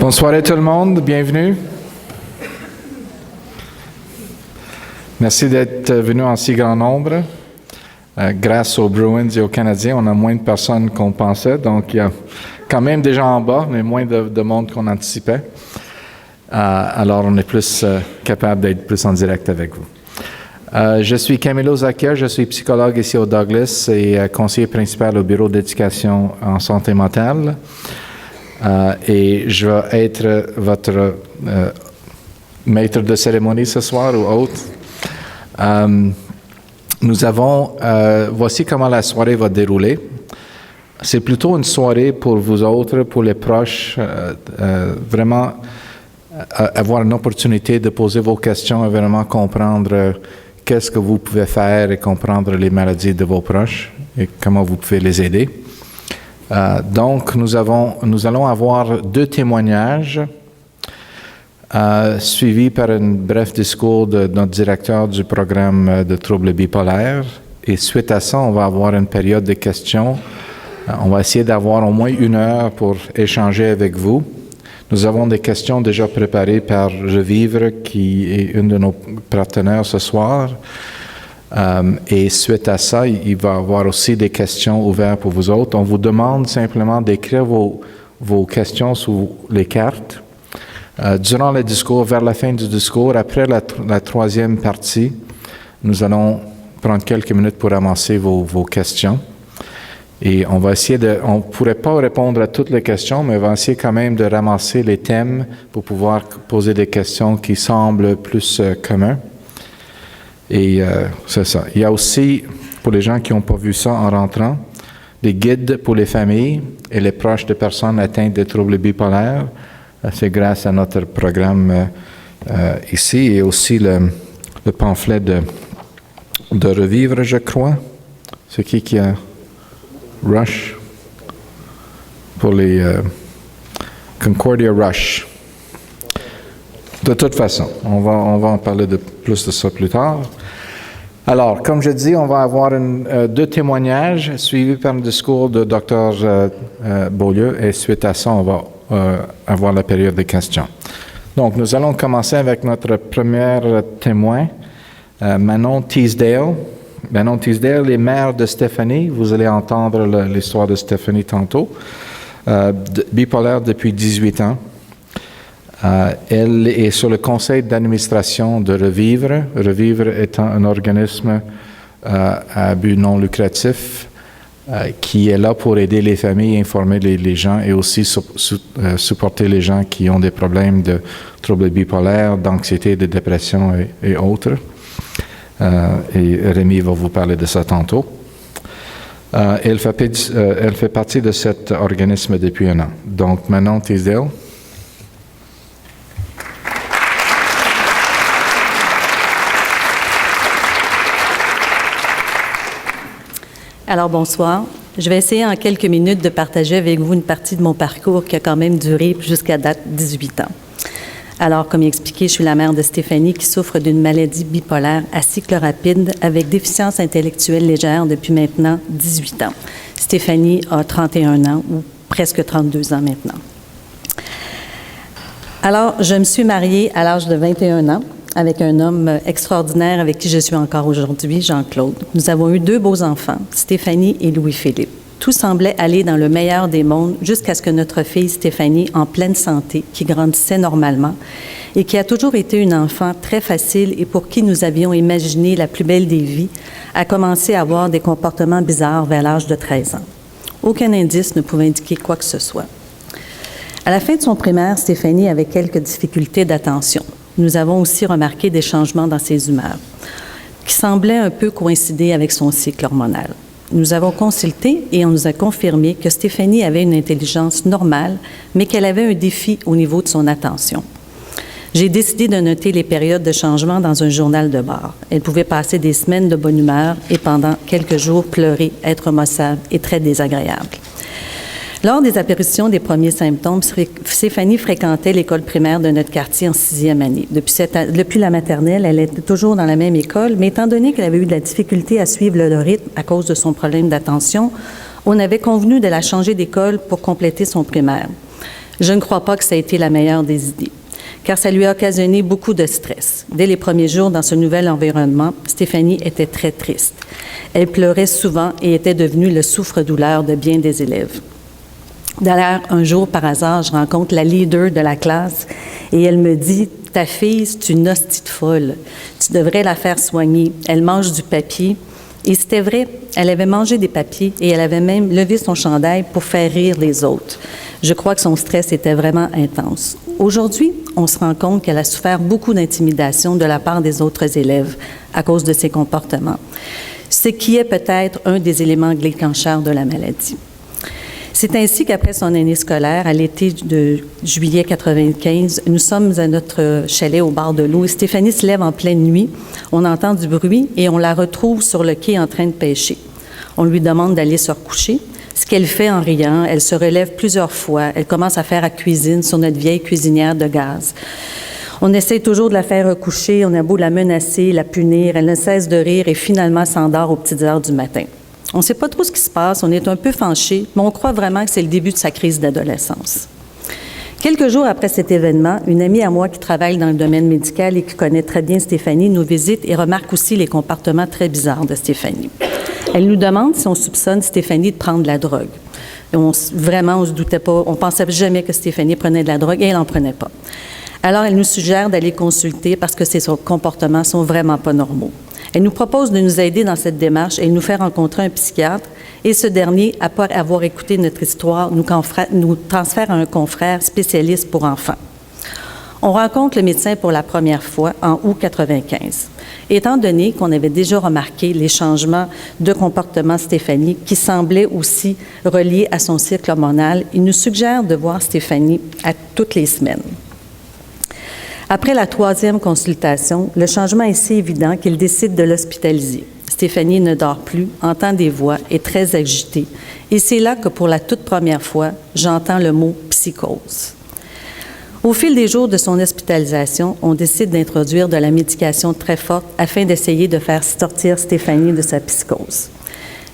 Bonsoir à tout le monde, bienvenue. Merci d'être venu en si grand nombre. Grâce aux Bruins et aux Canadiens, on a moins de personnes qu'on pensait, donc il y a quand même des gens en bas, mais moins de monde qu'on anticipait. Alors on est plus capable d'être plus en direct avec vous. Je suis Camilo Zacchia, je suis psychologue ici au Douglas et conseiller principal au Bureau d'éducation en santé mentale. Et je vais être votre maître de cérémonie ce soir ou autre. Voici comment la soirée va dérouler. C'est plutôt une soirée pour vous autres, pour les proches, vraiment avoir une opportunité de poser vos questions et vraiment comprendre qu'est-ce que vous pouvez faire et comprendre les maladies de vos proches et comment vous pouvez les aider. Donc, nous allons avoir 2 témoignages suivis par un bref discours de notre directeur du programme de troubles bipolaires. Et suite à ça, on va avoir une période de questions. On va essayer d'avoir au moins 1 heure pour échanger avec vous. Nous avons des questions déjà préparées par Revivre, qui est une de nos partenaires ce soir. Et suite à ça, il va y avoir aussi des questions ouvertes pour vous autres. On vous demande simplement d'écrire vos questions sous les cartes. Durant le discours, vers la fin du discours, après la 3e partie, nous allons prendre quelques minutes pour ramasser vos questions. Et on va essayer on ne pourrait pas répondre à toutes les questions, mais on va essayer quand même de ramasser les thèmes pour pouvoir poser des questions qui semblent plus communs. Et c'est ça. Il y a aussi, pour les gens qui n'ont pas vu ça en rentrant, des guides pour les familles et les proches de personnes atteintes de troubles bipolaires. C'est grâce à notre programme ici et aussi le pamphlet de Revivre, je crois. C'est qui a Rush? Pour les Concordia Rush. De toute façon, on va en parler plus de ça plus tard. Alors, comme je dis, on va avoir 2 témoignages suivis par un discours de Dr. Beaulieu et suite à ça, on va avoir la période de questions. Donc, nous allons commencer avec notre première témoin, Manon Teasdale. Manon Teasdale est mère de Stéphanie. Vous allez entendre l'histoire de Stéphanie tantôt. Bipolaire depuis 18 ans. Elle est sur le conseil d'administration de Revivre. Revivre étant un organisme à but non lucratif qui est là pour aider les familles, informer les gens et aussi supporter les gens qui ont des problèmes de troubles bipolaires, d'anxiété, de dépression et autres. Et Rémi va vous parler de ça tantôt. Elle fait partie de cet organisme depuis 1 an. Donc, Manon Teasdale. Alors, bonsoir. Je vais essayer en quelques minutes de partager avec vous une partie de mon parcours qui a quand même duré jusqu'à date 18 ans. Alors, comme expliqué, je suis la mère de Stéphanie qui souffre d'une maladie bipolaire à cycle rapide avec déficience intellectuelle légère depuis maintenant 18 ans. Stéphanie a 31 ans ou presque 32 ans maintenant. Alors, je me suis mariée à l'âge de 21 ans avec un homme extraordinaire avec qui je suis encore aujourd'hui, Jean-Claude. Nous avons eu 2 beaux enfants, Stéphanie et Louis-Philippe. Tout semblait aller dans le meilleur des mondes jusqu'à ce que notre fille Stéphanie, en pleine santé, qui grandissait normalement et qui a toujours été une enfant très facile et pour qui nous avions imaginé la plus belle des vies, a commencé à avoir des comportements bizarres vers l'âge de 13 ans. Aucun indice ne pouvait indiquer quoi que ce soit. À la fin de son primaire, Stéphanie avait quelques difficultés d'attention. Nous avons aussi remarqué des changements dans ses humeurs, qui semblaient un peu coïncider avec son cycle hormonal. Nous avons consulté et on nous a confirmé que Stéphanie avait une intelligence normale, mais qu'elle avait un défi au niveau de son attention. J'ai décidé de noter les périodes de changement dans un journal de bord. Elle pouvait passer des semaines de bonne humeur et pendant quelques jours pleurer, être maussade et très désagréable. Lors des apparitions des premiers symptômes, Stéphanie fréquentait l'école primaire de notre quartier en 6e année. Depuis la maternelle, elle était toujours dans la même école, mais étant donné qu'elle avait eu de la difficulté à suivre le rythme à cause de son problème d'attention, on avait convenu de la changer d'école pour compléter son primaire. Je ne crois pas que ça a été la meilleure des idées, car ça lui a occasionné beaucoup de stress. Dès les premiers jours dans ce nouvel environnement, Stéphanie était très triste. Elle pleurait souvent et était devenue le souffre-douleur de bien des élèves. D'ailleurs, un jour, par hasard, je rencontre la leader de la classe et elle me dit « Ta fille, c'est une hostie de folle. Tu devrais la faire soigner. Elle mange du papier. » Et c'était vrai, elle avait mangé des papiers et elle avait même levé son chandail pour faire rire les autres. Je crois que son stress était vraiment intense. Aujourd'hui, on se rend compte qu'elle a souffert beaucoup d'intimidation de la part des autres élèves à cause de ses comportements, ce qui est peut-être un des éléments déclencheurs de la maladie. C'est ainsi qu'après son année scolaire, à l'été de juillet 95, nous sommes à notre chalet au bord de l'eau. Stéphanie se lève en pleine nuit, on entend du bruit et on la retrouve sur le quai en train de pêcher. On lui demande d'aller se recoucher, ce qu'elle fait en riant. Elle se relève plusieurs fois, elle commence à faire la cuisine sur notre vieille cuisinière de gaz. On essaie toujours de la faire recoucher, on a beau la menacer, la punir, elle ne cesse de rire et finalement s'endort aux petites heures du matin. On ne sait pas trop ce qui se passe, on est un peu fâchés, mais on croit vraiment que c'est le début de sa crise d'adolescence. Quelques jours après cet événement, une amie à moi qui travaille dans le domaine médical et qui connaît très bien Stéphanie nous visite et remarque aussi les comportements très bizarres de Stéphanie. Elle nous demande si on soupçonne Stéphanie de prendre de la drogue. Vraiment, on se doutait pas, on pensait jamais que Stéphanie prenait de la drogue et elle n'en prenait pas. Alors, elle nous suggère d'aller consulter parce que ses comportements sont vraiment pas normaux. Elle nous propose de nous aider dans cette démarche et nous fait rencontrer un psychiatre et ce dernier, après avoir écouté notre histoire, nous transfère à un confrère spécialiste pour enfants. On rencontre le médecin pour la première fois en août 95. Étant donné qu'on avait déjà remarqué les changements de comportement de Stéphanie qui semblaient aussi reliés à son cycle hormonal, il nous suggère de voir Stéphanie toutes les semaines. Après la 3e consultation, le changement est si évident qu'il décide de l'hospitaliser. Stéphanie ne dort plus, entend des voix, est très agitée. Et c'est là que, pour la toute première fois, j'entends le mot « psychose ». Au fil des jours de son hospitalisation, on décide d'introduire de la médication très forte afin d'essayer de faire sortir Stéphanie de sa psychose.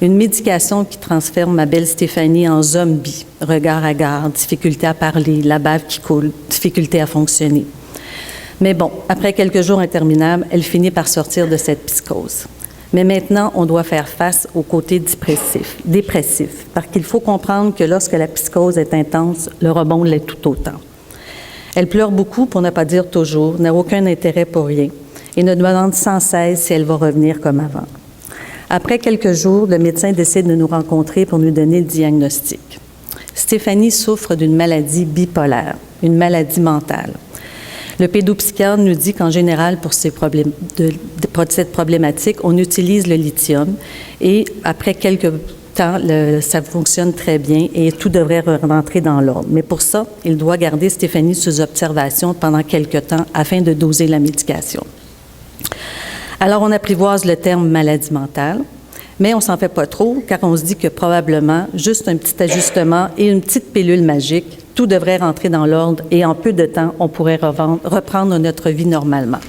Une médication qui transforme ma belle Stéphanie en zombie, regard hagard, difficulté à parler, la bave qui coule, difficulté à fonctionner. Mais bon, après quelques jours interminables, elle finit par sortir de cette psychose. Mais maintenant, on doit faire face au côté dépressif, parce qu'il faut comprendre que lorsque la psychose est intense, le rebond l'est tout autant. Elle pleure beaucoup, pour ne pas dire toujours, n'a aucun intérêt pour rien, et ne demande sans cesse si elle va revenir comme avant. Après quelques jours, le médecin décide de nous rencontrer pour nous donner le diagnostic. Stéphanie souffre d'une maladie bipolaire, une maladie mentale. Le pédopsychiatre nous dit qu'en général, pour cette problématique, on utilise le lithium et après quelques temps, ça fonctionne très bien et tout devrait rentrer dans l'ordre. Mais pour ça, il doit garder Stéphanie sous observation pendant quelques temps afin de doser la médication. Alors, on apprivoise le terme maladie mentale, mais on s'en fait pas trop car on se dit que probablement, juste un petit ajustement et une petite pilule magique, tout devrait rentrer dans l'ordre et en peu de temps, on pourrait reprendre notre vie normalement.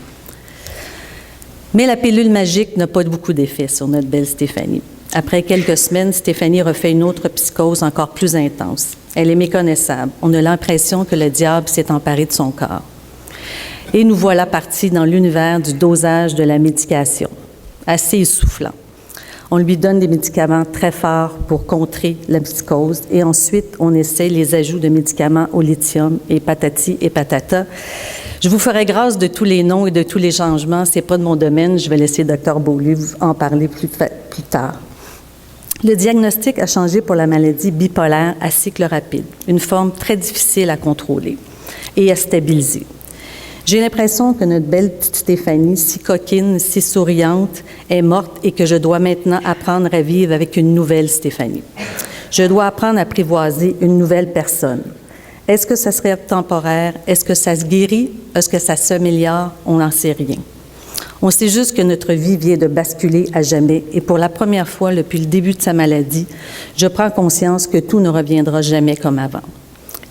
Mais la pilule magique n'a pas beaucoup d'effet sur notre belle Stéphanie. Après quelques semaines, Stéphanie refait une autre psychose encore plus intense. Elle est méconnaissable. On a l'impression que le diable s'est emparé de son corps. Et nous voilà partis dans l'univers du dosage de la médication, assez essoufflant. On lui donne des médicaments très forts pour contrer la psychose et ensuite, on essaie les ajouts de médicaments au lithium et patati et patata. Je vous ferai grâce de tous les noms et de tous les changements. Ce n'est pas de mon domaine. Je vais laisser Dr. Beaulieu en parler plus tard. Le diagnostic a changé pour la maladie bipolaire à cycle rapide, une forme très difficile à contrôler et à stabiliser. J'ai l'impression que notre belle petite Stéphanie, si coquine, si souriante, est morte et que je dois maintenant apprendre à vivre avec une nouvelle Stéphanie. Je dois apprendre à apprivoiser une nouvelle personne. Est-ce que ça serait temporaire? Est-ce que ça se guérit? Est-ce que ça s'améliore? On n'en sait rien. On sait juste que notre vie vient de basculer à jamais et pour la première fois depuis le début de sa maladie, je prends conscience que tout ne reviendra jamais comme avant.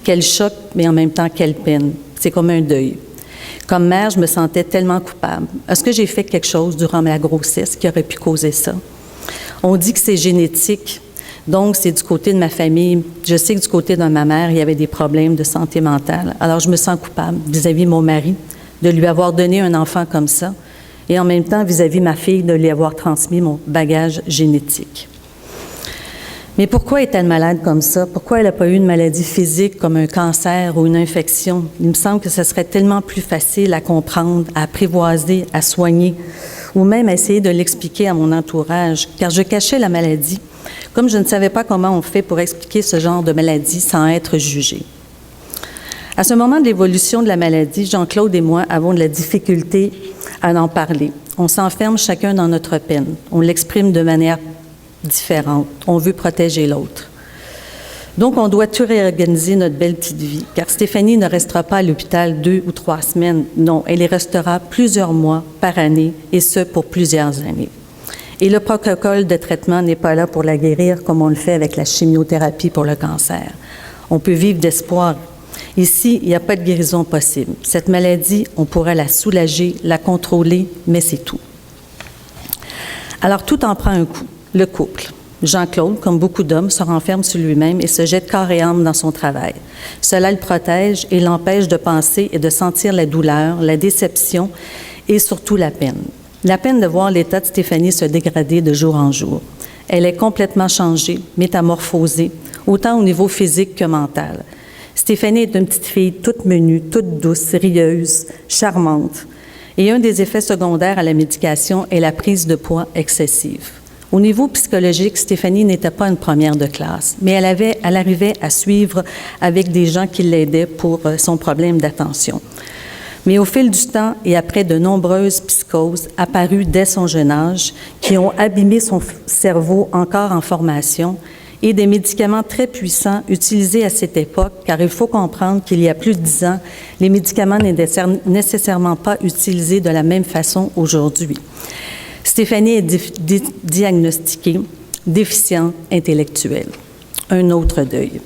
Quel choc, mais en même temps, quelle peine. C'est comme un deuil. Comme mère, je me sentais tellement coupable. Est-ce que j'ai fait quelque chose durant ma grossesse qui aurait pu causer ça? On dit que c'est génétique, donc c'est du côté de ma famille. Je sais que du côté de ma mère, il y avait des problèmes de santé mentale. Alors, je me sens coupable vis-à-vis de mon mari de lui avoir donné un enfant comme ça et en même temps vis-à-vis de ma fille de lui avoir transmis mon bagage génétique. Mais pourquoi est-elle malade comme ça? Pourquoi elle n'a pas eu une maladie physique comme un cancer ou une infection? Il me semble que ce serait tellement plus facile à comprendre, à apprivoiser, à soigner, ou même à essayer de l'expliquer à mon entourage, car je cachais la maladie, comme je ne savais pas comment on fait pour expliquer ce genre de maladie sans être jugé. À ce moment de l'évolution de la maladie, Jean-Claude et moi avons de la difficulté à en parler. On s'enferme chacun dans notre peine. On l'exprime de manière différente. On veut protéger l'autre. Donc, on doit tout réorganiser notre belle petite vie, car Stéphanie ne restera pas à l'hôpital 2 ou 3 semaines. Non, elle y restera plusieurs mois par année, et ce, pour plusieurs années. Et le protocole de traitement n'est pas là pour la guérir comme on le fait avec la chimiothérapie pour le cancer. On peut vivre d'espoir. Ici, il n'y a pas de guérison possible. Cette maladie, on pourrait la soulager, la contrôler, mais c'est tout. Alors, tout en prend un coup. Le couple. Jean-Claude, comme beaucoup d'hommes, se renferme sur lui-même et se jette corps et âme dans son travail. Cela le protège et l'empêche de penser et de sentir la douleur, la déception et surtout la peine. La peine de voir l'état de Stéphanie se dégrader de jour en jour. Elle est complètement changée, métamorphosée, autant au niveau physique que mental. Stéphanie est une petite fille toute menue, toute douce, rieuse, charmante. Et un des effets secondaires à la médication est la prise de poids excessive. Au niveau psychologique, Stéphanie n'était pas une première de classe, mais elle arrivait à suivre avec des gens qui l'aidaient pour son problème d'attention. Mais au fil du temps et après de nombreuses psychoses apparues dès son jeune âge, qui ont abîmé son cerveau encore en formation, et des médicaments très puissants utilisés à cette époque, car il faut comprendre qu'il y a plus de 10 ans, les médicaments n'étaient nécessairement pas utilisés de la même façon aujourd'hui. Stéphanie est diagnostiquée déficiente intellectuelle. Un autre deuil.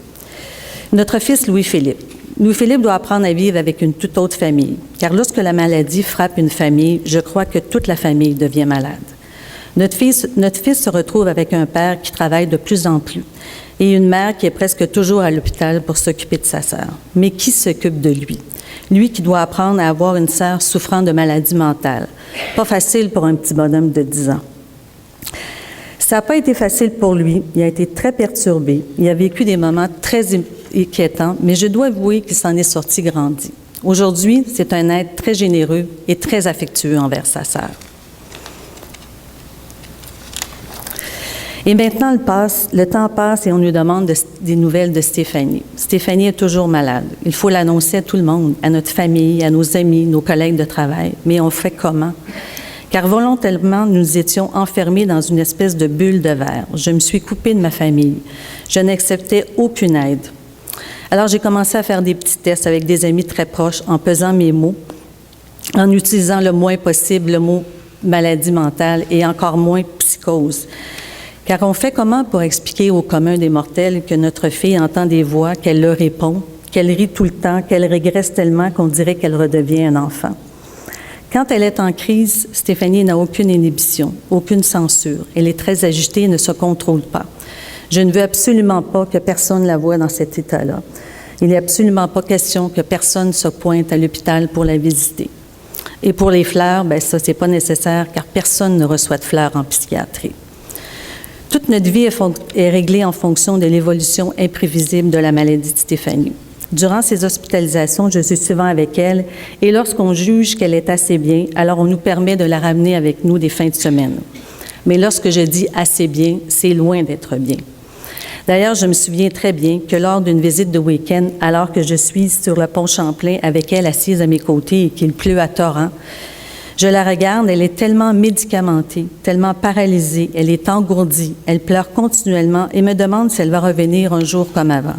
Notre fils Louis-Philippe. Louis-Philippe doit apprendre à vivre avec une toute autre famille, car lorsque la maladie frappe une famille, je crois que toute la famille devient malade. Notre fils se retrouve avec un père qui travaille de plus en plus et une mère qui est presque toujours à l'hôpital pour s'occuper de sa sœur. Mais qui s'occupe de lui? Lui qui doit apprendre à avoir une sœur souffrant de maladie mentale. Pas facile pour un petit bonhomme de 10 ans. Ça n'a pas été facile pour lui. Il a été très perturbé. Il a vécu des moments très inquiétants, mais je dois avouer qu'il s'en est sorti grandi. Aujourd'hui, c'est un être très généreux et très affectueux envers sa sœur. Et maintenant, le temps passe et on nous demande des nouvelles de Stéphanie. Stéphanie est toujours malade. Il faut l'annoncer à tout le monde, à notre famille, à nos amis, nos collègues de travail. Mais on fait comment? Car volontairement, nous étions enfermés dans une espèce de bulle de verre. Je me suis coupée de ma famille. Je n'acceptais aucune aide. Alors, j'ai commencé à faire des petits tests avec des amis très proches en pesant mes mots, en utilisant le moins possible le mot maladie mentale et encore moins psychose. Car on fait comment pour expliquer au commun des mortels que notre fille entend des voix, qu'elle leur répond, qu'elle rit tout le temps, qu'elle régresse tellement qu'on dirait qu'elle redevient un enfant? Quand elle est en crise, Stéphanie n'a aucune inhibition, aucune censure. Elle est très agitée et ne se contrôle pas. Je ne veux absolument pas que personne la voie dans cet état-là. Il n'est absolument pas question que personne se pointe à l'hôpital pour la visiter. Et pour les fleurs, bien ça, c'est pas nécessaire car personne ne reçoit de fleurs en psychiatrie. Toute notre vie est réglée en fonction de l'évolution imprévisible de la maladie de Stéphanie. Durant ses hospitalisations, je suis souvent avec elle et lorsqu'on juge qu'elle est assez bien, alors on nous permet de la ramener avec nous des fins de semaine. Mais lorsque je dis assez bien, c'est loin d'être bien. D'ailleurs, je me souviens très bien que lors d'une visite de week-end, alors que je suis sur le pont Champlain avec elle assise à mes côtés et qu'il pleut à torrent, je la regarde, elle est tellement médicamentée, tellement paralysée, elle est engourdie, elle pleure continuellement et me demande si elle va revenir un jour comme avant.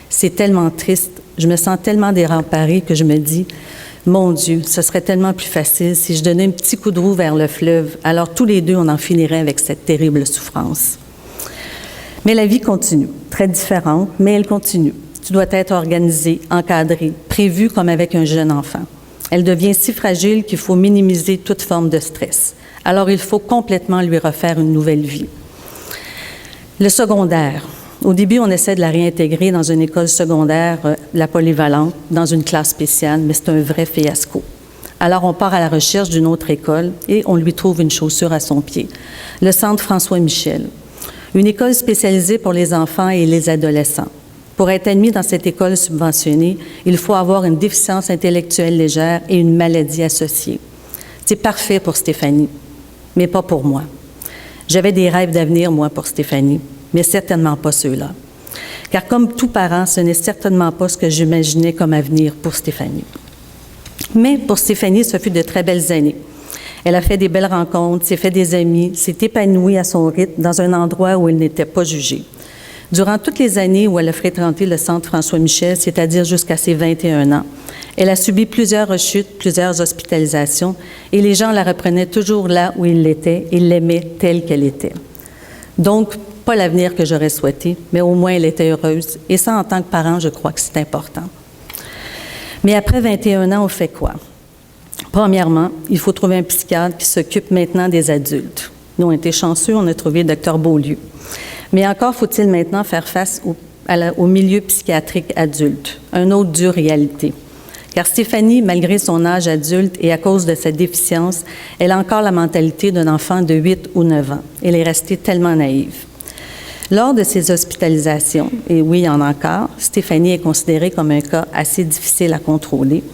C'est tellement triste Je me sens tellement désemparée que je me dis, mon Dieu, ce serait tellement plus facile si je donnais un petit coup de roue vers le fleuve. Alors tous les deux, on en finirait avec cette terrible souffrance. Mais la vie continue, très différente, mais elle continue. Tu dois être organisé, encadré, prévu comme avec un jeune enfant. Elle devient si fragile qu'il faut minimiser toute forme de stress. Alors, il faut complètement lui refaire une nouvelle vie. Le secondaire. Au début, on essaie de la réintégrer dans une école secondaire, la polyvalente, dans une classe spéciale, mais c'est un vrai fiasco. Alors, on part à la recherche d'une autre école et on lui trouve une chaussure à son pied. Le Centre François Michel, une école spécialisée pour les enfants et les adolescents. Pour être admis dans cette école subventionnée, il faut avoir une déficience intellectuelle légère et une maladie associée. C'est parfait pour Stéphanie, mais pas pour moi. J'avais des rêves d'avenir, moi, pour Stéphanie, mais certainement pas ceux-là. Car comme tout parent, ce n'est certainement pas ce que j'imaginais comme avenir pour Stéphanie. Mais pour Stéphanie, ce fut de très belles années. Elle a fait des belles rencontres, s'est fait des amis, s'est épanouie à son rythme dans un endroit où elle n'était pas jugée. Durant toutes les années où elle a fréquenté le Centre François Michel, c'est-à-dire jusqu'à ses 21 ans, elle a subi plusieurs rechutes, plusieurs hospitalisations, et les gens la reprenaient toujours là où ils l'étaient et l'aimaient telle qu'elle était. Donc, pas l'avenir que j'aurais souhaité, mais au moins elle était heureuse, et ça, en tant que parent, je crois que c'est important. Mais après 21 ans, on fait quoi? Premièrement, il faut trouver un psychiatre qui s'occupe maintenant des adultes. Nous, on était chanceux, on a trouvé le Dr Beaulieu. Mais encore faut-il maintenant faire face au milieu psychiatrique adulte, une autre dure réalité. Car Stéphanie, malgré son âge adulte et à cause de sa déficience, elle a encore la mentalité d'un enfant de 8 ou 9 ans. Elle est restée tellement naïve. Lors de ses hospitalisations, et oui, il y en a encore, Stéphanie est considérée comme un cas assez difficile à contrôler.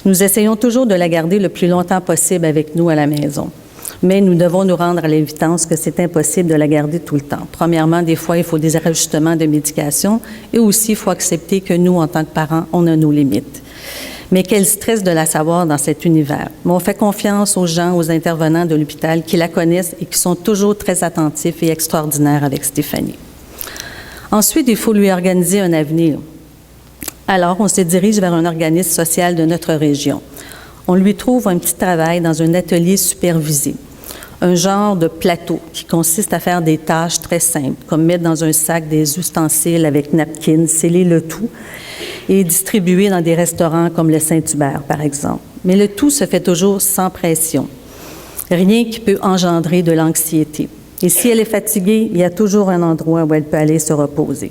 Nous essayons toujours de la garder le plus longtemps possible avec nous à la maison. Mais nous devons nous rendre à l'évidence que c'est impossible de la garder tout le temps. Premièrement, des fois, il faut des ajustements de médication et aussi, il faut accepter que nous, en tant que parents, on a nos limites. Mais quel stress de la savoir dans cet univers. Mais on fait confiance aux gens, aux intervenants de l'hôpital qui la connaissent et qui sont toujours très attentifs et extraordinaires avec Stéphanie. Ensuite, il faut lui organiser un avenir. Alors, on se dirige vers un organisme social de notre région. On lui trouve un petit travail dans un atelier supervisé, un genre de plateau qui consiste à faire des tâches très simples, comme mettre dans un sac des ustensiles avec napkin, sceller le tout et distribuer dans des restaurants comme le Saint-Hubert, par exemple. Mais le tout se fait toujours sans pression. Rien qui peut engendrer de l'anxiété. Et si elle est fatiguée, il y a toujours un endroit où elle peut aller se reposer.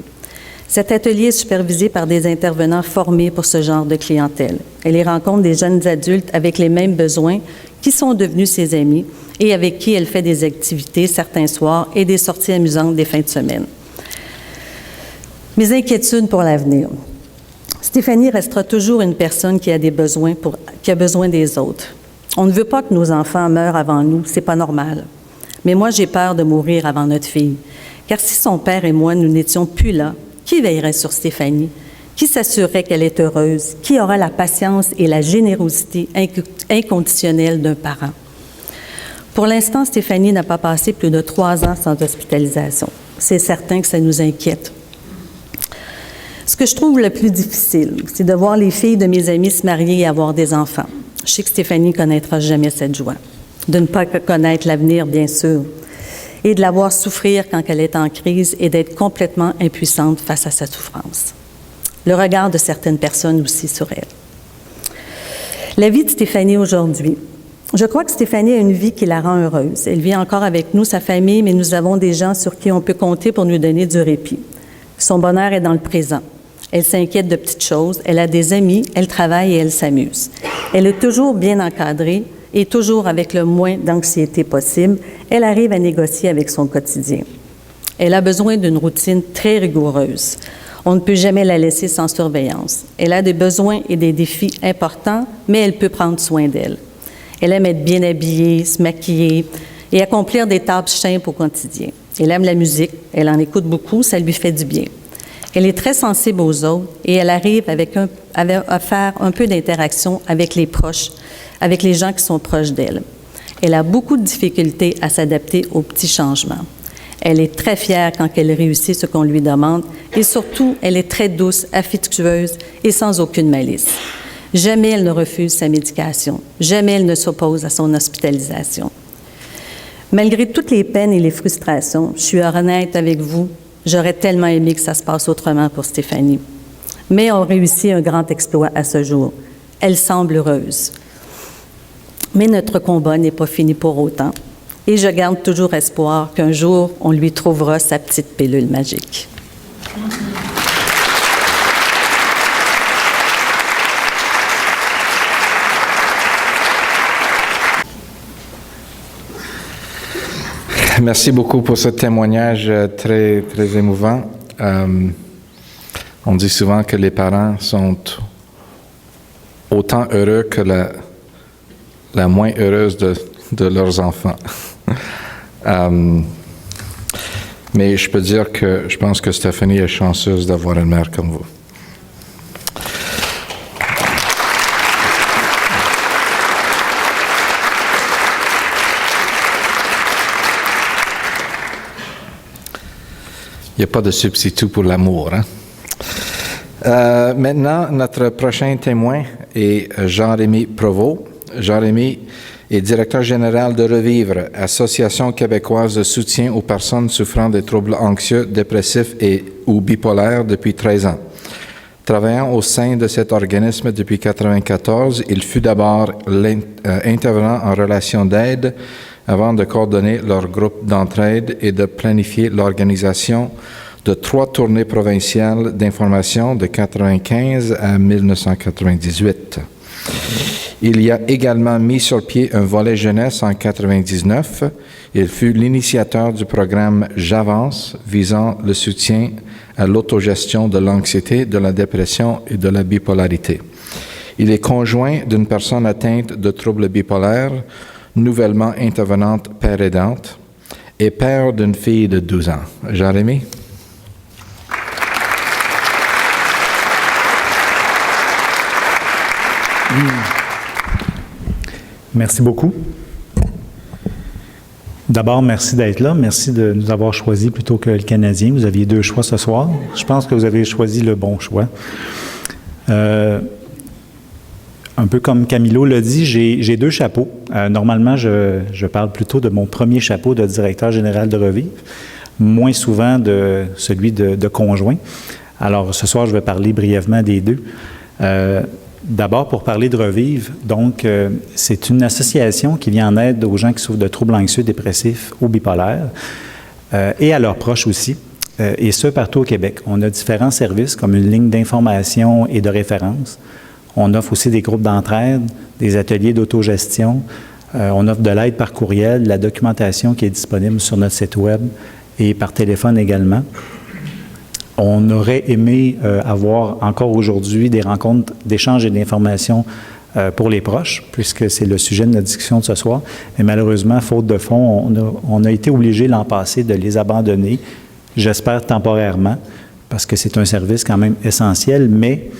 Cet atelier est supervisé par des intervenants formés pour ce genre de clientèle. Elle y rencontre des jeunes adultes avec les mêmes besoins qui sont devenus ses amis et avec qui elle fait des activités certains soirs et des sorties amusantes des fins de semaine. Mes inquiétudes pour l'avenir. Stéphanie restera toujours une personne qui a des besoins qui a besoin des autres. On ne veut pas que nos enfants meurent avant nous, c'est pas normal. Mais moi, j'ai peur de mourir avant notre fille. Car si son père et moi, nous n'étions plus là, qui veillerait sur Stéphanie? Qui s'assurerait qu'elle est heureuse? Qui aura la patience et la générosité inconditionnelle d'un parent? Pour l'instant, Stéphanie n'a pas passé plus de 3 ans sans hospitalisation. C'est certain que ça nous inquiète. Ce que je trouve le plus difficile, c'est de voir les filles de mes amis se marier et avoir des enfants. Je sais que Stéphanie ne connaîtra jamais cette joie. De ne pas connaître l'avenir, bien sûr, et de la voir souffrir quand elle est en crise et d'être complètement impuissante face à sa souffrance. Le regard de certaines personnes aussi sur elle. La vie de Stéphanie aujourd'hui. Je crois que Stéphanie a une vie qui la rend heureuse. Elle vit encore avec nous, sa famille, mais nous avons des gens sur qui on peut compter pour nous donner du répit. Son bonheur est dans le présent. Elle s'inquiète de petites choses, elle a des amis, elle travaille et elle s'amuse. Elle est toujours bien encadrée et toujours avec le moins d'anxiété possible, elle arrive à négocier avec son quotidien. Elle a besoin d'une routine très rigoureuse. On ne peut jamais la laisser sans surveillance. Elle a des besoins et des défis importants, mais elle peut prendre soin d'elle. Elle aime être bien habillée, se maquiller et accomplir des tâches simples au quotidien. Elle aime la musique, elle en écoute beaucoup, ça lui fait du bien. Elle est très sensible aux autres et elle arrive à faire un peu d'interaction avec les proches, avec les gens qui sont proches d'elle. Elle a beaucoup de difficultés à s'adapter aux petits changements. Elle est très fière quand elle réussit ce qu'on lui demande et surtout, elle est très douce, affectueuse et sans aucune malice. Jamais elle ne refuse sa médication. Jamais elle ne s'oppose à son hospitalisation. Malgré toutes les peines et les frustrations, je suis honnête avec vous, j'aurais tellement aimé que ça se passe autrement pour Stéphanie. Mais on réussit un grand exploit à ce jour. Elle semble heureuse. Mais notre combat n'est pas fini pour autant. Et je garde toujours espoir qu'un jour, on lui trouvera sa petite pilule magique. Merci beaucoup pour ce témoignage très, très émouvant. On dit souvent que les parents sont autant heureux que la moins heureuse de leurs enfants. Mais je peux dire que je pense que Stéphanie est chanceuse d'avoir une mère comme vous. Il n'y a pas de substitut pour l'amour. Hein? Maintenant, notre prochain témoin est Jean-Rémy Provost. Jean-Rémy est directeur général de Revivre, Association québécoise de soutien aux personnes souffrant de troubles anxieux, dépressifs ou bipolaires depuis 13 ans. Travaillant au sein de cet organisme depuis 1994, il fut d'abord intervenant en relation d'aide avant de coordonner leur groupe d'entraide et de planifier l'organisation de 3 tournées provinciales d'information de 1995 à 1998. Il y a également mis sur pied un volet jeunesse en 1999. Il fut l'initiateur du programme J'avance, visant le soutien à l'autogestion de l'anxiété, de la dépression et de la bipolarité. Il est conjoint d'une personne atteinte de troubles bipolaires, nouvellement intervenante père aidante, et père d'une fille de 12 ans. Jean-Rémy? Merci beaucoup. D'abord, merci d'être là. Merci de nous avoir choisis plutôt que le Canadien. Vous aviez 2 choix ce soir. Je pense que vous avez choisi le bon choix. Un peu comme Camilo l'a dit, j'ai 2 chapeaux. Normalement, je parle plutôt de mon premier chapeau de directeur général de Revivre, moins souvent de celui de conjoint. Alors, ce soir, je vais parler brièvement des 2. D'abord, pour parler de Revivre, donc, c'est une association qui vient en aide aux gens qui souffrent de troubles anxieux, dépressifs ou bipolaires, et à leurs proches aussi, et ce, partout au Québec. On a différents services, comme une ligne d'information et de référence. On offre aussi des groupes d'entraide, des ateliers d'autogestion. On offre de l'aide par courriel, de la documentation qui est disponible sur notre site web et par téléphone également. On aurait aimé avoir encore aujourd'hui des rencontres d'échange et d'information pour les proches, puisque c'est le sujet de notre discussion de ce soir. Mais malheureusement, faute de fonds, on a été obligé l'an passé de les abandonner, j'espère temporairement, parce que c'est un service quand même essentiel, mais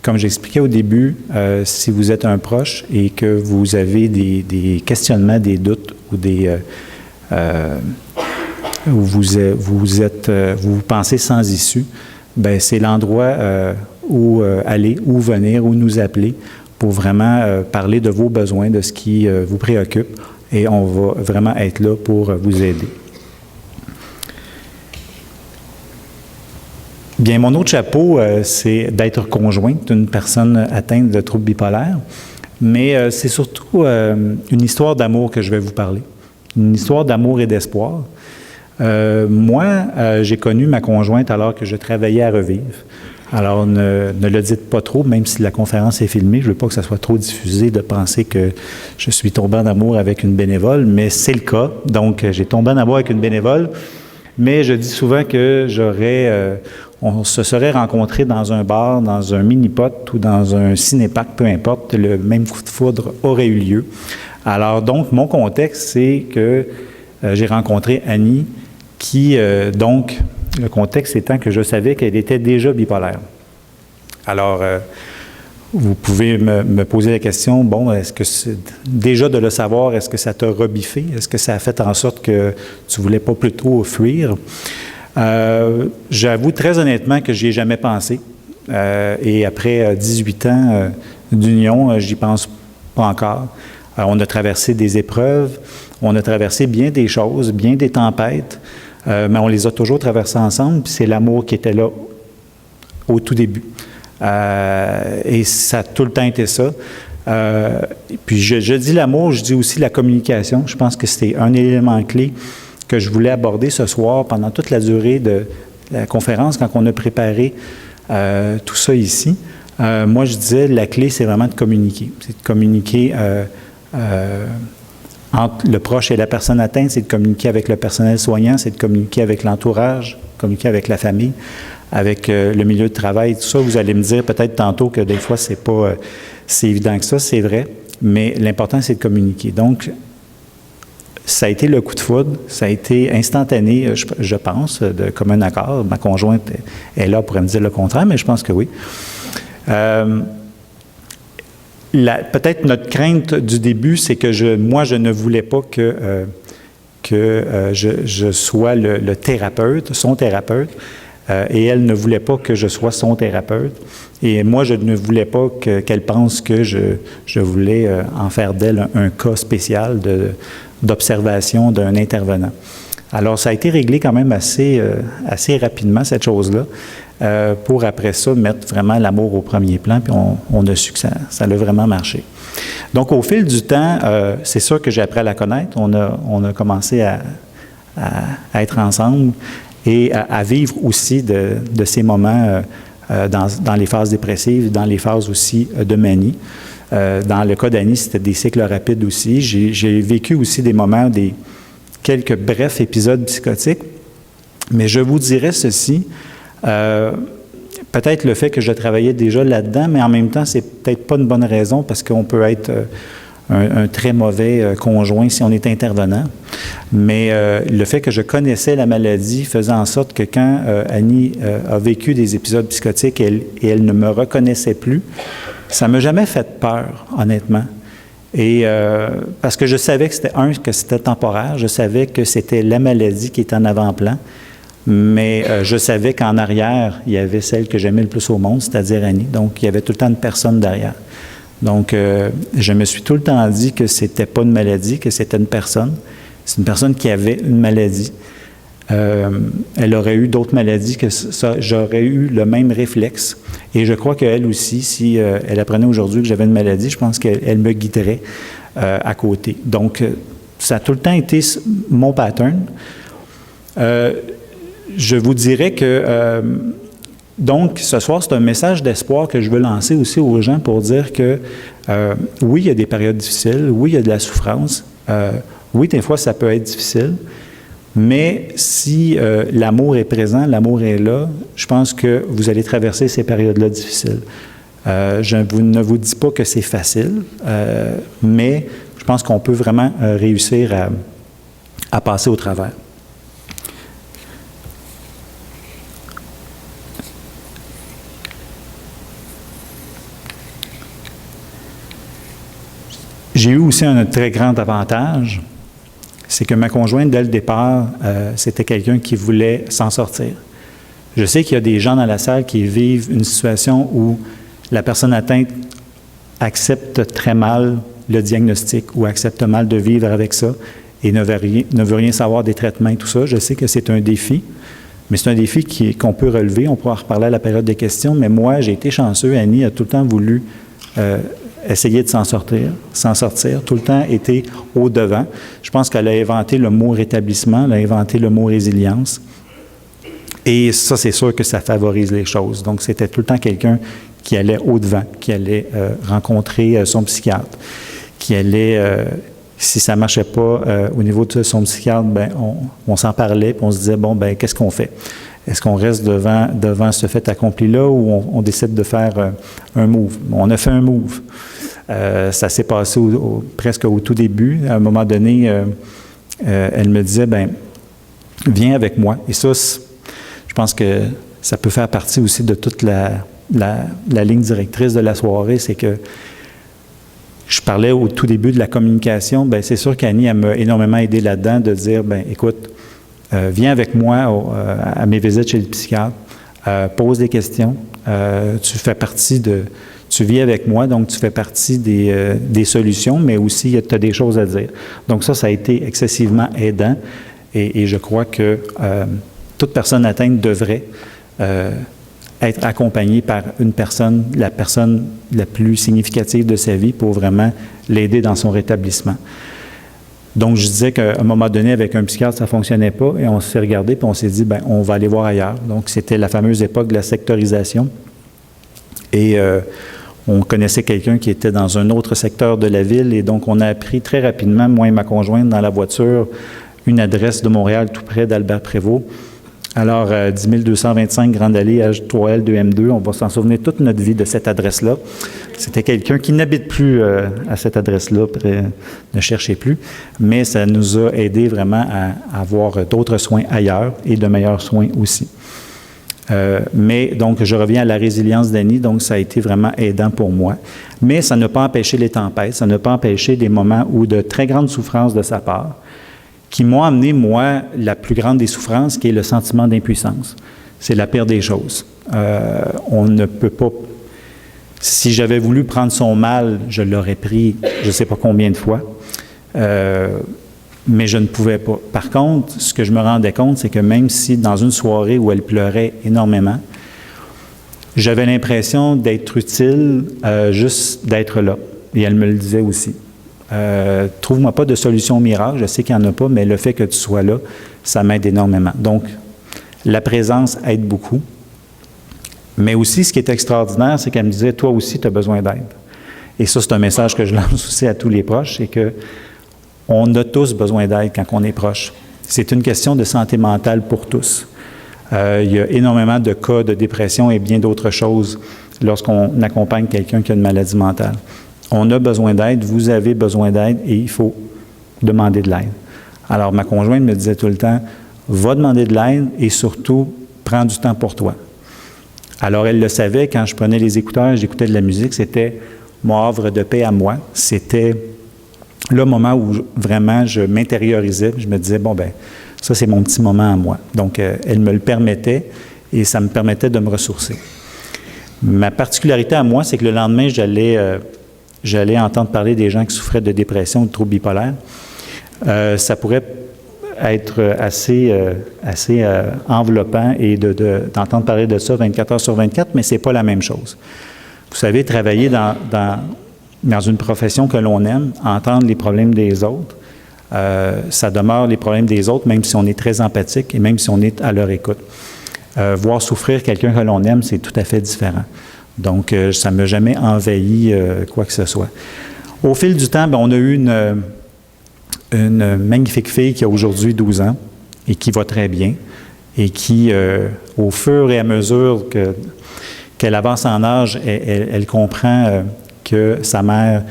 comme j'expliquais au début, si vous êtes un proche et que vous avez des questionnements, des doutes ou vous pensez sans issue, bien, c'est l'endroit où aller, où venir, où nous appeler pour vraiment parler de vos besoins, de ce qui vous préoccupe, et on va vraiment être là pour vous aider. Bien, mon autre chapeau, c'est d'être conjoint d'une personne atteinte de troubles bipolaires, mais c'est surtout une histoire d'amour que je vais vous parler, une histoire d'amour et d'espoir. Moi, j'ai connu ma conjointe alors que je travaillais à Revivre. Alors, ne le dites pas trop, même si la conférence est filmée. Je ne veux pas que ça soit trop diffusé de penser que je suis tombé en amour avec une bénévole, mais c'est le cas. Donc, j'ai tombé en amour avec une bénévole, mais je dis souvent que on se serait rencontrés dans un bar, dans un mini-pot ou dans un cinéparc, peu importe, le même coup de foudre aurait eu lieu. Alors, donc, mon contexte, c'est que j'ai rencontré Annie, qui, donc, le contexte étant que je savais qu'elle était déjà bipolaire. Alors, vous pouvez me poser la question, bon, est-ce que déjà de le savoir, est-ce que ça t'a rebiffé? Est-ce que ça a fait en sorte que tu voulais pas plutôt fuir? J'avoue très honnêtement que j'y ai jamais pensé. Et après 18 ans d'union, j'y pense pas encore. On a traversé des épreuves, on a traversé bien des choses, bien des tempêtes, mais on les a toujours traversées ensemble, puis c'est l'amour qui était là au tout début. Et ça a tout le temps été ça. Puis je dis l'amour, je dis aussi la communication. Je pense que c'était un élément clé que je voulais aborder ce soir pendant toute la durée de la conférence, quand on a préparé tout ça ici. Moi, je disais, la clé, c'est vraiment de communiquer. C'est de communiquer entre le proche et la personne atteinte, c'est de communiquer avec le personnel soignant, c'est de communiquer avec l'entourage, communiquer avec la famille, avec le milieu de travail, tout ça. Vous allez me dire peut-être tantôt que des fois, c'est pas si évident que ça, c'est vrai, mais l'important, c'est de communiquer. Donc, ça a été le coup de foudre, ça a été instantané, je pense, de commun accord. Ma conjointe est là pour me dire le contraire, mais je pense que oui. Peut-être notre crainte du début, c'est que moi, je ne voulais pas que je sois le thérapeute, son thérapeute, et elle ne voulait pas que je sois son thérapeute. Et moi, je ne voulais pas qu'elle pense que je voulais en faire d'elle un cas spécial d'observation d'un intervenant. Alors, ça a été réglé quand même assez rapidement, cette chose-là, pour après ça mettre vraiment l'amour au premier plan, puis on a su que ça a vraiment marché. Donc, au fil du temps, c'est sûr que j'ai appris à la connaître. On a commencé à être ensemble et à vivre aussi de ces moments dans les phases dépressives, dans les phases aussi de manie. Dans le cas d'Annie, c'était des cycles rapides aussi. J'ai vécu aussi des moments, quelques brefs épisodes psychotiques, mais je vous dirais ceci, peut-être le fait que je travaillais déjà là-dedans, mais en même temps, c'est peut-être pas une bonne raison parce qu'on peut être un très mauvais conjoint si on est intervenant. Mais le fait que je connaissais la maladie faisait en sorte que quand Annie a vécu des épisodes psychotiques et elle ne me reconnaissait plus, ça ne m'a jamais fait peur, honnêtement. Et parce que je savais que c'était temporaire, je savais que c'était la maladie qui était en avant-plan, mais je savais qu'en arrière, il y avait celle que j'aimais le plus au monde, c'est-à-dire Annie. Donc, il y avait tout le temps une personne derrière. Donc, je me suis tout le temps dit que c'était pas une maladie, que c'était une personne. C'est une personne qui avait une maladie. Elle aurait eu d'autres maladies que ça, j'aurais eu le même réflexe. Et je crois qu'elle aussi, si elle apprenait aujourd'hui que j'avais une maladie, je pense qu'elle me guiderait à côté. Donc, ça a tout le temps été mon pattern. Je vous dirais que, donc, ce soir, c'est un message d'espoir que je veux lancer aussi aux gens pour dire que, oui, il y a des périodes difficiles, oui, il y a de la souffrance, oui, des fois, ça peut être difficile, mais si l'amour est présent, l'amour est là, je pense que vous allez traverser ces périodes-là difficiles. Je ne vous dis pas que c'est facile, mais je pense qu'on peut vraiment réussir à passer au travers. J'ai eu aussi un très grand avantage, c'est que ma conjointe, dès le départ, c'était quelqu'un qui voulait s'en sortir. Je sais qu'il y a des gens dans la salle qui vivent une situation où la personne atteinte accepte très mal le diagnostic ou accepte mal de vivre avec ça et ne veut rien savoir des traitements et tout ça. Je sais que c'est un défi, mais c'est un défi qu'on peut relever. On pourra en reparler à la période des questions, mais moi, j'ai été chanceux. Annie a tout le temps voulu essayer de s'en sortir, tout le temps été au-devant. Je pense qu'elle a inventé le mot rétablissement, elle a inventé le mot résilience. Et ça, c'est sûr que ça favorise les choses. Donc, c'était tout le temps quelqu'un qui allait au-devant, qui allait rencontrer son psychiatre, qui allait, si ça ne marchait pas au niveau de son psychiatre, ben, on s'en parlait, puis on se disait, bon, ben qu'est-ce qu'on fait? Est-ce qu'on reste devant ce fait accompli-là ou on décide de faire un move? On a fait un move. Ça s'est passé presque au tout début. À un moment donné, elle me disait, ben viens avec moi. Et ça, je pense que ça peut faire partie aussi de toute la ligne directrice de la soirée, c'est que je parlais au tout début de la communication. Bien, c'est sûr qu'Annie, elle m'a énormément aidé là-dedans de dire, bien, écoute, viens avec moi à mes visites chez le psychiatre, pose des questions, tu vis avec moi, donc tu fais partie des solutions, mais aussi tu as des choses à dire. Donc ça a été excessivement aidant et je crois que toute personne atteinte devrait être accompagnée par la personne la plus significative de sa vie pour vraiment l'aider dans son rétablissement. Donc, je disais qu'à un moment donné, avec un psychiatre, ça ne fonctionnait pas et on s'est regardé puis on s'est dit, bien, on va aller voir ailleurs. Donc, c'était la fameuse époque de la sectorisation et on connaissait quelqu'un qui était dans un autre secteur de la ville et donc on a appris très rapidement, moi et ma conjointe, dans la voiture, une adresse de Montréal tout près d'Albert-Prévost. Alors, 10 225 Grande Allée, H3L 2M2, on va s'en souvenir toute notre vie de cette adresse-là. C'était quelqu'un qui n'habite plus à cette adresse-là, ne cherchez plus, mais ça nous a aidé vraiment à avoir d'autres soins ailleurs et de meilleurs soins aussi. Mais donc, je reviens à la résilience d'Annie, donc ça a été vraiment aidant pour moi. Mais ça n'a pas empêché les tempêtes, ça n'a pas empêché des moments où de très grandes souffrances de sa part, qui m'ont amené, moi, la plus grande des souffrances, qui est le sentiment d'impuissance. C'est la pire des choses. On ne peut pas... Si j'avais voulu prendre son mal, je l'aurais pris je ne sais pas combien de fois, mais je ne pouvais pas. Par contre, ce que je me rendais compte, c'est que même si dans une soirée où elle pleurait énormément, j'avais l'impression d'être utile, juste d'être là. Et elle me le disait aussi. Trouve-moi pas de solution miracle, je sais qu'il n'y en a pas, mais le fait que tu sois là, ça m'aide énormément. Donc, la présence aide beaucoup. Mais aussi, ce qui est extraordinaire, c'est qu'elle me disait, toi aussi, tu as besoin d'aide. Et ça, c'est un message que je lance aussi à tous les proches, c'est que on a tous besoin d'aide quand on est proche. C'est une question de santé mentale pour tous. Il y a énormément de cas de dépression et bien d'autres choses lorsqu'on accompagne quelqu'un qui a une maladie mentale. On a besoin d'aide, vous avez besoin d'aide et il faut demander de l'aide. Alors, ma conjointe me disait tout le temps, va demander de l'aide et surtout, prends du temps pour toi. Alors, elle le savait, quand je prenais les écouteurs, j'écoutais de la musique, c'était mon havre de paix à moi. C'était le moment où vraiment je m'intériorisais, je me disais, bon, ben ça, c'est mon petit moment à moi. Donc, elle me le permettait et ça me permettait de me ressourcer. Ma particularité à moi, c'est que le lendemain, j'allais entendre parler des gens qui souffraient de dépression ou de troubles bipolaires. Ça pourrait être assez enveloppant et d'entendre parler de ça 24 heures sur 24, mais ce n'est pas la même chose. Vous savez, travailler dans une profession que l'on aime, entendre les problèmes des autres, ça demeure les problèmes des autres, même si on est très empathique et même si on est à leur écoute. Voir souffrir quelqu'un que l'on aime, c'est tout à fait différent. Donc, ça ne m'a jamais envahi quoi que ce soit. Au fil du temps, bien, on a eu une magnifique fille qui a aujourd'hui 12 ans et qui va très bien et qui, au fur et à mesure qu'elle avance en âge, elle comprend que sa mère,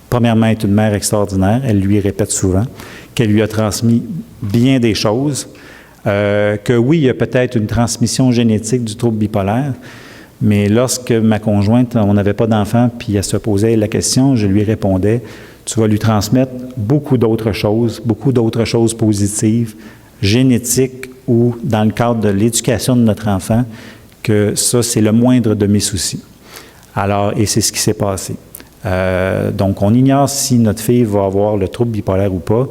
premièrement, est une mère extraordinaire. Elle lui répète souvent qu'elle lui a transmis bien des choses, que oui, il y a peut-être une transmission génétique du trouble bipolaire, mais lorsque ma conjointe, on n'avait pas d'enfant, puis elle se posait la question, je lui répondais, tu vas lui transmettre beaucoup d'autres choses positives, génétiques ou dans le cadre de l'éducation de notre enfant, que ça, c'est le moindre de mes soucis. Alors, et c'est ce qui s'est passé. Donc, on ignore si notre fille va avoir le trouble bipolaire ou pas.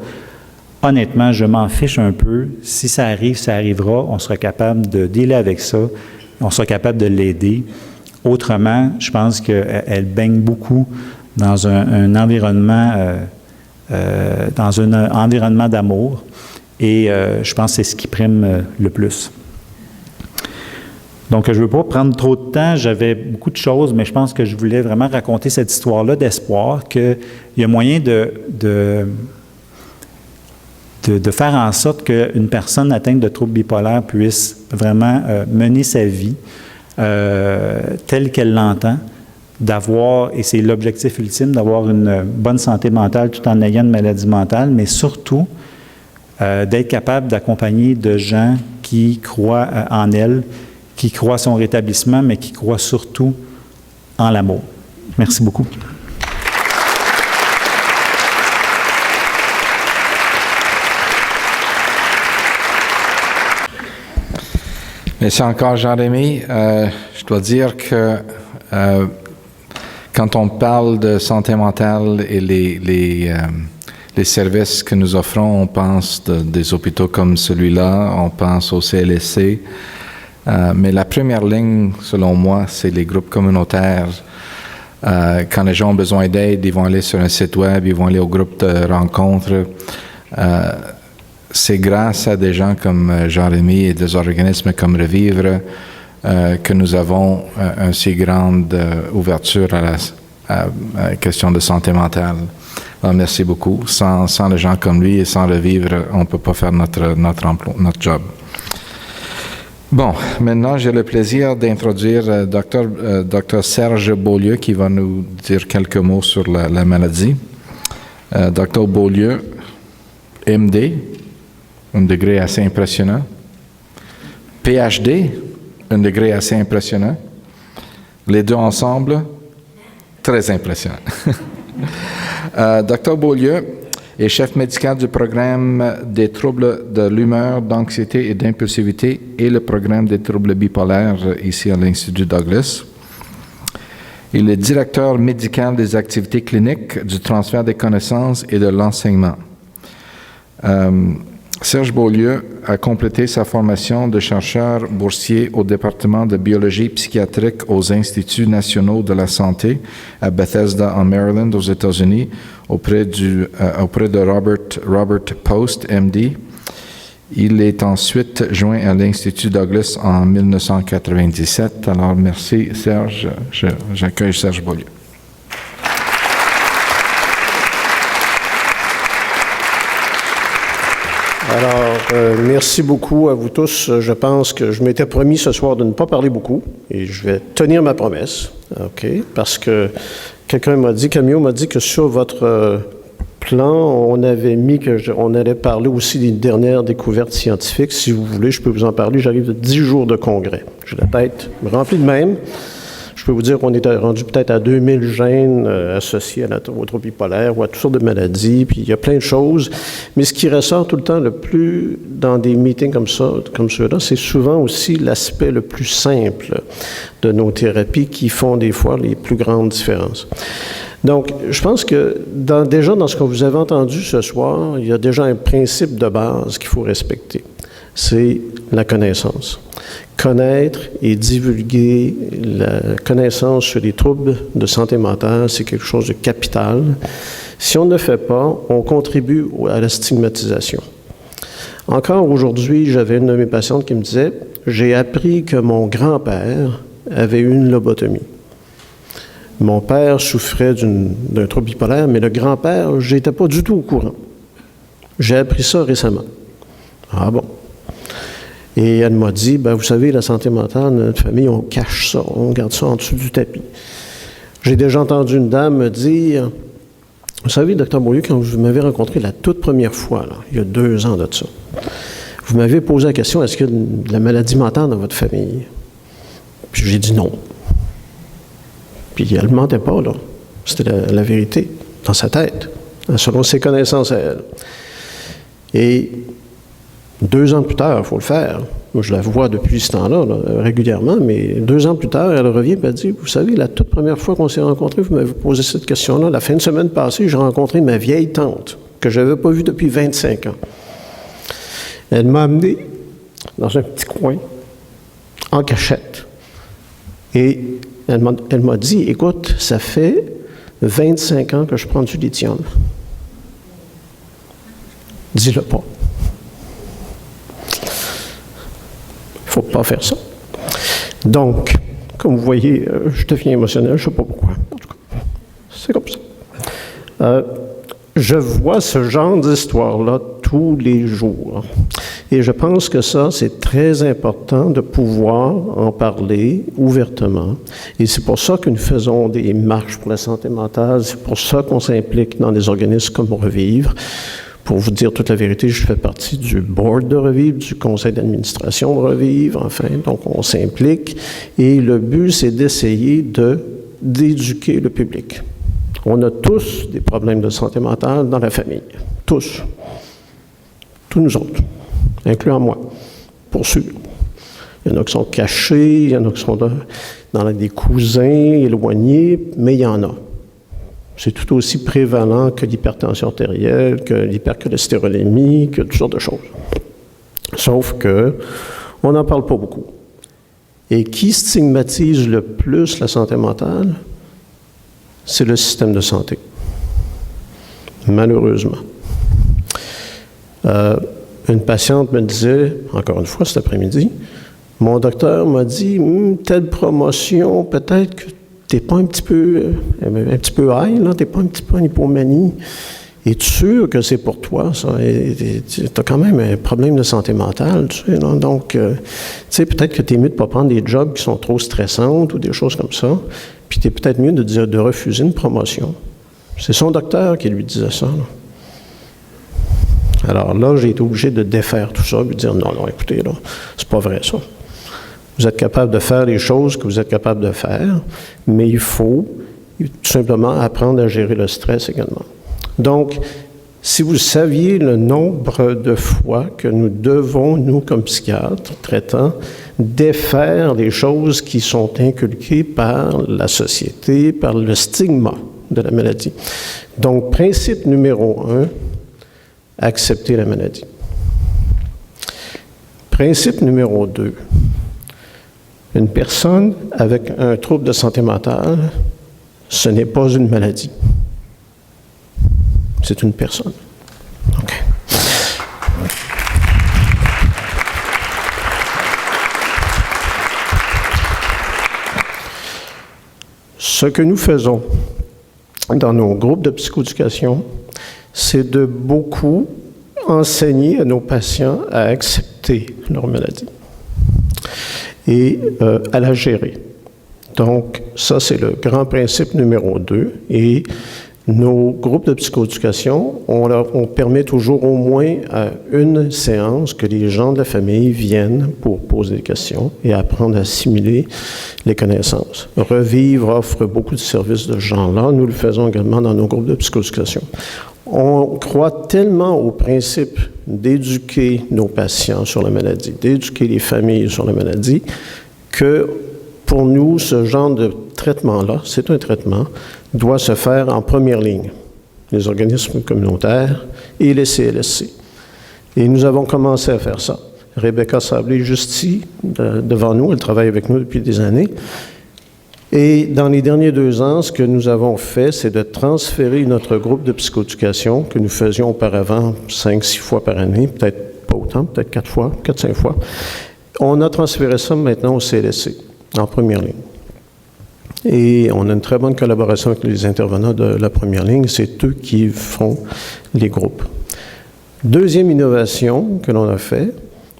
Honnêtement, je m'en fiche un peu. Si ça arrive, ça arrivera. On sera capable de dealer avec ça. On sera capable de l'aider. Autrement, je pense qu'elle baigne beaucoup dans un environnement d'amour. Et je pense que c'est ce qui prime le plus. Donc, je ne veux pas prendre trop de temps. J'avais beaucoup de choses, mais je pense que je voulais vraiment raconter cette histoire-là d'espoir, qu'il y a moyen de faire en sorte qu'une personne atteinte de trouble bipolaire puisse vraiment mener sa vie telle qu'elle l'entend, d'avoir, et c'est l'objectif ultime, d'avoir une bonne santé mentale tout en ayant une maladie mentale, mais surtout d'être capable d'accompagner de gens qui croient en elle, qui croit à son rétablissement, mais qui croit surtout en l'amour. Merci beaucoup. Merci encore, Jean-Rémy. Je dois dire que quand on parle de santé mentale et les services que nous offrons, on pense des hôpitaux comme celui-là, on pense au CLSC, mais la première ligne, selon moi, c'est les groupes communautaires. Quand les gens ont besoin d'aide, ils vont aller sur un site web, ils vont aller au groupe de rencontres. C'est grâce à des gens comme Jean-Rémy et des organismes comme Revivre que nous avons une si grande ouverture à la question de santé mentale. Alors, merci beaucoup. Sans les gens comme lui et sans Revivre, on ne peut pas faire notre job. Bon, maintenant, j'ai le plaisir d'introduire Dr. Serge Beaulieu qui va nous dire quelques mots sur la maladie. Dr. Beaulieu, MD, un degré assez impressionnant. PhD, un degré assez impressionnant. Les deux ensemble, très impressionnant. Dr. Beaulieu est chef médical du programme des troubles de l'humeur, d'anxiété et d'impulsivité et le programme des troubles bipolaires ici à l'Institut Douglas. Il est directeur médical des activités cliniques, du transfert des connaissances et de l'enseignement. Serge Beaulieu a complété sa formation de chercheur boursier au département de biologie psychiatrique aux Instituts nationaux de la santé à Bethesda, en Maryland, aux États-Unis, auprès de Robert Post, MD. Il est ensuite joint à l'Institut Douglas en 1997. Alors, merci Serge. J'accueille Serge Beaulieu. Alors, merci beaucoup à vous tous. Je pense que je m'étais promis ce soir de ne pas parler beaucoup et je vais tenir ma promesse, OK? Parce que Camille m'a dit que sur votre plan, on avait mis on allait parler aussi des dernières découvertes scientifiques. Si vous voulez, je peux vous en parler. J'arrive de 10 jours de congrès. J'ai la tête remplie de même. Je peux vous dire qu'on est rendu peut-être à 2000 gènes associés aux troubles bipolaires ou à toutes sortes de maladies, puis il y a plein de choses. Mais ce qui ressort tout le temps le plus dans des meetings comme ceux-là, c'est souvent aussi l'aspect le plus simple de nos thérapies qui font des fois les plus grandes différences. Donc, je pense que déjà dans ce que vous avez entendu ce soir, il y a déjà un principe de base qu'il faut respecter. C'est la connaissance. Connaître et divulguer la connaissance sur les troubles de santé mentale, c'est quelque chose de capital. Si on ne le fait pas, on contribue à la stigmatisation. Encore aujourd'hui, j'avais une de mes patientes qui me disait « J'ai appris que mon grand-père avait eu une lobotomie. Mon père souffrait d'un trouble bipolaire, mais le grand-père, je n'étais pas du tout au courant. J'ai appris ça récemment. » Ah bon? Et elle m'a dit, vous savez, la santé mentale, notre famille, on cache ça, on garde ça en dessous du tapis. J'ai déjà entendu une dame me dire, vous savez, Dr. Beaulieu, quand vous m'avez rencontré la toute première fois, là, il y a 2 ans de ça, vous m'avez posé la question, est-ce qu'il y a de la maladie mentale dans votre famille? Puis j'ai dit non. Puis elle ne mentait pas, là. C'était la vérité, dans sa tête, selon ses connaissances à elle. Et 2 ans plus tard, il faut le faire. Moi, je la vois depuis ce temps-là, régulièrement, mais 2 ans plus tard, elle revient et elle dit, vous savez, la toute première fois qu'on s'est rencontrés, vous m'avez posé cette question-là. La fin de semaine passée, j'ai rencontré ma vieille tante, que je n'avais pas vue depuis 25 ans. Elle m'a amené dans un petit coin, en cachette. Et elle m'a dit, écoute, ça fait 25 ans que je prends du lithium. Dis-le pas. Il ne faut pas faire ça. Donc, comme vous voyez, je deviens émotionnel, je ne sais pas pourquoi. En tout cas, c'est comme ça. Je vois ce genre d'histoire-là tous les jours. Et je pense que ça, c'est très important de pouvoir en parler ouvertement. Et c'est pour ça que nous faisons des marches pour la santé mentale. C'est pour ça qu'on s'implique dans des organismes comme Revivre, Pour vous dire toute la vérité, je fais partie du board de Revivre, du conseil d'administration de Revivre, enfin, donc on s'implique. Et le but, c'est d'essayer d'éduquer le public. On a tous des problèmes de santé mentale dans la famille. Tous. Tous nous autres, incluant moi, pour sûr. Il y en a qui sont cachés, il y en a qui sont dans des cousins éloignés, mais il y en a. C'est tout aussi prévalent que l'hypertension artérielle, que l'hypercholestérolémie, que toutes sortes de choses. Sauf que on n'en parle pas beaucoup. Et qui stigmatise le plus la santé mentale? C'est le système de santé. Malheureusement. Une patiente me disait, encore une fois cet après-midi, mon docteur m'a dit, telle promotion, peut-être que t'es pas un petit peu high, là, t'es pas un petit peu en hypomanie. Es-tu sûr que c'est pour toi, ça? T'as quand même un problème de santé mentale, tu sais, là. Donc, tu sais, peut-être que t'es mieux de pas prendre des jobs qui sont trop stressantes ou des choses comme ça, puis t'es peut-être mieux de refuser une promotion. C'est son docteur qui lui disait ça, là. Alors là, j'ai été obligé de défaire tout ça, et de dire, non, écoutez, là, c'est pas vrai, ça. Vous êtes capable de faire les choses que vous êtes capable de faire, mais il faut tout simplement apprendre à gérer le stress également. Donc, si vous saviez le nombre de fois que nous devons, nous, comme psychiatres, traitants, défaire les choses qui sont inculquées par la société, par le stigma de la maladie. Donc, principe numéro 1, accepter la maladie. Principe numéro 2, une personne avec un trouble de santé mentale, ce n'est pas une maladie. C'est une personne. OK. Ce que nous faisons dans nos groupes de psychoéducation, c'est de beaucoup enseigner à nos patients à accepter leur maladie et à la gérer. Donc, ça, c'est le grand principe numéro 2. Et nos groupes de psychoéducation, on permet toujours au moins à une séance que les gens de la famille viennent pour poser des questions et apprendre à assimiler les connaissances. Revivre offre beaucoup de services de ce genre-là. Nous le faisons également dans nos groupes de psychoéducation. On croit tellement au principe d'éduquer nos patients sur la maladie, d'éduquer les familles sur la maladie, que pour nous, ce genre de traitement-là, c'est un traitement, doit se faire en première ligne. Les organismes communautaires et les CLSC. Et nous avons commencé à faire ça. Rebecca Sablé, juste ici, devant nous, elle travaille avec nous depuis des années. Et dans les derniers 2 ans, ce que nous avons fait, c'est de transférer notre groupe de psychoéducation que nous faisions auparavant 5-6 fois par année, peut-être pas autant, peut-être 4-5 fois. On a transféré ça maintenant au CLSC, en première ligne. Et on a une très bonne collaboration avec les intervenants de la première ligne. C'est eux qui font les groupes. Deuxième innovation que l'on a fait,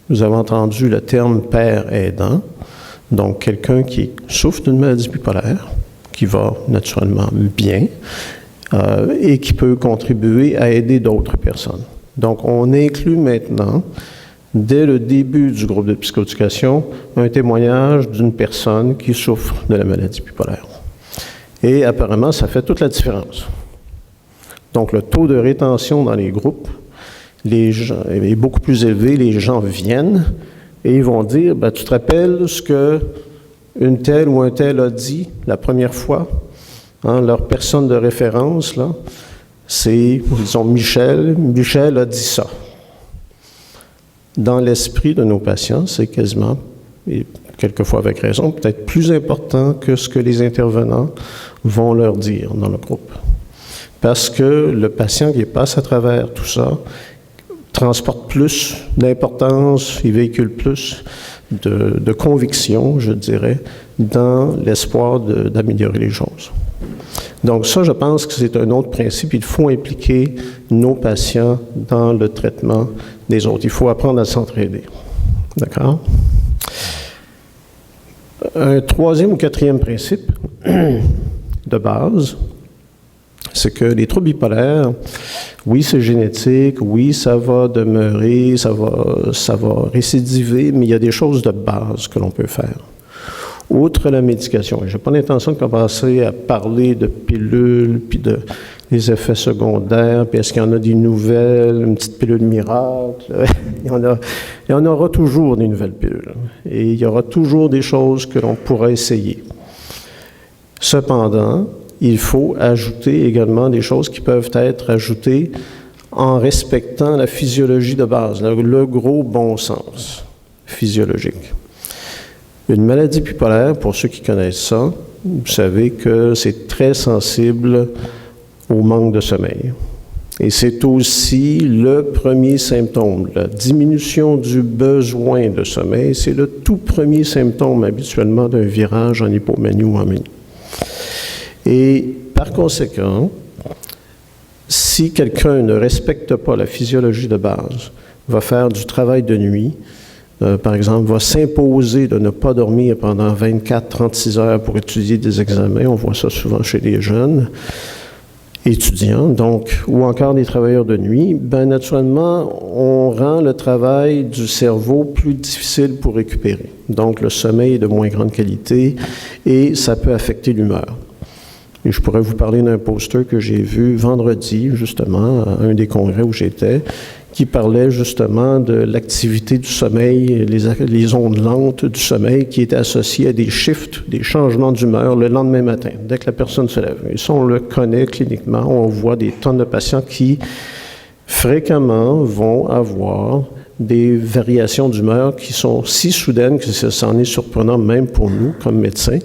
nous avons entendu le terme « père aidant ». Donc, quelqu'un qui souffre d'une maladie bipolaire, qui va naturellement bien et qui peut contribuer à aider d'autres personnes. Donc, on inclut maintenant, dès le début du groupe de psychoéducation, un témoignage d'une personne qui souffre de la maladie bipolaire. Et apparemment, ça fait toute la différence. Donc, le taux de rétention dans les groupes est beaucoup plus élevé. Les gens viennent et ils vont dire, ben, tu te rappelles ce que une telle ou un tel a dit la première fois? Hein, leur personne de référence, là, c'est, disons, Michel. Michel a dit ça. Dans l'esprit de nos patients, c'est quasiment, et quelquefois avec raison, peut-être plus important que ce que les intervenants vont leur dire dans le groupe. Parce que le patient qui passe à travers tout ça transporte plus d'importance, il véhicule plus de conviction, je dirais, dans l'espoir d'améliorer les choses. Donc ça, je pense que c'est un autre principe. Il faut impliquer nos patients dans le traitement des autres. Il faut apprendre à s'entraider. D'accord? Un 3e ou 4e principe de base, c'est que les troubles bipolaires Oui, c'est génétique, oui, ça va demeurer, ça va récidiver, mais il y a des choses de base que l'on peut faire. Outre la médication, je n'ai pas l'intention de commencer à parler de pilules, puis des effets secondaires, puis est-ce qu'il y en a des nouvelles, une petite pilule miracle. Il y en aura toujours des nouvelles pilules. Et il y aura toujours des choses que l'on pourra essayer. Cependant, il faut ajouter également des choses qui peuvent être ajoutées en respectant la physiologie de base, le gros bon sens physiologique. Une maladie bipolaire, pour ceux qui connaissent ça, vous savez que c'est très sensible au manque de sommeil. Et c'est aussi le premier symptôme. La diminution du besoin de sommeil, c'est le tout premier symptôme habituellement d'un virage en hypomanie ou en manie. Et par conséquent, si quelqu'un ne respecte pas la physiologie de base, va faire du travail de nuit, par exemple, va s'imposer de ne pas dormir pendant 24-36 heures pour étudier des examens, on voit ça souvent chez les jeunes étudiants, donc, ou encore des travailleurs de nuit, bien naturellement, on rend le travail du cerveau plus difficile pour récupérer. Donc, le sommeil est de moins grande qualité et ça peut affecter l'humeur. Et je pourrais vous parler d'un poster que j'ai vu vendredi, justement, à un des congrès où j'étais, qui parlait justement de l'activité du sommeil, les ondes lentes du sommeil qui étaient associées à des shifts, des changements d'humeur le lendemain matin, dès que la personne se lève. Et ça, on le connaît cliniquement, on voit des tonnes de patients qui fréquemment vont avoir des variations d'humeur qui sont si soudaines que c'en est surprenant même pour nous, comme médecins,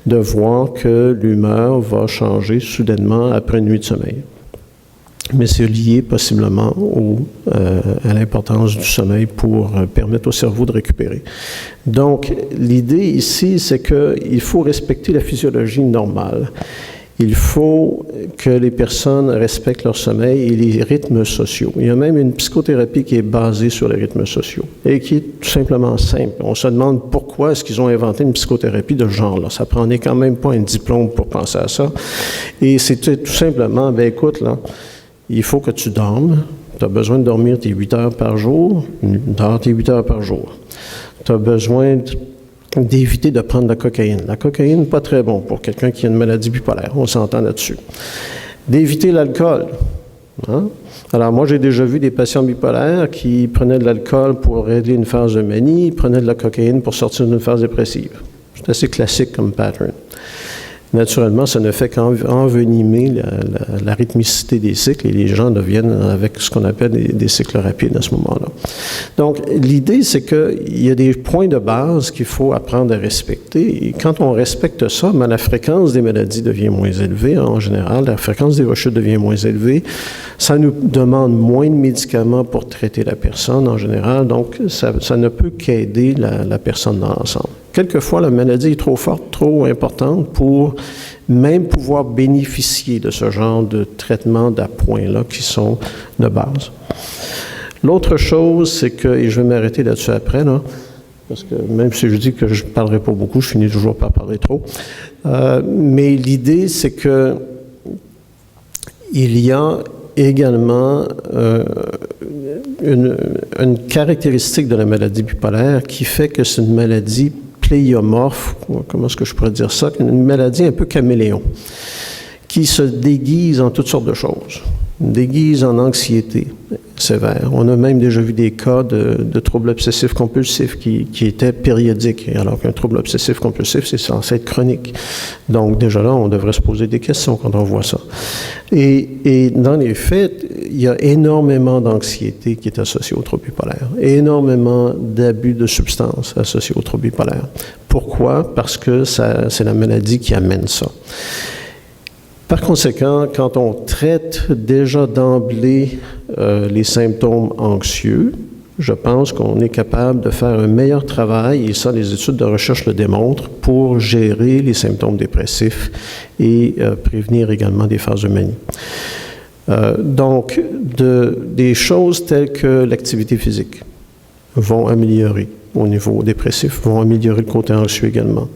de voir que l'humeur va changer soudainement après une nuit de sommeil. Mais c'est lié possiblement à l'importance du sommeil pour permettre au cerveau de récupérer. Donc, l'idée ici, c'est qu'il faut respecter la physiologie normale. Il faut que les personnes respectent leur sommeil et les rythmes sociaux. Il y a même une psychothérapie qui est basée sur les rythmes sociaux et qui est tout simplement simple. On se demande pourquoi est-ce qu'ils ont inventé une psychothérapie de ce genre-là. Ça prenait quand même pas un diplôme pour penser à ça. Et c'était tout simplement, ben écoute, là, il faut que tu dormes. Tu as besoin de dormir tes 8 heures par jour. Dors tes 8 heures par jour. Tu as besoin d'éviter de prendre de la cocaïne. La cocaïne, pas très bon pour quelqu'un qui a une maladie bipolaire. On s'entend là-dessus. D'éviter l'alcool. Hein? Alors, moi, j'ai déjà vu des patients bipolaires qui prenaient de l'alcool pour régler une phase de manie, prenaient de la cocaïne pour sortir d'une phase dépressive. C'est assez classique comme pattern. Naturellement, ça ne fait qu'envenimer la rythmicité des cycles et les gens deviennent avec ce qu'on appelle des cycles rapides à ce moment-là. Donc, l'idée, c'est qu'il y a des points de base qu'il faut apprendre à respecter. Et quand on respecte ça, ben, la fréquence des maladies devient moins élevée en général, la fréquence des rechutes devient moins élevée. Ça nous demande moins de médicaments pour traiter la personne en général, donc ça ne peut qu'aider la personne dans l'ensemble. Quelquefois, la maladie est trop forte, trop importante pour même pouvoir bénéficier de ce genre de traitements d'appoint-là qui sont de base. L'autre chose, c'est que, et je vais m'arrêter là-dessus après, là, parce que même si je dis que je ne parlerai pas beaucoup, je finis toujours par parler trop, mais l'idée, c'est que il y a également une caractéristique de la maladie bipolaire qui fait que c'est une maladie pléiomorphe, comment est-ce que je pourrais dire ça, une maladie un peu caméléon, qui se déguise en toutes sortes de choses, déguise en anxiété sévère. On a même déjà vu des cas de troubles obsessifs compulsifs qui étaient périodiques, alors qu'un trouble obsessif compulsif, c'est censé être chronique. Donc déjà là, on devrait se poser des questions quand on voit ça. Et dans les faits, il y a énormément d'anxiété qui est associée au trouble bipolaire, énormément d'abus de substances associés au trouble bipolaire. Pourquoi? Parce que c'est la maladie qui amène ça. Par conséquent, quand on traite déjà d'emblée les symptômes anxieux, je pense qu'on est capable de faire un meilleur travail, et ça, les études de recherche le démontrent, pour gérer les symptômes dépressifs et prévenir également des phases de manie. Donc, des choses telles que l'activité physique vont améliorer au niveau dépressif, vont améliorer le côté anxieux également.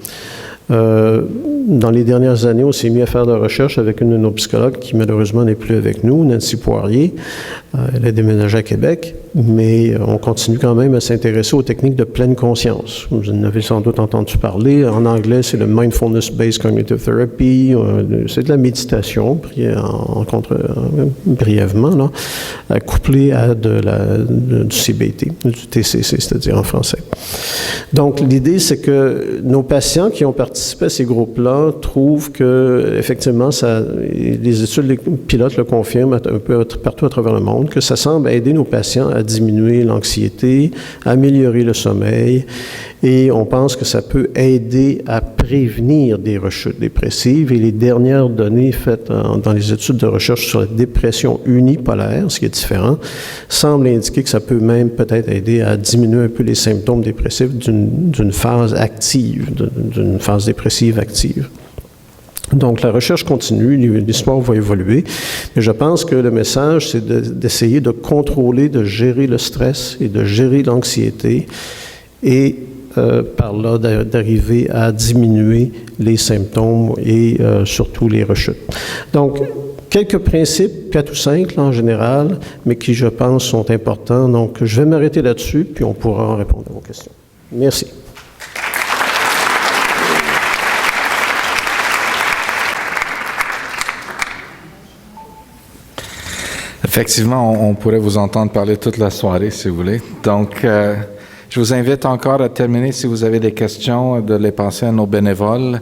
Dans les dernières années, on s'est mis à faire de la recherche avec une de nos psychologues qui malheureusement n'est plus avec nous, Nancy Poirier. Elle a déménagé à Québec, mais on continue quand même à s'intéresser aux techniques de pleine conscience. Vous en avez sans doute entendu parler. En anglais, c'est le Mindfulness-Based Cognitive Therapy. C'est de la méditation, brièvement, là, couplée à du CBT, du TCC, c'est-à-dire en français. Donc, l'idée, c'est que nos patients qui ont participé à ces groupes-là trouvent que, effectivement, les études pilotes le confirment un peu partout à travers le monde, que ça semble aider nos patients à diminuer l'anxiété, à améliorer le sommeil, et on pense que ça peut aider à prévenir des rechutes dépressives. Et les dernières données faites dans les études de recherche sur la dépression unipolaire, ce qui est différent, semblent indiquer que ça peut même peut-être aider à diminuer un peu les symptômes dépressifs d'une phase active, d'une phase dépressive active. Donc, la recherche continue, l'histoire va évoluer, mais je pense que le message, c'est d'essayer de contrôler, de gérer le stress et de gérer l'anxiété et par là d'arriver à diminuer les symptômes et surtout les rechutes. Donc, quelques principes, 4 ou 5 là, en général, mais qui, je pense, sont importants. Donc, je vais m'arrêter là-dessus, puis on pourra répondre à vos questions. Merci. Effectivement, on pourrait vous entendre parler toute la soirée, si vous voulez. Donc, je vous invite encore à terminer, si vous avez des questions, de les passer à nos bénévoles.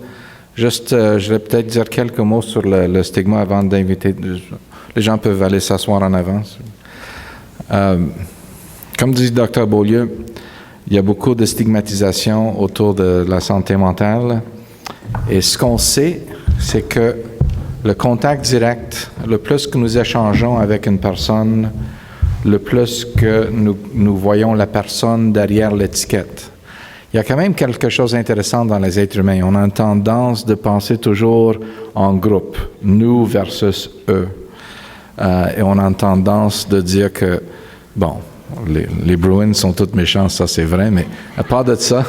Juste, je vais peut-être dire quelques mots sur le stigma avant d'inviter. Les gens peuvent aller s'asseoir en avance. Comme dit Dr. Beaulieu, il y a beaucoup de stigmatisation autour de la santé mentale. Et ce qu'on sait, c'est que le contact direct, le plus que nous échangeons avec une personne, le plus que nous voyons la personne derrière l'étiquette. Il y a quand même quelque chose d'intéressant dans les êtres humains. On a tendance de penser toujours en groupe, nous versus eux. Et on a tendance de dire que, bon, les Bruins sont tous méchants, ça c'est vrai, mais à part de ça,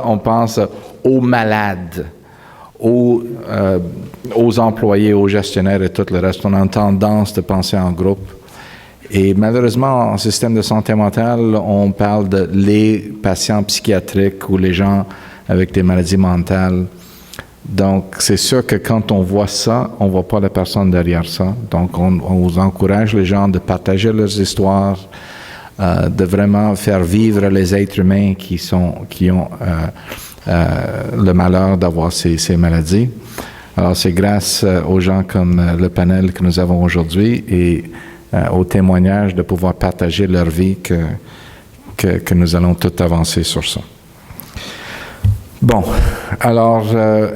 on pense aux malades, aux employés, aux gestionnaires et tout le reste. On a tendance de penser en groupe. Et malheureusement, en système de santé mentale, on parle de les patients psychiatriques ou les gens avec des maladies mentales. Donc, c'est sûr que quand on voit ça, on ne voit pas la personne derrière ça. Donc, on vous encourage les gens de partager leurs histoires, de vraiment faire vivre les êtres humains qui ont le malheur d'avoir ces maladies. Alors, c'est grâce aux gens comme le panel que nous avons aujourd'hui et aux témoignages de pouvoir partager leur vie que nous allons tout avancer sur ça. Bon, alors, je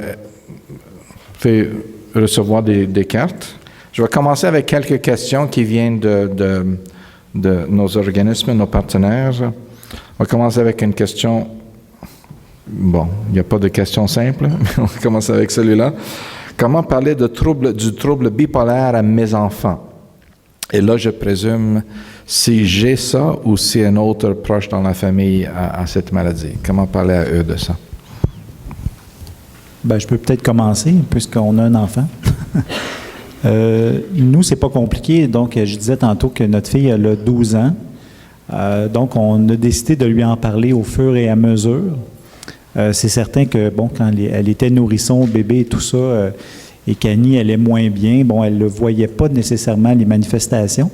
vais recevoir des cartes. Je vais commencer avec quelques questions qui viennent de nos organismes, nos partenaires. On va commencer avec une question. Bon, il n'y a pas de question simple, mais on va commencer avec celui-là. Comment parler du trouble bipolaire à mes enfants? Et là, je présume si j'ai ça ou si un autre proche dans la famille a cette maladie. Comment parler à eux de ça? Bien, je peux peut-être commencer, puisqu'on a un enfant. Nous, c'est pas compliqué. Donc, je disais tantôt que notre fille, elle a 12 ans. Donc, on a décidé de lui en parler au fur et à mesure. C'est certain que, bon, quand elle était nourrisson, bébé et tout ça, et qu'Annie allait moins bien, bon, elle ne voyait pas nécessairement les manifestations,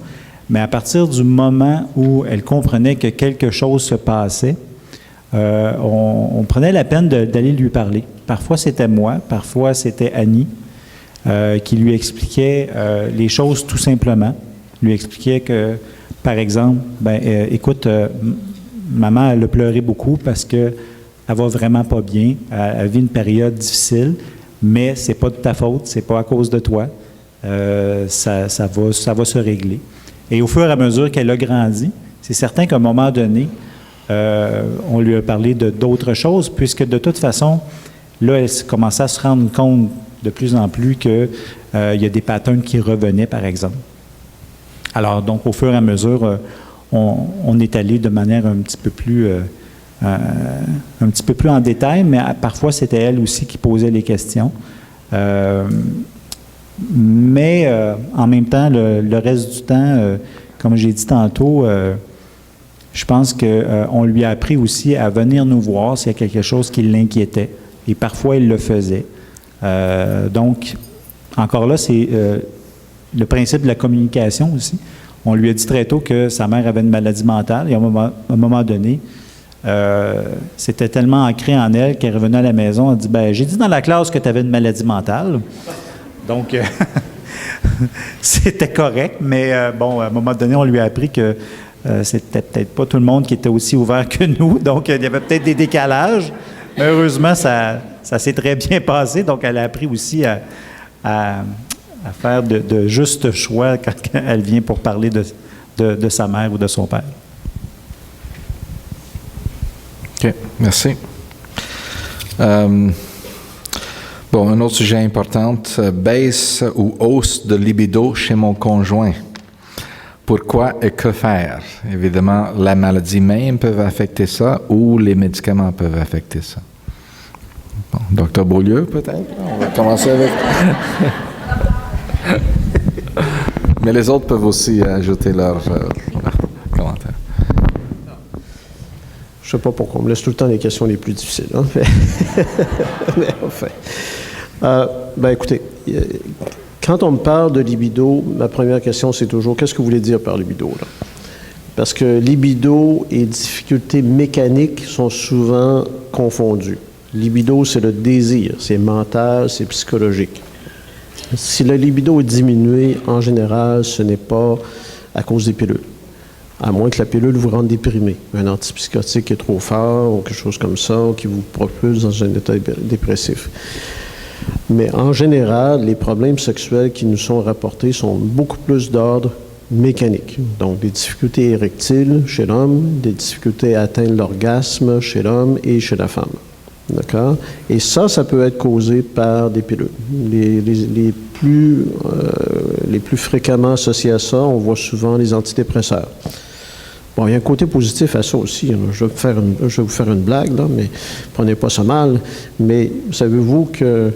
mais à partir du moment où elle comprenait que quelque chose se passait, on prenait la peine d'aller lui parler. Parfois, c'était moi, parfois, c'était Annie qui lui expliquait les choses tout simplement. Lui expliquait que, par exemple, écoute, maman, elle a pleuré beaucoup parce que elle va vraiment pas bien, elle vit une période difficile, mais c'est pas de ta faute, c'est pas à cause de toi, ça va se régler. Et au fur et à mesure qu'elle a grandi, c'est certain qu'à un moment donné, on lui a parlé d'autres choses, puisque de toute façon, là, elle commençait à se rendre compte de plus en plus qu'il y a des patterns qui revenaient, par exemple. Alors, donc, au fur et à mesure, on est allé de manière un petit peu plus un petit peu plus en détail, mais parfois c'était elle aussi qui posait les questions. Mais en même temps, le reste du temps, comme j'ai dit tantôt, je pense qu'on lui a appris aussi à venir nous voir s'il y a quelque chose qui l'inquiétait. Et parfois, il le faisait. Donc, encore là, c'est le principe de la communication aussi. On lui a dit très tôt que sa mère avait une maladie mentale et à un moment donné, c'était tellement ancré en elle qu'elle revenait à la maison, elle dit « ben j'ai dit dans la classe que tu avais une maladie mentale. » Donc, c'était correct, mais bon, à un moment donné, on lui a appris que c'était peut-être pas tout le monde qui était aussi ouvert que nous, donc il y avait peut-être des décalages. Mais heureusement, ça s'est très bien passé, donc elle a appris aussi à faire de justes choix quand elle vient pour parler de sa mère ou de son père. OK, merci. Bon, un autre sujet important, baisse ou hausse de libido chez mon conjoint. Pourquoi et que faire? Évidemment, la maladie même peut affecter ça ou les médicaments peuvent affecter ça. Bon, Dr. Beaulieu, peut-être? On va commencer avec... Mais les autres peuvent aussi ajouter leur commentaire. Je ne sais pas pourquoi on me laisse tout le temps les questions les plus difficiles. Hein? Mais enfin. Ben écoutez, quand on me parle de libido, ma première question, c'est toujours, qu'est-ce que vous voulez dire par libido, là? Parce que libido et difficultés mécaniques sont souvent confondus. Libido, c'est le désir, c'est mental, c'est psychologique. Si le libido est diminué, en général, ce n'est pas à cause des pilules. À moins que la pilule vous rende déprimé. Un antipsychotique qui est trop fort ou quelque chose comme ça, qui vous propulse dans un état dépressif. Mais en général, les problèmes sexuels qui nous sont rapportés sont beaucoup plus d'ordre mécanique. Donc, des difficultés érectiles chez l'homme, des difficultés à atteindre l'orgasme chez l'homme et chez la femme. D'accord? Et ça peut être causé par des pilules. Les plus fréquemment associés à ça, on voit souvent les antidépresseurs. Bon, il y a un côté positif à ça aussi. Hein. Je vais vous faire une blague, là, mais prenez pas ça mal. Mais savez-vous que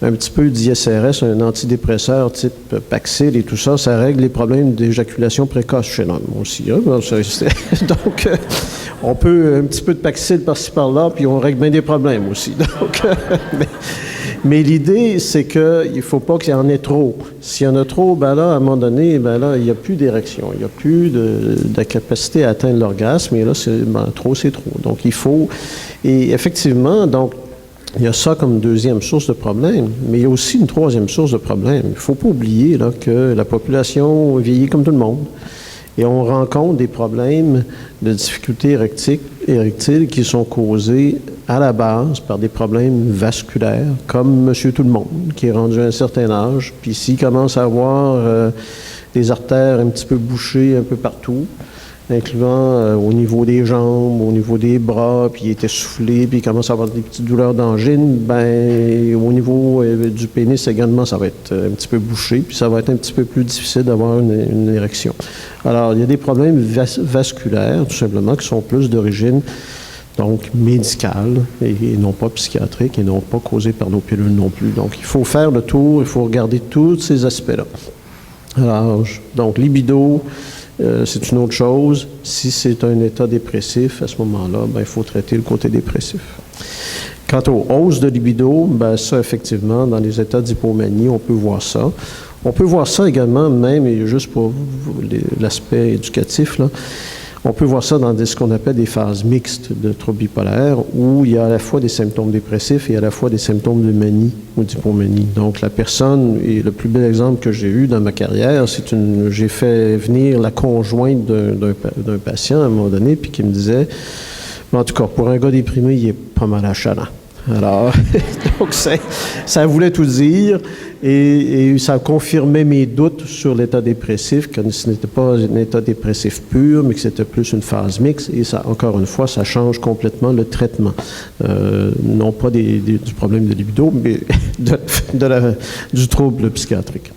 un petit peu d'ISRS, un antidépresseur type Paxil et tout ça, ça règle les problèmes d'éjaculation précoce chez l'homme aussi. Hein? Donc, on peut un petit peu de Paxil par-ci par-là, puis on règle bien des problèmes aussi. Donc, mais l'idée, c'est qu'il ne faut pas qu'il y en ait trop. S'il y en a trop, ben là, à un moment donné, ben là, il n'y a plus d'érection, il n'y a plus de capacité à atteindre l'orgasme, et là, trop, c'est trop. Donc, il faut... Et effectivement, donc, il y a ça comme deuxième source de problème, mais il y a aussi une troisième source de problème. Il ne faut pas oublier là, que la population vieillit comme tout le monde. Et on rencontre des problèmes de difficultés érectiles qui sont causés à la base par des problèmes vasculaires, comme monsieur tout le monde, qui est rendu à un certain âge. Puis s'il commence à avoir des artères un petit peu bouchées un peu partout, incluant au niveau des jambes, au niveau des bras, puis il est essoufflé, puis il commence à avoir des petites douleurs d'angine, ben au niveau du pénis également, ça va être un petit peu bouché, puis ça va être un petit peu plus difficile d'avoir une érection. Alors, il y a des problèmes vasculaires, tout simplement, qui sont plus d'origine, donc médicale, et non pas psychiatrique, et non pas causés par nos pilules non plus. Donc, il faut faire le tour, il faut regarder tous ces aspects-là. Alors, donc, libido, c'est une autre chose. Si c'est un état dépressif, à ce moment-là, ben, il faut traiter le côté dépressif. Quant aux hausses de libido, ben, ça, effectivement, dans les états d'hypomanie, on peut voir ça. On peut voir ça également, même, et juste pour l'aspect éducatif, là, on peut voir ça dans ce qu'on appelle des phases mixtes de troubles bipolaires, où il y a à la fois des symptômes dépressifs et à la fois des symptômes de manie ou d'hypomanie. Donc, la personne, et le plus bel exemple que j'ai eu dans ma carrière, j'ai fait venir la conjointe d'un patient à un moment donné, puis qui me disait, en tout cas, pour un gars déprimé, il est pas mal achalant. Alors, donc ça voulait tout dire et ça confirmait mes doutes sur l'état dépressif, que ce n'était pas un état dépressif pur, mais que c'était plus une phase mixte. Et ça, encore une fois, ça change complètement le traitement. Non pas du problème de libido, mais du trouble psychiatrique.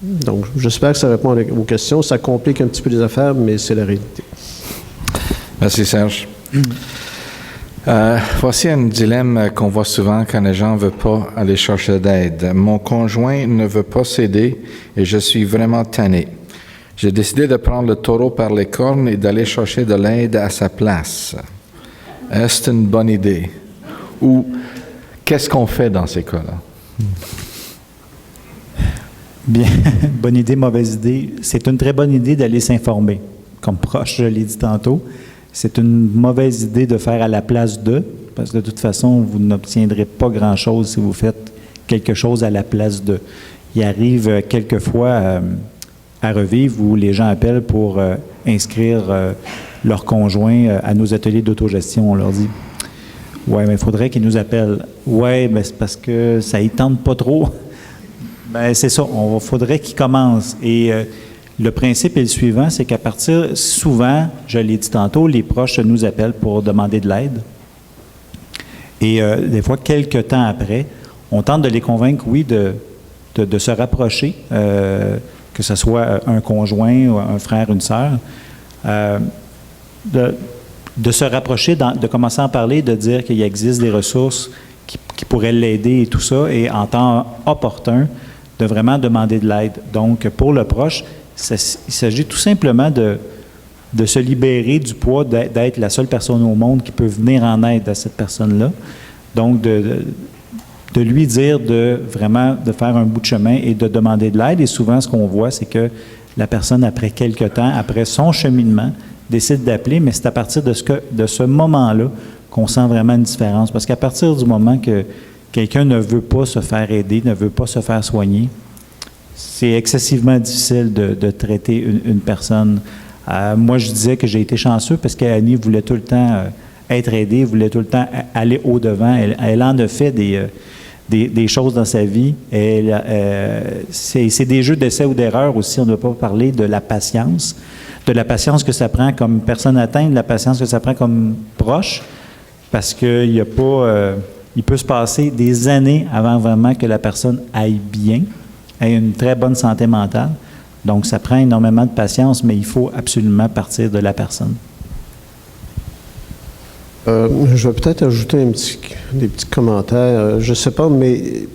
Donc, j'espère que ça répond aux questions. Ça complique un petit peu les affaires, mais c'est la réalité. Merci, Serge. Voici un dilemme qu'on voit souvent quand les gens ne veulent pas aller chercher d'aide. Mon conjoint ne veut pas s'aider et je suis vraiment tanné. J'ai décidé de prendre le taureau par les cornes et d'aller chercher de l'aide à sa place. Est-ce une bonne idée? Ou qu'est-ce qu'on fait dans ces cas-là? Bien, bonne idée, mauvaise idée. C'est une très bonne idée d'aller s'informer. Comme proche, je l'ai dit tantôt, c'est une mauvaise idée de faire à la place d'eux, parce que de toute façon, vous n'obtiendrez pas grand-chose si vous faites quelque chose à la place d'eux. Il arrive quelquefois à Revivre où les gens appellent pour inscrire leurs conjoints à nos ateliers d'autogestion. On leur dit « Ouais, mais il faudrait qu'ils nous appellent. »« Ouais, mais c'est parce que ça y tente pas trop. » Bien, c'est ça. Il faudrait qu'ils commencent. Et le principe est le suivant, c'est qu'à partir, souvent, je l'ai dit tantôt, les proches nous appellent pour demander de l'aide. Et des fois, quelques temps après, on tente de les convaincre, oui, de se rapprocher, que ce soit un conjoint, ou un frère, une sœur, de se rapprocher, de commencer à en parler, de dire qu'il existe des ressources qui pourraient l'aider et tout ça, et en temps opportun, de vraiment demander de l'aide. Donc, pour le proche, il s'agit tout simplement de se libérer du poids d'être la seule personne au monde qui peut venir en aide à cette personne-là. Donc, de lui dire de faire un bout de chemin et de demander de l'aide. Et souvent, ce qu'on voit, c'est que la personne, après quelques temps, après son cheminement, décide d'appeler, mais c'est à partir de ce moment-là qu'on sent vraiment une différence. Parce qu'à partir du moment que quelqu'un ne veut pas se faire aider, ne veut pas se faire soigner, c'est excessivement difficile de traiter une personne. Moi, je disais que j'ai été chanceux parce qu'Annie voulait tout le temps être aidée, voulait tout le temps aller au-devant. Elle en a fait des choses dans sa vie. C'est des jeux d'essai ou d'erreur aussi. On ne va pas parler de la patience que ça prend comme personne atteinte, de la patience que ça prend comme proche, parce qu'il n'y a pas... il peut se passer des années avant vraiment que la personne aille bien, ait une très bonne santé mentale. Donc, ça prend énormément de patience, mais il faut absolument partir de la personne. Je vais peut-être ajouter des petits commentaires. Je ne sais pas, mais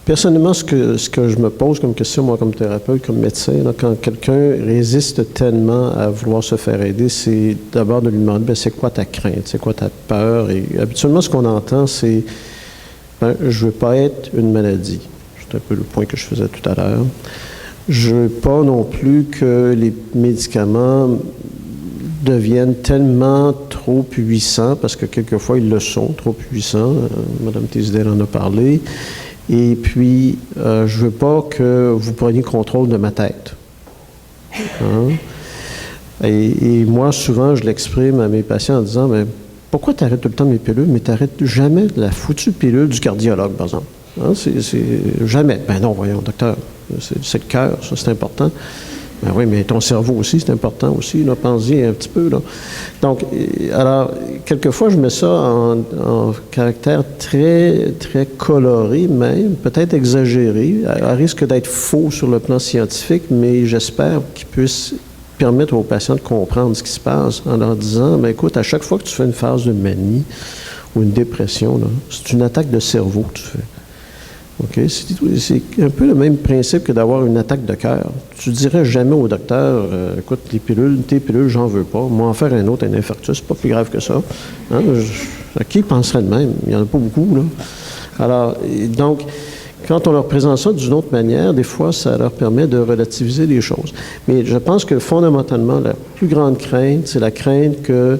personnellement, ce que je me pose comme question, moi, comme thérapeute, comme médecin, là, quand quelqu'un résiste tellement à vouloir se faire aider, c'est d'abord de lui demander, bien, c'est quoi ta crainte, c'est quoi ta peur? Et habituellement, ce qu'on entend, c'est, ben, je ne veux pas être une maladie. C'est un peu le point que je faisais tout à l'heure. Je ne veux pas non plus que les médicaments deviennent tellement trop puissants, parce que quelquefois, ils le sont, trop puissants. Mme Tézidel en a parlé. Et puis, je ne veux pas que vous preniez contrôle de ma tête. Hein? Et moi, souvent, je l'exprime à mes patients en disant, mais pourquoi tu arrêtes tout le temps mes pilules, mais tu n'arrêtes jamais la foutue pilule du cardiologue, par exemple? Hein? C'est jamais. Ben non, voyons, docteur, c'est le cœur, ça, c'est important. Ben oui, mais ton cerveau aussi, c'est important aussi, là, pense-y un petit peu, là. Donc, alors, quelquefois, je mets ça en caractère très, très coloré même, peut-être exagéré, à risque d'être faux sur le plan scientifique, mais j'espère qu'il puisse permettre aux patients de comprendre ce qui se passe en leur disant, ben écoute, à chaque fois que tu fais une phase de manie ou une dépression, là, c'est une attaque de cerveau que tu fais. Okay? C'est un peu le même principe que d'avoir une attaque de cœur. Tu ne dirais jamais au docteur, écoute, tes pilules, j'en veux pas. Moi, en faire un autre, un infarctus, c'est pas plus grave que ça. Hein? Qui penserait de même? Il n'y en a pas beaucoup, là. Alors, donc, quand on leur présente ça d'une autre manière, des fois, ça leur permet de relativiser les choses. Mais je pense que fondamentalement, la plus grande crainte, c'est la crainte que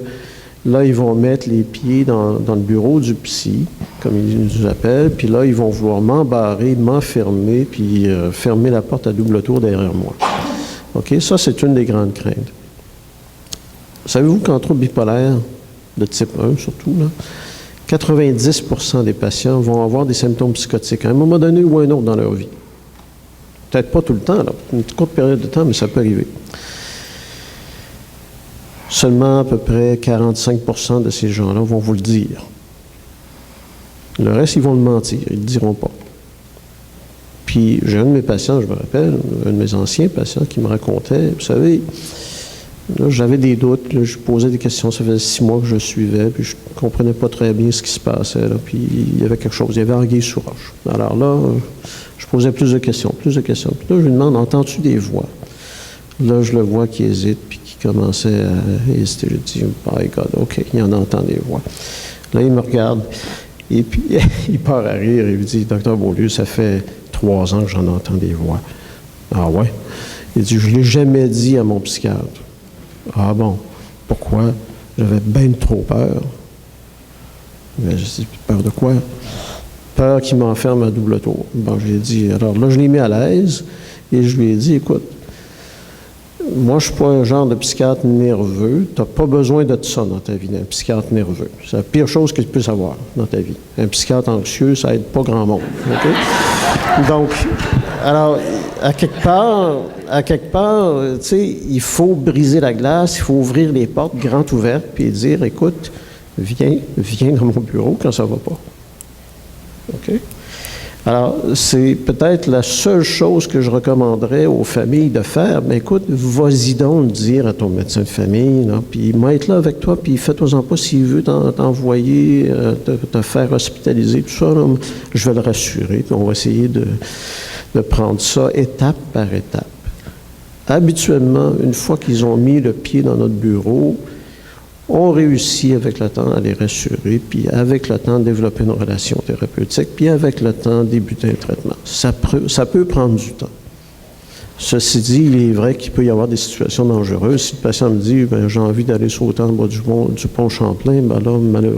là, ils vont mettre les pieds dans le bureau du psy, comme ils nous appellent, puis là, ils vont vouloir m'embarrer, m'enfermer, puis fermer la porte à double tour derrière moi. OK? Ça, c'est une des grandes craintes. Savez-vous qu'en trouble bipolaire, de type 1 surtout, là, 90% des patients vont avoir des symptômes psychotiques à un moment donné ou un autre dans leur vie. Peut-être pas tout le temps, là, une courte période de temps, mais ça peut arriver. Seulement à peu près 45% de ces gens-là vont vous le dire. Le reste, ils vont le mentir, ils ne le diront pas. Puis, j'ai un de mes patients, je me rappelle, un de mes anciens patients qui me racontait, vous savez, Là, j'avais des doutes, là, je posais des questions, ça faisait 6 mois que je suivais, puis je ne comprenais pas très bien ce qui se passait, là, puis il y avait quelque chose, il y avait anguille sous roche. Alors là, je posais plus de questions. Puis là, je lui demande, entends-tu des voix? Là, je le vois qui hésite, puis qui commençait à hésiter. Je dis, my God, OK, il en entend des voix. Là, il me regarde, et puis il part à rire, et il me dit, Docteur Beaulieu, ça fait 3 ans que j'en entends des voix. Ah ouais? Il dit, je ne l'ai jamais dit à mon psychiatre. Ah bon, pourquoi? J'avais bien trop peur. Mais je dis, peur de quoi? Peur qu'il m'enferme à double tour. Bon, je lui ai dit, alors là, je l'ai mis à l'aise et je lui ai dit, écoute, moi, je ne suis pas un genre de psychiatre nerveux. Tu n'as pas besoin de ça dans ta vie, un psychiatre nerveux. C'est la pire chose que tu peux avoir dans ta vie. Un psychiatre anxieux, ça aide pas grand monde. OK? Donc, alors, à quelque part, tu sais, il faut briser la glace, il faut ouvrir les portes grandes ouvertes, puis dire, écoute, viens dans mon bureau quand ça va pas. OK? Alors, c'est peut-être la seule chose que je recommanderais aux familles de faire. Mais écoute, vas-y donc dire à ton médecin de famille, là, puis mets là avec toi, puis fais-toi-en pas s'il veut t'envoyer, te faire hospitaliser, tout ça. Là, je vais le rassurer, puis on va essayer de prendre ça étape par étape. Habituellement, une fois qu'ils ont mis le pied dans notre bureau, on réussit avec le temps à les rassurer, puis avec le temps développer une relation thérapeutique, puis avec le temps débuter un traitement. Ça peut prendre du temps. Ceci dit, il est vrai qu'il peut y avoir des situations dangereuses. Si le patient me dit « j'ai envie d'aller sauter en bas du pont Champlain », ben là,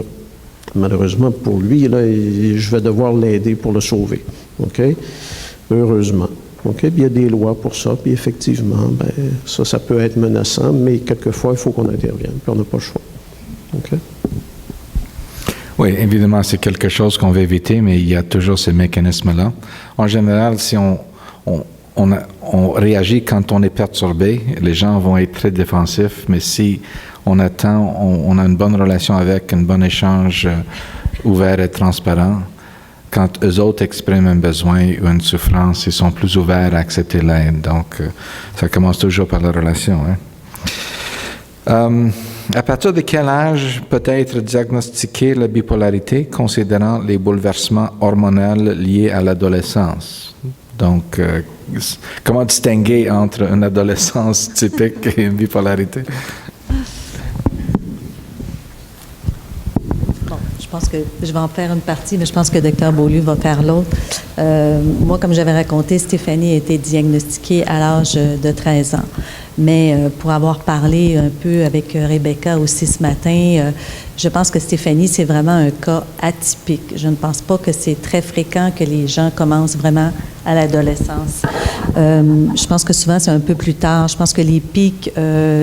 malheureusement pour lui, là, je vais devoir l'aider pour le sauver. OK? Heureusement. OK? Puis il y a des lois pour ça, puis effectivement, ben, ça peut être menaçant, mais quelquefois, il faut qu'on intervienne, puis on n'a pas le choix. OK? Oui, évidemment, c'est quelque chose qu'on veut éviter, mais il y a toujours ces mécanismes-là. En général, si on réagit quand on est perturbé, les gens vont être très défensifs, mais si on attend, on a une bonne relation avec, un bon échange ouvert et transparent, quand eux autres expriment un besoin ou une souffrance, ils sont plus ouverts à accepter l'aide. Donc, ça commence toujours par la relation. Hein? À partir de quel âge peut être diagnostiquée la bipolarité, considérant les bouleversements hormonaux liés à l'adolescence? Donc, comment distinguer entre une adolescence typique et une bipolarité? Je pense que je vais en faire une partie, mais je pense que Dr Beaulieu va faire l'autre. Moi, comme j'avais raconté, Stéphanie a été diagnostiquée à l'âge de 13 ans. Mais pour avoir parlé un peu avec Rebecca aussi ce matin, je pense que Stéphanie, c'est vraiment un cas atypique. Je ne pense pas que c'est très fréquent que les gens commencent vraiment à l'adolescence. Je pense que souvent, c'est un peu plus tard. Je pense que les pics,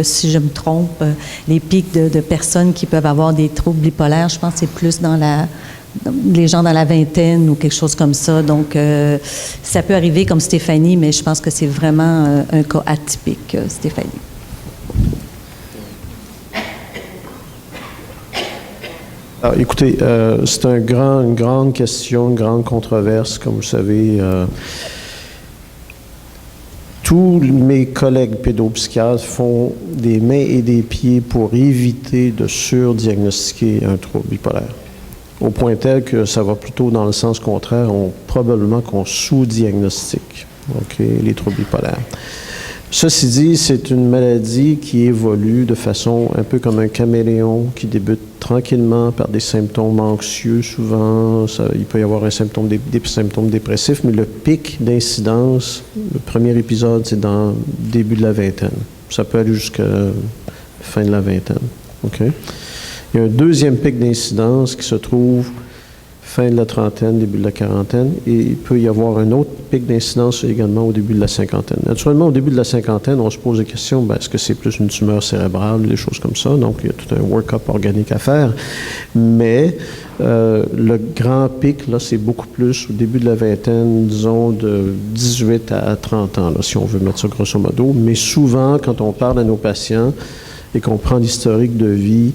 si je me trompe, les pics de personnes qui peuvent avoir des troubles bipolaires, je pense que c'est plus dans les gens dans la vingtaine ou quelque chose comme ça. Donc, ça peut arriver comme Stéphanie, mais je pense que c'est vraiment un cas atypique, Stéphanie. Alors, écoutez, c'est une grande question, une grande controverse, comme vous savez. Tous mes collègues pédopsychiatres font des mains et des pieds pour éviter de surdiagnostiquer un trouble bipolaire. Au point tel que ça va plutôt dans le sens contraire, probablement qu'on sous-diagnostique les troubles bipolaires. Ceci dit, c'est une maladie qui évolue de façon un peu comme un caméléon, qui débute tranquillement par des symptômes anxieux souvent. Il peut y avoir des symptômes dépressifs, mais le pic d'incidence, le premier épisode, c'est dans le début de la vingtaine. Ça peut aller jusqu'à la fin de la vingtaine. OK? Il y a un deuxième pic d'incidence qui se trouve fin de la trentaine, début de la quarantaine, et il peut y avoir un autre pic d'incidence également au début de la cinquantaine. Naturellement, au début de la cinquantaine, on se pose des questions, est-ce que c'est plus une tumeur cérébrale, des choses comme ça, donc il y a tout un work-up organique à faire, mais le grand pic, là, c'est beaucoup plus au début de la vingtaine, disons de 18 à 30 ans, là, si on veut mettre ça grosso modo, mais souvent, quand on parle à nos patients et qu'on prend l'historique de vie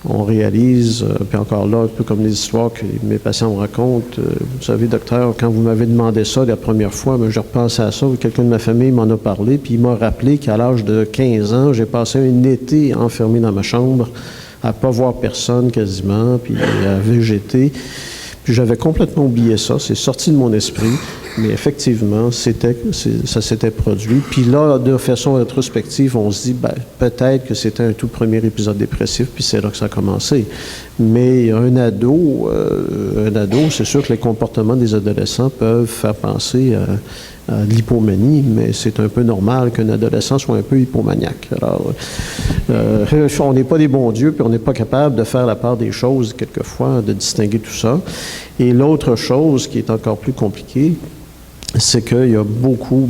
on réalise, puis encore là, un peu comme les histoires que mes patients me racontent, vous savez, docteur, quand vous m'avez demandé ça la première fois, j'ai repensé à ça, quelqu'un de ma famille m'en a parlé, puis il m'a rappelé qu'à l'âge de 15 ans, j'ai passé un été enfermé dans ma chambre, à pas voir personne quasiment, puis à végéter. Puis j'avais complètement oublié ça, c'est sorti de mon esprit, mais effectivement, ça s'était produit. Puis là, de façon rétrospective, on se dit, peut-être que c'était un tout premier épisode dépressif, puis c'est là que ça a commencé. Mais un ado, c'est sûr que les comportements des adolescents peuvent faire penser à de l'hypomanie, mais c'est un peu normal qu'un adolescent soit un peu hypomaniaque. Alors, on n'est pas des bons dieux, puis on n'est pas capable de faire la part des choses, quelquefois, de distinguer tout ça. Et l'autre chose qui est encore plus compliquée, c'est qu'il y a beaucoup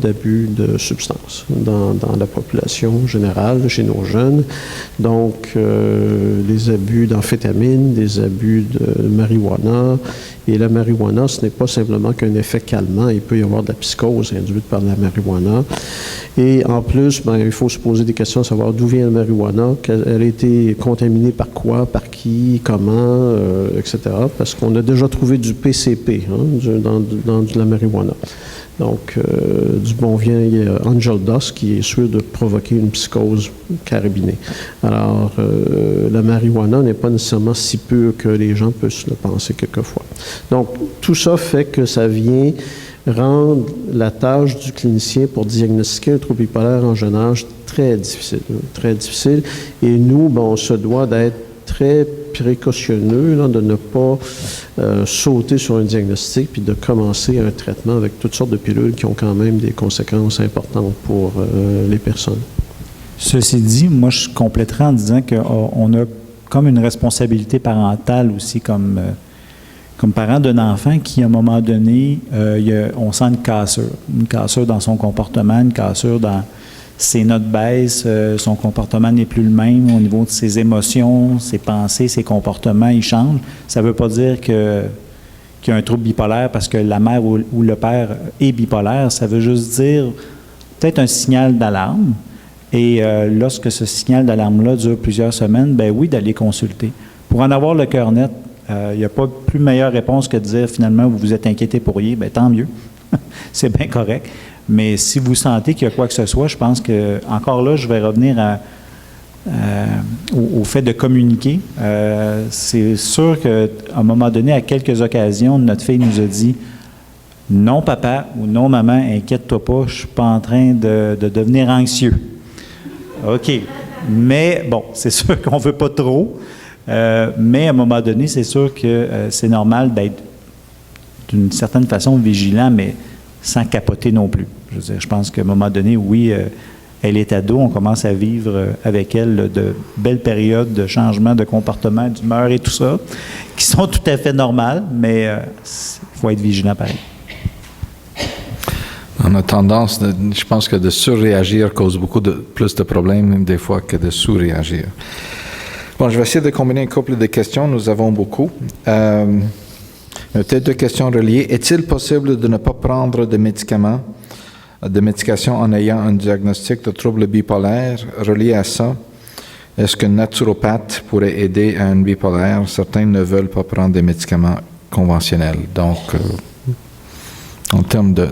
d'abus de substances dans la population générale, chez nos jeunes. Donc, des abus d'amphétamines, des abus de marijuana. Et la marijuana, ce n'est pas simplement qu'un effet calmant. Il peut y avoir de la psychose induite par la marijuana. Et en plus, il faut se poser des questions à savoir d'où vient la marijuana, elle a été contaminée par quoi, par qui, comment, etc. Parce qu'on a déjà trouvé du PCP dans de la marijuana. Donc, du bon vieil Angel Dust qui est sûr de provoquer une psychose carabinée. Alors, la marijuana n'est pas nécessairement si pure que les gens peuvent le penser quelquefois. Donc, tout ça fait que ça vient rendre la tâche du clinicien pour diagnostiquer un trouble bipolaire en jeune âge très difficile, très difficile. Et nous, on se doit d'être très précautionneux, de ne pas sauter sur un diagnostic puis de commencer un traitement avec toutes sortes de pilules qui ont quand même des conséquences importantes pour les personnes. Ceci dit, moi, je compléterais en disant qu'on a comme une responsabilité parentale aussi comme parent d'un enfant qui, à un moment donné, on sent une cassure dans son comportement, une cassure dans ses notes baissent, son comportement n'est plus le même au niveau de ses émotions, ses pensées, ses comportements, ils changent. Ça ne veut pas dire qu'il y a un trouble bipolaire parce que la mère ou le père est bipolaire, ça veut juste dire peut-être un signal d'alarme. Et lorsque ce signal d'alarme-là dure plusieurs semaines, oui, d'aller consulter. Pour en avoir le cœur net, il n'y a pas plus meilleure réponse que de dire finalement vous vous êtes inquiété pour rien, tant mieux, c'est bien correct. Mais si vous sentez qu'il y a quoi que ce soit, je pense que, encore là, je vais revenir au fait de communiquer. C'est sûr qu'à un moment donné, à quelques occasions, notre fille nous a dit « Non, papa » ou « Non, maman, inquiète-toi pas, je ne suis pas en train de devenir anxieux. » OK. Mais, bon, c'est sûr qu'on ne veut pas trop. Mais à un moment donné, c'est sûr que c'est normal d'être d'une certaine façon vigilant, mais sans capoter non plus. Je veux dire, je pense qu'à un moment donné, oui, elle est ado, on commence à vivre avec elle de belles périodes de changement de comportement, d'humeur et tout ça, qui sont tout à fait normales, mais il faut être vigilant pareil. On a tendance, je pense que de surréagir cause plus de problèmes des fois que de sous-réagir. Bon, je vais essayer de combiner un couple de questions. Nous avons beaucoup. Peut-être deux questions reliées. Est-il possible de ne pas prendre de médication en ayant un diagnostic de trouble bipolaire? Relié à ça, est-ce qu'un naturopathe pourrait aider à un bipolaire? Certains ne veulent pas prendre des médicaments conventionnels. Donc, en termes de...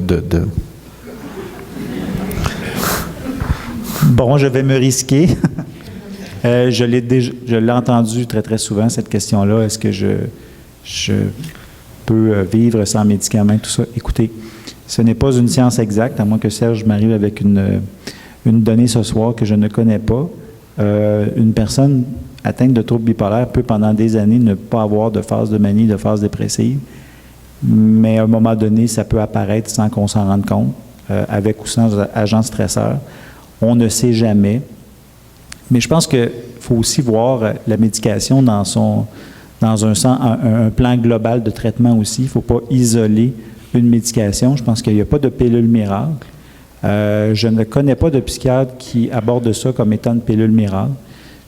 Bon, je vais me risquer. Je l'ai entendu très, très souvent, cette question-là. Est-ce que je peux vivre sans médicaments, tout ça? Écoutez, ce n'est pas une science exacte, à moins que Serge m'arrive avec une donnée ce soir que je ne connais pas. Une personne atteinte de trouble bipolaire peut, pendant des années, ne pas avoir de phase de manie, de phase dépressive. Mais à un moment donné, ça peut apparaître sans qu'on s'en rende compte, avec ou sans agent stresseur. On ne sait jamais. Mais je pense qu'il faut aussi voir la médication dans un plan global de traitement aussi. Il ne faut pas isoler une médication. Je pense qu'il n'y a pas de pilule miracle. Je ne connais pas de psychiatre qui aborde ça comme étant une pilule miracle.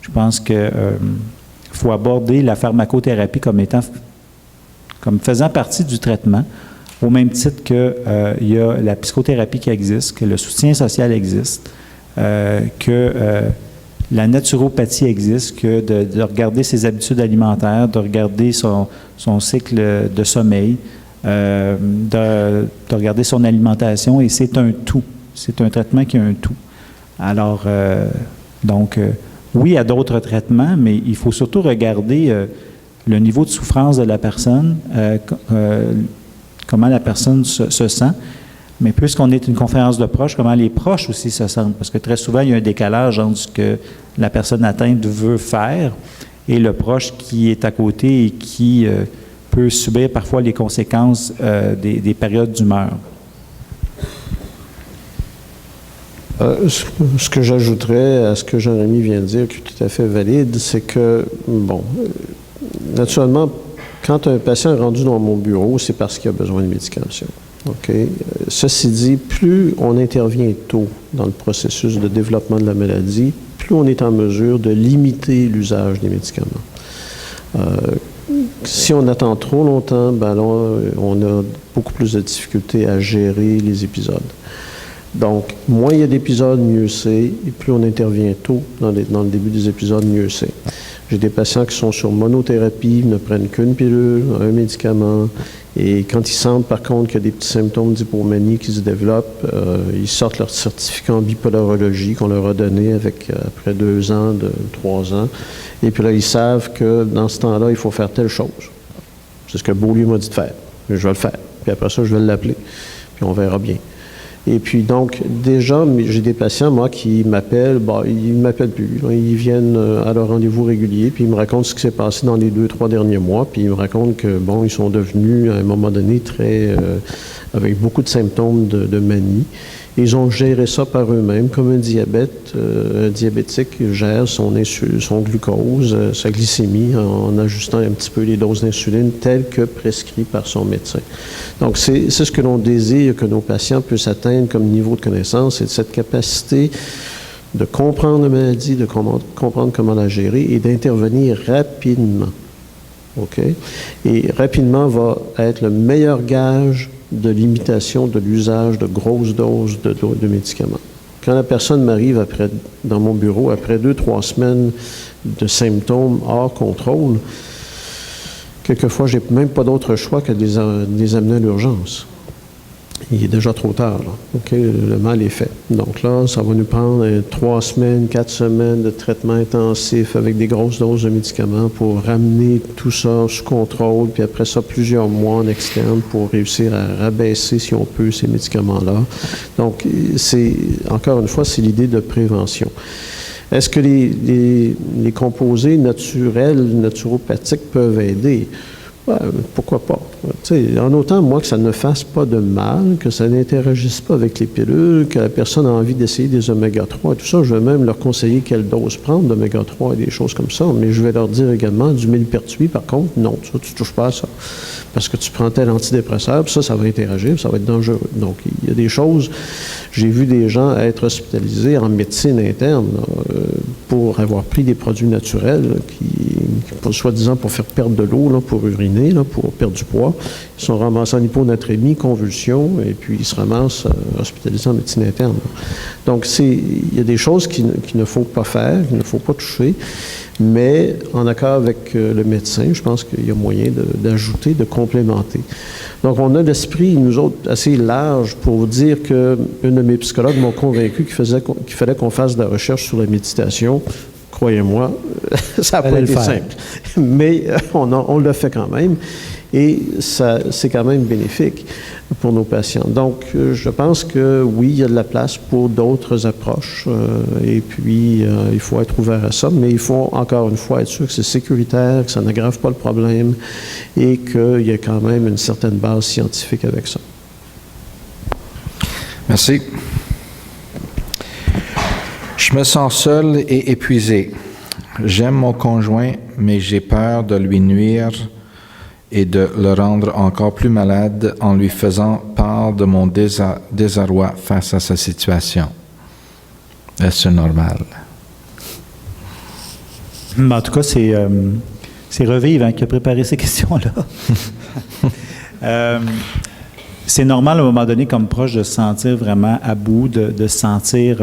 Je pense qu'il faut aborder la pharmacothérapie comme faisant partie du traitement, au même titre qu'il y a la psychothérapie qui existe, que le soutien social existe, que la naturopathie existe, que de regarder ses habitudes alimentaires, de regarder son cycle de sommeil, de regarder son alimentation, et c'est un tout. C'est un traitement qui a un tout. Alors, oui, il y a d'autres traitements, mais il faut surtout regarder le niveau de souffrance de la personne, comment la personne se sent. Mais puisqu'on est une conférence de proches, comment les proches aussi se sentent. Parce que très souvent, il y a un décalage entre ce que la personne atteinte veut faire et le proche qui est à côté et qui peut subir parfois les conséquences des périodes d'humeur. Ce que j'ajouterais à ce que Jean-Rémy vient de dire, qui est tout à fait valide, c'est que, naturellement, quand un patient est rendu dans mon bureau, c'est parce qu'il a besoin de médication. OK? Ceci dit, plus on intervient tôt dans le processus de développement de la maladie, plus on est en mesure de limiter l'usage des médicaments. Si on attend trop longtemps, là, on a beaucoup plus de difficultés à gérer les épisodes. Donc, moins il y a d'épisodes, mieux c'est, et plus on intervient tôt dans le début des épisodes, mieux c'est. J'ai des patients qui sont sur monothérapie, ne prennent qu'une pilule, un médicament, et quand ils sentent par contre qu'il y a des petits symptômes d'hypomanie qui se développent, ils sortent leur certificat en bipolarologie qu'on leur a donné après 2 ans, 3 ans, et puis là, ils savent que dans ce temps-là, il faut faire telle chose. C'est ce que Beaulieu m'a dit de faire. Je vais le faire. Puis après ça, je vais l'appeler, puis on verra bien. Et puis donc, déjà, j'ai des patients, moi, qui m'appellent, ils ne m'appellent plus. Ils viennent à leur rendez-vous régulier, puis ils me racontent ce qui s'est passé dans les 2-3 derniers mois, puis ils me racontent que, ils sont devenus, à un moment donné, avec beaucoup de symptômes de manie. Ils ont géré ça par eux-mêmes, comme un diabétique gère son glucose, sa glycémie, en ajustant un petit peu les doses d'insuline telles que prescrites par son médecin. Donc, c'est ce que l'on désire que nos patients puissent atteindre comme niveau de connaissance, c'est cette capacité de comprendre la maladie, de comprendre comment la gérer et d'intervenir rapidement. OK? Et rapidement va être le meilleur gage de limitation de l'usage de grosses doses de médicaments. Quand la personne m'arrive dans mon bureau, après 2-3 semaines de symptômes hors contrôle, quelquefois, je n'ai même pas d'autre choix que de les amener à l'urgence. Il est déjà trop tard, là. OK? Le mal est fait. Donc là, ça va nous prendre 3 semaines, 4 semaines de traitement intensif avec des grosses doses de médicaments pour ramener tout ça sous contrôle, puis après ça, plusieurs mois en externe pour réussir à rabaisser, si on peut, ces médicaments-là. Donc, encore une fois, c'est l'idée de prévention. Est-ce que les composés naturels, naturopathiques peuvent aider? Pourquoi pas? En autant, moi, que ça ne fasse pas de mal, que ça n'interagisse pas avec les pilules, que la personne a envie d'essayer des oméga-3 et tout ça, je vais même leur conseiller quelle dose prendre d'oméga-3 et des choses comme ça, mais je vais leur dire également du millepertuis, par contre, non, ça, tu ne touches pas à ça. Parce que tu prends tel antidépresseur, puis ça va interagir, ça va être dangereux. Donc, il y a des choses, j'ai vu des gens être hospitalisés en médecine interne pour avoir pris des produits naturels soi-disant pour faire perdre de l'eau, pour uriner, pour perdre du poids. Ils sont ramassés en hyponatrémie, convulsions, et puis ils se ramassent hospitalisés en médecine interne. Donc, il y a des choses qu'il ne faut pas faire, qu'il ne faut pas toucher, mais en accord avec le médecin, je pense qu'il y a moyen d'ajouter, de complémenter. Donc, on a l'esprit, nous autres, assez large pour dire qu'une de mes psychologues m'ont convaincu qu'il fallait qu'on fasse de la recherche sur la méditation. Croyez-moi, ça n'a pas été simple. Mais on l'a fait quand même. Et c'est quand même bénéfique pour nos patients. Donc, je pense que oui, il y a de la place pour d'autres approches. Et puis, il faut être ouvert à ça. Mais il faut, encore une fois, être sûr que c'est sécuritaire, que ça n'aggrave pas le problème et qu'il y a quand même une certaine base scientifique avec ça. Merci. Je me sens seul et épuisé. J'aime mon conjoint, mais j'ai peur de lui nuire et de le rendre encore plus malade en lui faisant part de mon désarroi face à sa situation. Est-ce normal? En tout cas, c'est Revive qui a préparé ces questions-là. C'est normal à un moment donné, comme proche, de se sentir vraiment à bout, de se sentir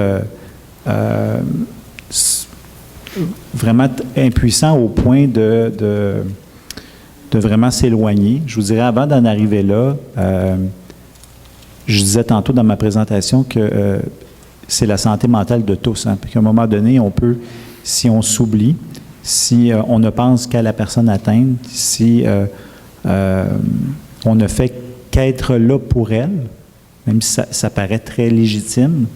vraiment impuissants au point de vraiment s'éloigner. Je vous dirais, avant d'en arriver là, je disais tantôt dans ma présentation que c'est la santé mentale de tous. Puis qu'à un moment donné, on peut, si on s'oublie, si on ne pense qu'à la personne atteinte, si on ne fait qu'être là pour elle, même si ça paraît très légitime,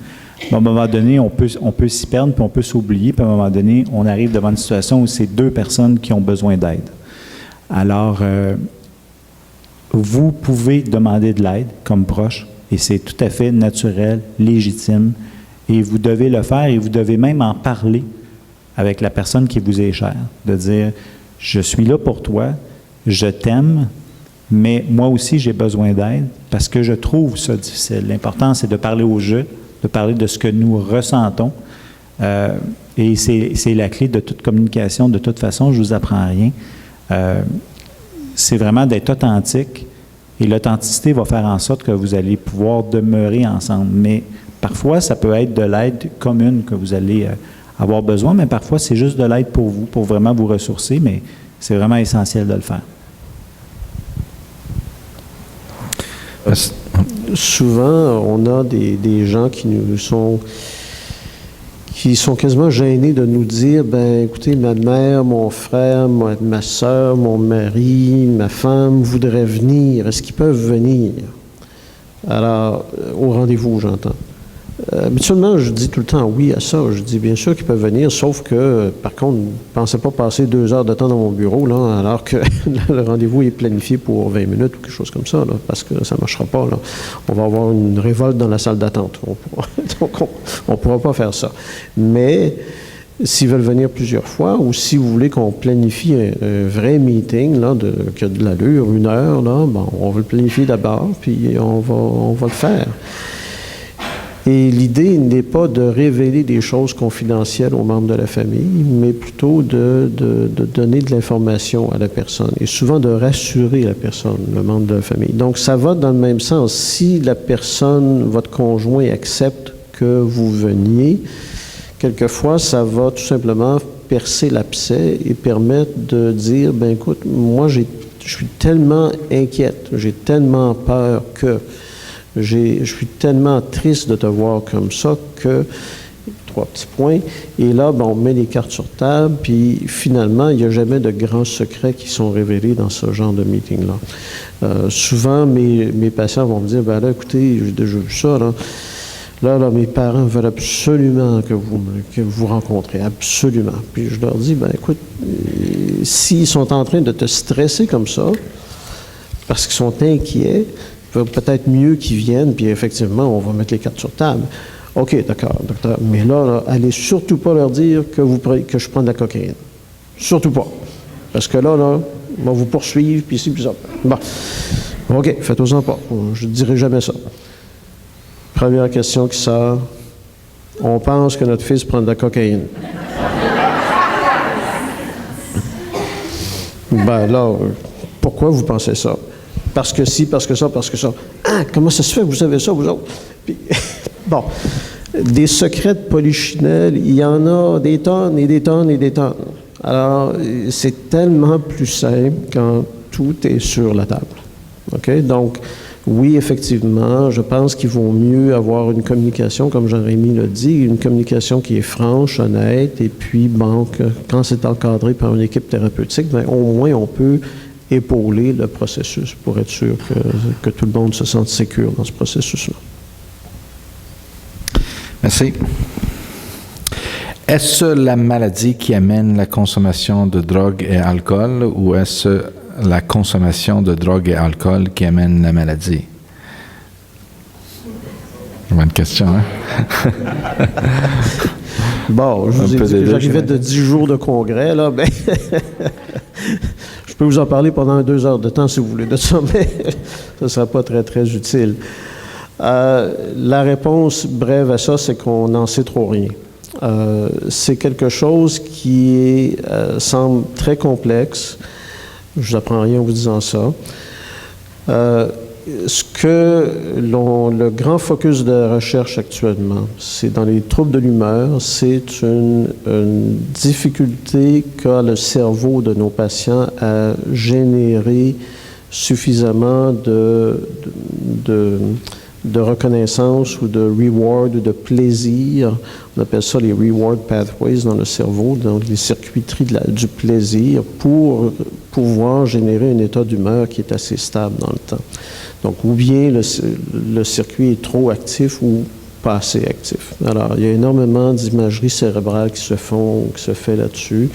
à un moment donné, on peut s'y perdre, puis on peut s'oublier, puis à un moment donné, on arrive devant une situation où c'est deux personnes qui ont besoin d'aide. Alors, vous pouvez demander de l'aide comme proche, et c'est tout à fait naturel, légitime, et vous devez le faire, et vous devez même en parler avec la personne qui vous est chère, de dire « Je suis là pour toi, je t'aime, mais moi aussi j'ai besoin d'aide parce que je trouve ça difficile. » L'important, c'est de parler au jeu, de parler de ce que nous ressentons, et c'est la clé de toute communication. De toute façon, je ne vous apprends rien. C'est vraiment d'être authentique, et l'authenticité va faire en sorte que vous allez pouvoir demeurer ensemble. Mais parfois, ça peut être de l'aide commune que vous allez avoir besoin, mais parfois, c'est juste de l'aide pour vous, pour vraiment vous ressourcer, mais c'est vraiment essentiel de le faire. Souvent, on a des gens qui sont quasiment gênés de nous dire, ben écoutez, ma mère, mon frère, ma soeur, mon mari, ma femme voudraient venir. Est-ce qu'ils peuvent venir? Alors, au rendez-vous, j'entends. Habituellement, je dis tout le temps oui à ça. Je dis bien sûr qu'ils peuvent venir, sauf que, par contre, ne pensez pas passer 2 heures de temps dans mon bureau, là, alors que le rendez-vous est planifié pour 20 minutes ou quelque chose comme ça, là, parce que ça ne marchera pas. Là. On va avoir une révolte dans la salle d'attente. Donc, on ne pourra pas faire ça. Mais s'ils veulent venir plusieurs fois, ou si vous voulez qu'on planifie un vrai meeting là, qui a de l'allure, 1 heure, là, bon, on va le planifier d'abord, puis on va le faire. Et l'idée n'est pas de révéler des choses confidentielles aux membres de la famille, mais plutôt de donner de l'information à la personne et souvent de rassurer la personne, le membre de la famille. Donc, ça va dans le même sens. Si la personne, votre conjoint, accepte que vous veniez, quelquefois, ça va tout simplement percer l'abcès et permettre de dire, ben écoute, moi, je suis tellement inquiète, j'ai tellement peur que... Je suis tellement triste de te voir comme ça que, 3 petits points, et là, ben, on met les cartes sur table, puis finalement, il n'y a jamais de grands secrets qui sont révélés dans ce genre de meeting-là. Souvent, mes patients vont me dire, ben là, écoutez, j'ai déjà vu ça, là. Là, mes parents veulent absolument que vous rencontrez, absolument. Puis je leur dis, ben écoute, s'ils sont en train de te stresser comme ça, parce qu'ils sont inquiets, peut-être mieux qu'ils viennent, puis effectivement, on va mettre les cartes sur table. OK, d'accord, docteur. Mais là, allez surtout pas leur dire que je prends de la cocaïne. Surtout pas. Parce que là, on va vous poursuivre, puis ci, puis ça. Bon. OK, faites-en pas. Je ne dirai jamais ça. Première question qui sort. On pense que notre fils prend de la cocaïne. Ben là, pourquoi vous pensez ça? Parce que si, parce que ça, parce que ça. Ah, comment ça se fait que vous savez ça, vous autres? Puis, bon, des secrets de polichinelle, il y en a des tonnes et des tonnes et des tonnes. Alors, c'est tellement plus simple quand tout est sur la table. OK? Donc, oui, effectivement, je pense qu'il vaut mieux avoir une communication, comme Jean-Rémy l'a dit, une communication qui est franche, honnête, et puis, bon, quand c'est encadré par une équipe thérapeutique, bien, au moins, on peut épauler le processus pour être sûr que tout le monde se sente sécure dans ce processus-là. Merci. Est-ce la maladie qui amène la consommation de drogue et alcool ou est-ce la consommation de drogue et alcool qui amène la maladie? Bonne question, hein? Bon, je vous ai dit que j'arrivais de 10 jours de congrès, là, ben... Je peux vous en parler pendant 2 heures de temps, si vous voulez, de ça, mais ça ne sera pas très, très utile. La réponse brève à ça, c'est qu'on n'en sait trop rien. C'est quelque chose qui semble très complexe. Je vous apprends rien en vous disant ça. le grand focus de la recherche actuellement, c'est dans les troubles de l'humeur, c'est une difficulté qu'a le cerveau de nos patients à générer suffisamment de reconnaissance ou de reward ou de plaisir. On appelle ça les reward pathways dans le cerveau, donc les circuiteries du plaisir pour pouvoir générer un état d'humeur qui est assez stable dans le temps. Donc, ou bien le circuit est trop actif ou pas assez actif. Alors, il y a énormément d'imagerie cérébrale qui se fait là-dessus.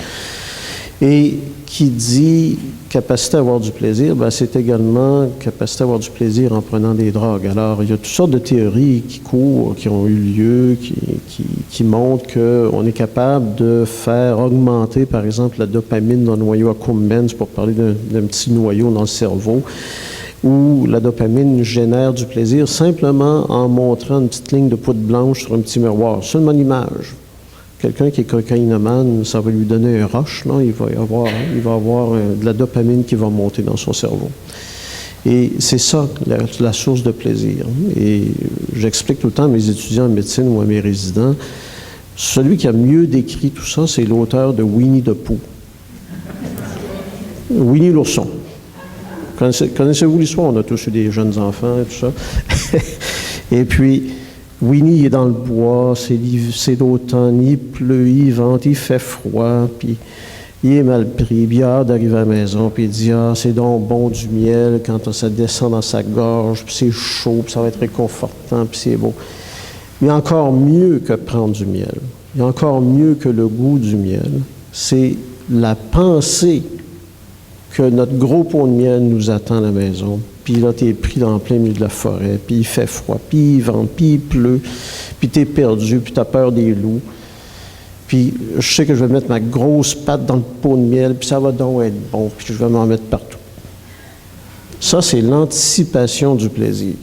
Et qui dit capacité à avoir du plaisir, bien, c'est également capacité à avoir du plaisir en prenant des drogues. Alors, il y a toutes sortes de théories qui courent, qui ont eu lieu, qui montrent qu'on est capable de faire augmenter, par exemple, la dopamine dans le noyau accumbens, pour parler d'un petit noyau dans le cerveau, où la dopamine génère du plaisir simplement en montrant une petite ligne de poudre blanche sur un petit miroir, seulement l'image. Quelqu'un qui est cocaïnomane, ça va lui donner un rush, non? Il va avoir de la dopamine qui va monter dans son cerveau. Et c'est ça, la source de plaisir. Et j'explique tout le temps à mes étudiants en médecine ou à mes résidents, celui qui a mieux décrit tout ça, c'est l'auteur de Winnie the Pooh. Winnie l'ourson. Connaissez-vous l'histoire? On a tous eu des jeunes enfants et tout ça. Et puis, Winnie il est dans le bois, c'est l'automne, il pleut, il vente, il fait froid, puis il est mal pris, puis il a hâte d'arriver à la maison, puis il dit « Ah, c'est donc bon du miel quand ça descend dans sa gorge, puis c'est chaud, puis ça va être réconfortant, puis c'est beau. » Il y a encore mieux que prendre du miel. Il y a encore mieux que le goût du miel. C'est la pensée que notre gros pot de miel nous attend à la maison. Puis là, tu es pris dans le plein milieu de la forêt, puis il fait froid, puis il vente, puis il pleut, puis tu es perdu, puis tu as peur des loups. Puis je sais que je vais mettre ma grosse patte dans le pot de miel, puis ça va donc être bon, puis je vais m'en mettre partout. Ça, c'est l'anticipation du plaisir.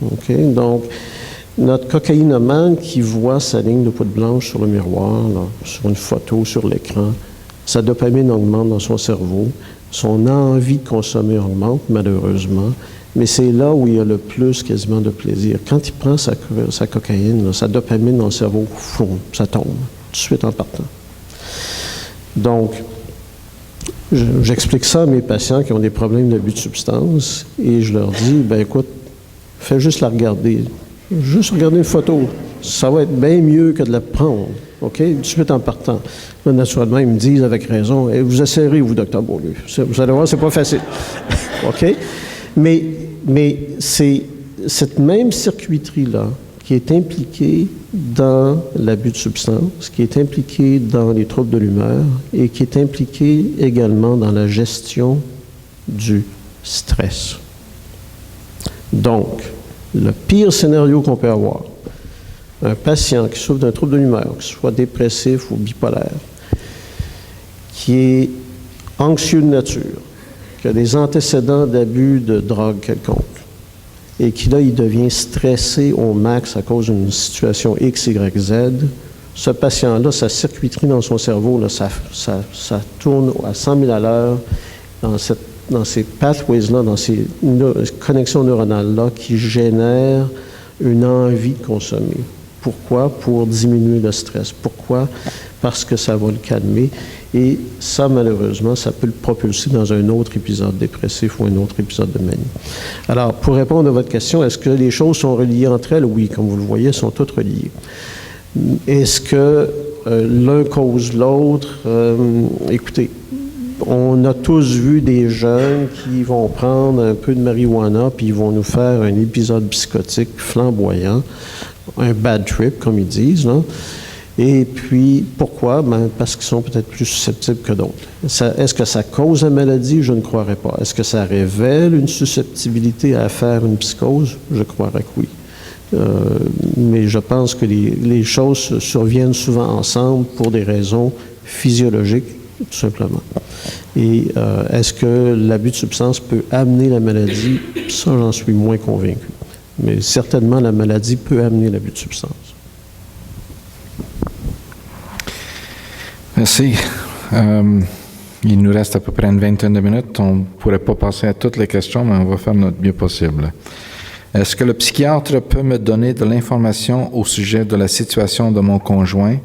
OK? Donc, notre cocaïnomane qui voit sa ligne de poudre blanche sur le miroir, là, sur une photo, sur l'écran, sa dopamine augmente dans son cerveau. Son envie de consommer augmente, malheureusement, mais c'est là où il y a le plus quasiment de plaisir. Quand il prend sa cocaïne, là, sa dopamine dans le cerveau, foum, ça tombe, tout de suite en partant. Donc, j'explique ça à mes patients qui ont des problèmes d'abus de substance et je leur dis, ben écoute, fais juste la regarder. Juste regarder une photo. Ça va être bien mieux que de la prendre. OK? Tout de suite en partant. Là, naturellement, ils me disent avec raison, hey, vous essayerez, vous, Dr. Beaulieu. Vous allez voir, c'est pas facile. OK? Mais c'est cette même circuiterie-là qui est impliquée dans l'abus de substance, qui est impliquée dans les troubles de l'humeur et qui est impliquée également dans la gestion du stress. Donc, le pire scénario qu'on peut avoir, un patient qui souffre d'un trouble de l'humeur, que ce soit dépressif ou bipolaire, qui est anxieux de nature, qui a des antécédents d'abus de drogue quelconque, et qui, là, il devient stressé au max à cause d'une situation X, Y, Z, ce patient-là, sa circuiterie dans son cerveau, là, ça tourne à 100 000 à l'heure dans ces pathways-là, dans ces connexions neuronales-là qui génèrent une envie de consommer. Pourquoi? Pour diminuer le stress. Pourquoi? Parce que ça va le calmer. Et ça, malheureusement, ça peut le propulser dans un autre épisode dépressif ou un autre épisode de manie. Alors, pour répondre à votre question, est-ce que les choses sont reliées entre elles? Oui, comme vous le voyez, elles sont toutes reliées. Est-ce que l'un cause l'autre? Écoutez, on a tous vu des jeunes qui vont prendre un peu de marijuana puis ils vont nous faire un épisode psychotique flamboyant, un bad trip, comme ils disent, là. Et puis, pourquoi? Ben, parce qu'ils sont peut-être plus susceptibles que d'autres. Est-ce que ça cause la maladie? Je ne croirais pas. Est-ce que ça révèle une susceptibilité à faire une psychose? Je croirais que oui. Mais je pense que les choses surviennent souvent ensemble pour des raisons physiologiques, tout simplement. Et est-ce que l'abus de substance peut amener la maladie? Ça, j'en suis moins convaincu. Mais certainement, la maladie peut amener l'abus de substance. Merci. Il nous reste à peu près une vingtaine de minutes. On ne pourrait pas passer à toutes les questions, mais on va faire notre mieux possible. Est-ce que le psychiatre peut me donner de l'information au sujet de la situation de mon conjoint?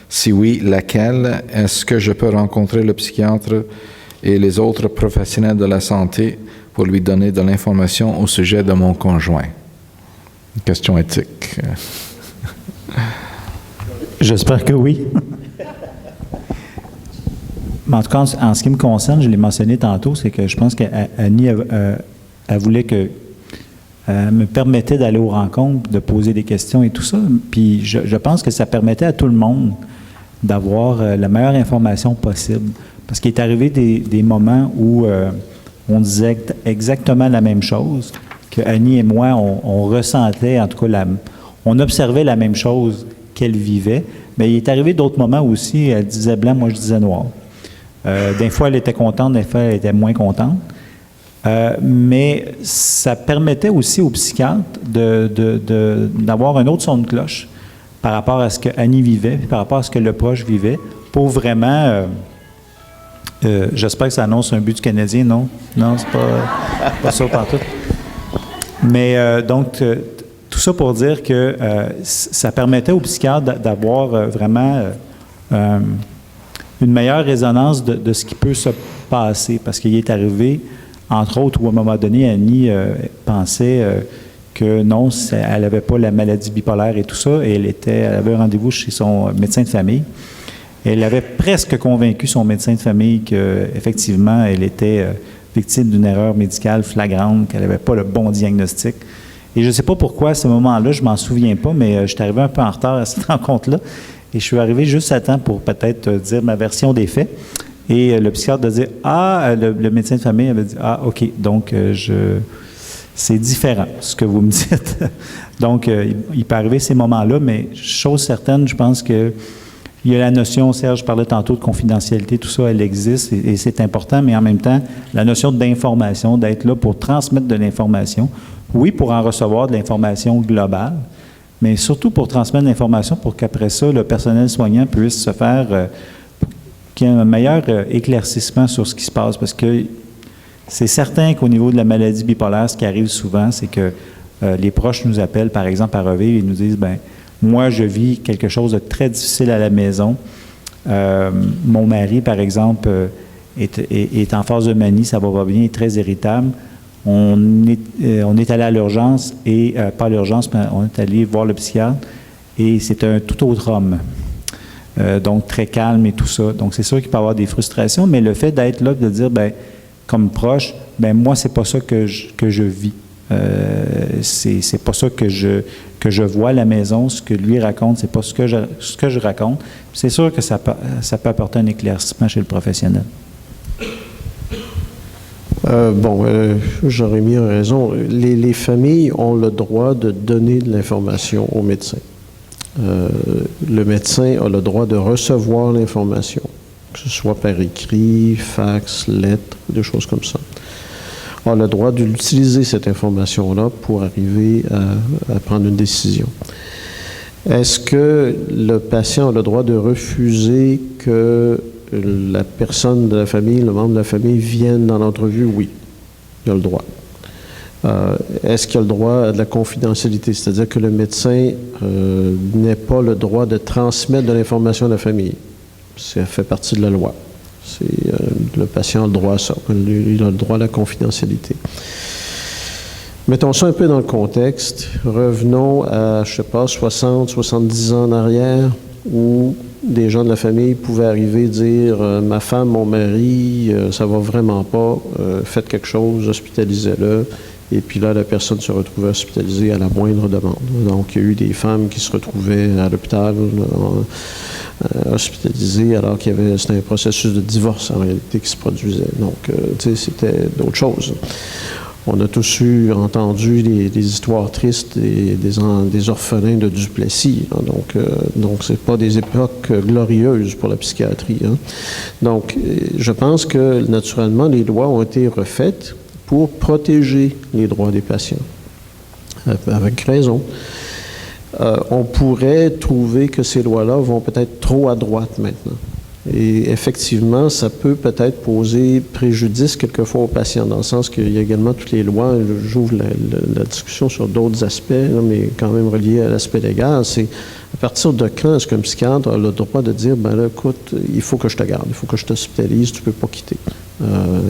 Si oui, laquelle? Est-ce que je peux rencontrer le psychiatre et les autres professionnels de la santé pour lui donner de l'information au sujet de mon conjoint? Une question éthique. J'espère que oui. Mais en tout cas, en ce qui me concerne, je l'ai mentionné tantôt, c'est que je pense qu'Annie elle voulait que me permettait d'aller aux rencontres, de poser des questions et tout ça. Puis je pense que ça permettait à tout le monde d'avoir la meilleure information possible. Parce qu'il est arrivé des moments où on disait exactement la même chose, que Annie et moi, on ressentait, en tout cas, on observait la même chose qu'elle vivait. Mais il est arrivé d'autres moments aussi, elle disait blanc, moi je disais noir. Des fois, elle était contente, des fois, elle était moins contente. Mais ça permettait aussi aux psychiatres d'avoir un autre son de cloche par rapport à ce que Annie vivait, puis par rapport à ce que le proche vivait, pour vraiment... j'espère que ça annonce un but du Canadien, non? Non, c'est pas ça partout. Mais donc, tout ça pour dire que ça permettait aux psychiatres d'avoir vraiment une meilleure résonance de ce qui peut se passer. Parce qu'il est arrivé, entre autres, où à un moment donné, Annie pensait que non, elle n'avait pas la maladie bipolaire et tout ça, et elle avait un rendez-vous chez son médecin de famille. Et elle avait presque convaincu son médecin de famille qu'effectivement, elle était victime d'une erreur médicale flagrante, qu'elle n'avait pas le bon diagnostic. Et je ne sais pas pourquoi, à ce moment-là, je ne m'en souviens pas, mais je suis arrivé un peu en retard à cette rencontre-là. Et je suis arrivé juste à temps pour peut-être dire ma version des faits. Et le psychiatre a dit « Ah, le médecin de famille avait dit « Ah, OK, donc c'est différent, ce que vous me dites. » Donc, il peut arriver ces moments-là, mais chose certaine, je pense que il y a la notion, Serge parlait tantôt de confidentialité, tout ça, elle existe et c'est important, mais en même temps, la notion d'information, d'être là pour transmettre de l'information, oui, pour en recevoir de l'information globale, mais surtout pour transmettre de l'information pour qu'après ça, le personnel soignant puisse se faire, qu'il y ait un meilleur éclaircissement sur ce qui se passe, parce que c'est certain qu'au niveau de la maladie bipolaire, ce qui arrive souvent, c'est que les proches nous appellent, par exemple, à Revivre, et nous disent, bien, moi, je vis quelque chose de très difficile à la maison. Mon mari, par exemple, est en phase de manie, ça va pas bien, est très irritable. On est allé à l'urgence, et pas à l'urgence, mais on est allé voir le psychiatre, et c'est un tout autre homme. Donc, très calme et tout ça. Donc, c'est sûr qu'il peut y avoir des frustrations, mais le fait d'être là, de dire, bien, comme proche, bien, moi, c'est pas ça que je vis. C'est pas ça que je vois à la maison, ce que lui raconte, c'est pas ce que je raconte. C'est sûr que ça peut apporter un éclaircissement chez le professionnel. Jérémy a raison. Les familles ont le droit de donner de l'information au médecin. Le médecin a le droit de recevoir l'information, que ce soit par écrit, fax, lettre, des choses comme ça. A le droit d'utiliser cette information-là pour arriver à prendre une décision. Est-ce que le patient a le droit de refuser que la personne de la famille, le membre de la famille, vienne dans l'entrevue? Oui, il a le droit. Est-ce qu'il a le droit à de la confidentialité? C'est-à-dire que le médecin n'ait pas le droit de transmettre de l'information à la famille. Ça fait partie de la loi. Le patient a le droit à ça. Il a le droit à la confidentialité. Mettons ça un peu dans le contexte. Revenons à, 60, 70 ans en arrière, où des gens de la famille pouvaient arriver et dire « Ma femme, mon mari, ça va vraiment pas, faites quelque chose, hospitalisez-le. » Et puis là, la personne se retrouvait hospitalisée à la moindre demande. Donc, il y a eu des femmes qui se retrouvaient à l'hôpital hospitalisées alors c'était un processus de divorce en réalité qui se produisait. Donc, tu sais, c'était d'autres choses. On a tous entendu des histoires tristes des orphelins de Duplessis. Hein. Donc, c'est pas des époques glorieuses pour la psychiatrie. Hein. Donc, je pense que naturellement, les lois ont été refaites pour protéger les droits des patients. Avec raison. On pourrait trouver que ces lois-là vont peut-être trop à droite maintenant. Et effectivement, ça peut peut-être poser préjudice quelquefois aux patients, dans le sens qu'il y a également toutes les lois, j'ouvre la discussion sur d'autres aspects, là, mais quand même reliés à l'aspect légal, c'est à partir de quand est-ce qu'un psychiatre a le droit de dire, ben là, écoute, il faut que je te garde, il faut que je t'hospitalise, tu ne peux pas quitter.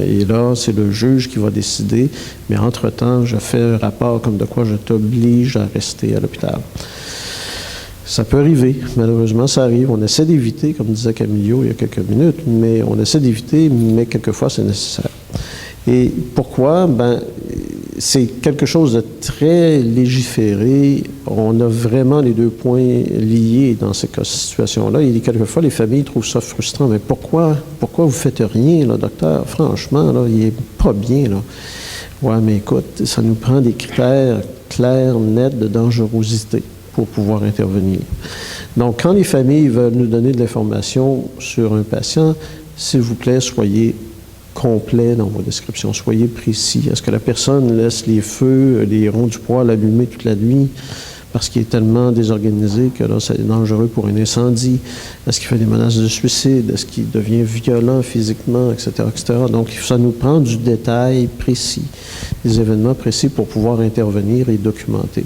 Et là, c'est le juge qui va décider, mais entre-temps, je fais un rapport comme de quoi je t'oblige à rester à l'hôpital. Ça peut arriver, malheureusement, ça arrive. On essaie d'éviter, comme disait Camillo il y a quelques minutes, mais on essaie d'éviter, mais quelquefois c'est nécessaire. Et pourquoi? Ben, c'est quelque chose de très légiféré. On a vraiment les deux points liés dans ces situations-là. Et quelquefois, les familles trouvent ça frustrant. Mais pourquoi vous faites rien, là, docteur? Franchement, là, il est pas bien, là. Ouais, mais écoute, ça nous prend des critères clairs, nets de dangerosité pour pouvoir intervenir. Donc, quand les familles veulent nous donner de l'information sur un patient, s'il vous plaît, soyez complet dans vos descriptions, soyez précis. Est-ce que la personne laisse les feux, les ronds du poêle allumés toute la nuit parce qu'il est tellement désorganisé que là, c'est dangereux pour un incendie? Est-ce qu'il fait des menaces de suicide? Est-ce qu'il devient violent physiquement, etc., etc.? Donc, ça nous prend du détail précis, des événements précis pour pouvoir intervenir et documenter.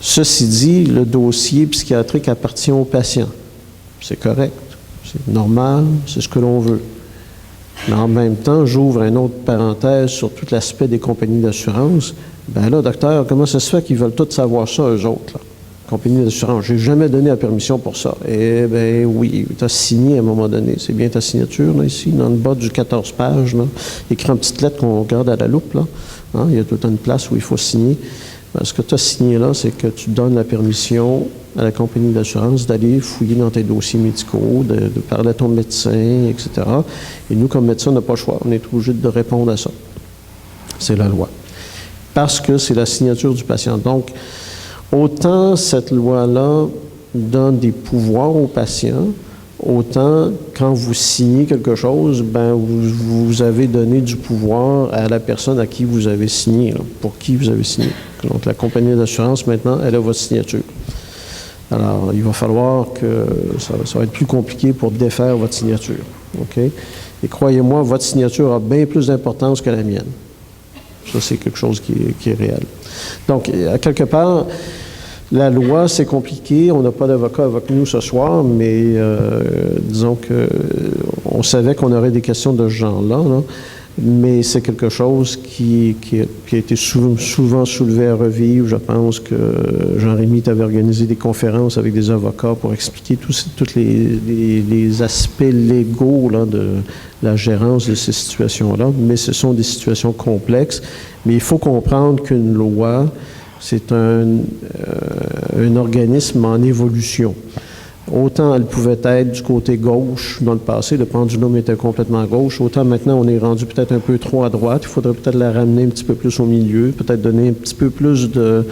Ceci dit, le dossier psychiatrique appartient au patient. C'est correct, c'est normal, c'est ce que l'on veut. Mais en même temps, j'ouvre une autre parenthèse sur tout l'aspect des compagnies d'assurance. Ben là, docteur, comment ça se fait qu'ils veulent tous savoir ça, eux autres, là? Compagnie d'assurance, j'ai jamais donné la permission pour ça. Eh bien, oui, tu as signé à un moment donné. C'est bien ta signature, là, ici, dans le bas du 14 pages, là. Écrit en petite lettre qu'on regarde à la loupe, là. Hein? Il y a toute une place où il faut signer. Ce que tu as signé là, c'est que tu donnes la permission à la compagnie d'assurance d'aller fouiller dans tes dossiers médicaux, de parler à ton médecin, etc. Et nous, comme médecins, on n'a pas le choix. On est obligé de répondre à ça. C'est la loi. Parce que c'est la signature du patient. Donc, autant cette loi-là donne des pouvoirs aux patients, autant quand vous signez quelque chose, ben vous avez donné du pouvoir à la personne à qui vous avez signé, là, pour qui vous avez signé. Donc la compagnie d'assurance, maintenant, elle a votre signature. Alors, il va falloir que ça va être plus compliqué pour défaire votre signature. OK? Et croyez-moi, votre signature a bien plus d'importance que la mienne. Ça, c'est quelque chose qui est réel. Donc, à quelque part, la loi, c'est compliqué. On n'a pas d'avocat avec nous ce soir, mais disons qu'on savait qu'on aurait des questions de ce genre-là, là. Mais c'est quelque chose qui a été souvent soulevé à Revivre. Je pense que Jean-Rémy t'avait organisé des conférences avec des avocats pour expliquer tous les aspects légaux là, de la gérance de ces situations-là. Mais ce sont des situations complexes. Mais il faut comprendre qu'une loi, c'est un organisme en évolution. Autant elle pouvait être du côté gauche dans le passé, le pendulum était complètement à gauche, autant maintenant on est rendu peut-être un peu trop à droite, il faudrait peut-être la ramener un petit peu plus au milieu, peut-être donner un petit peu plus de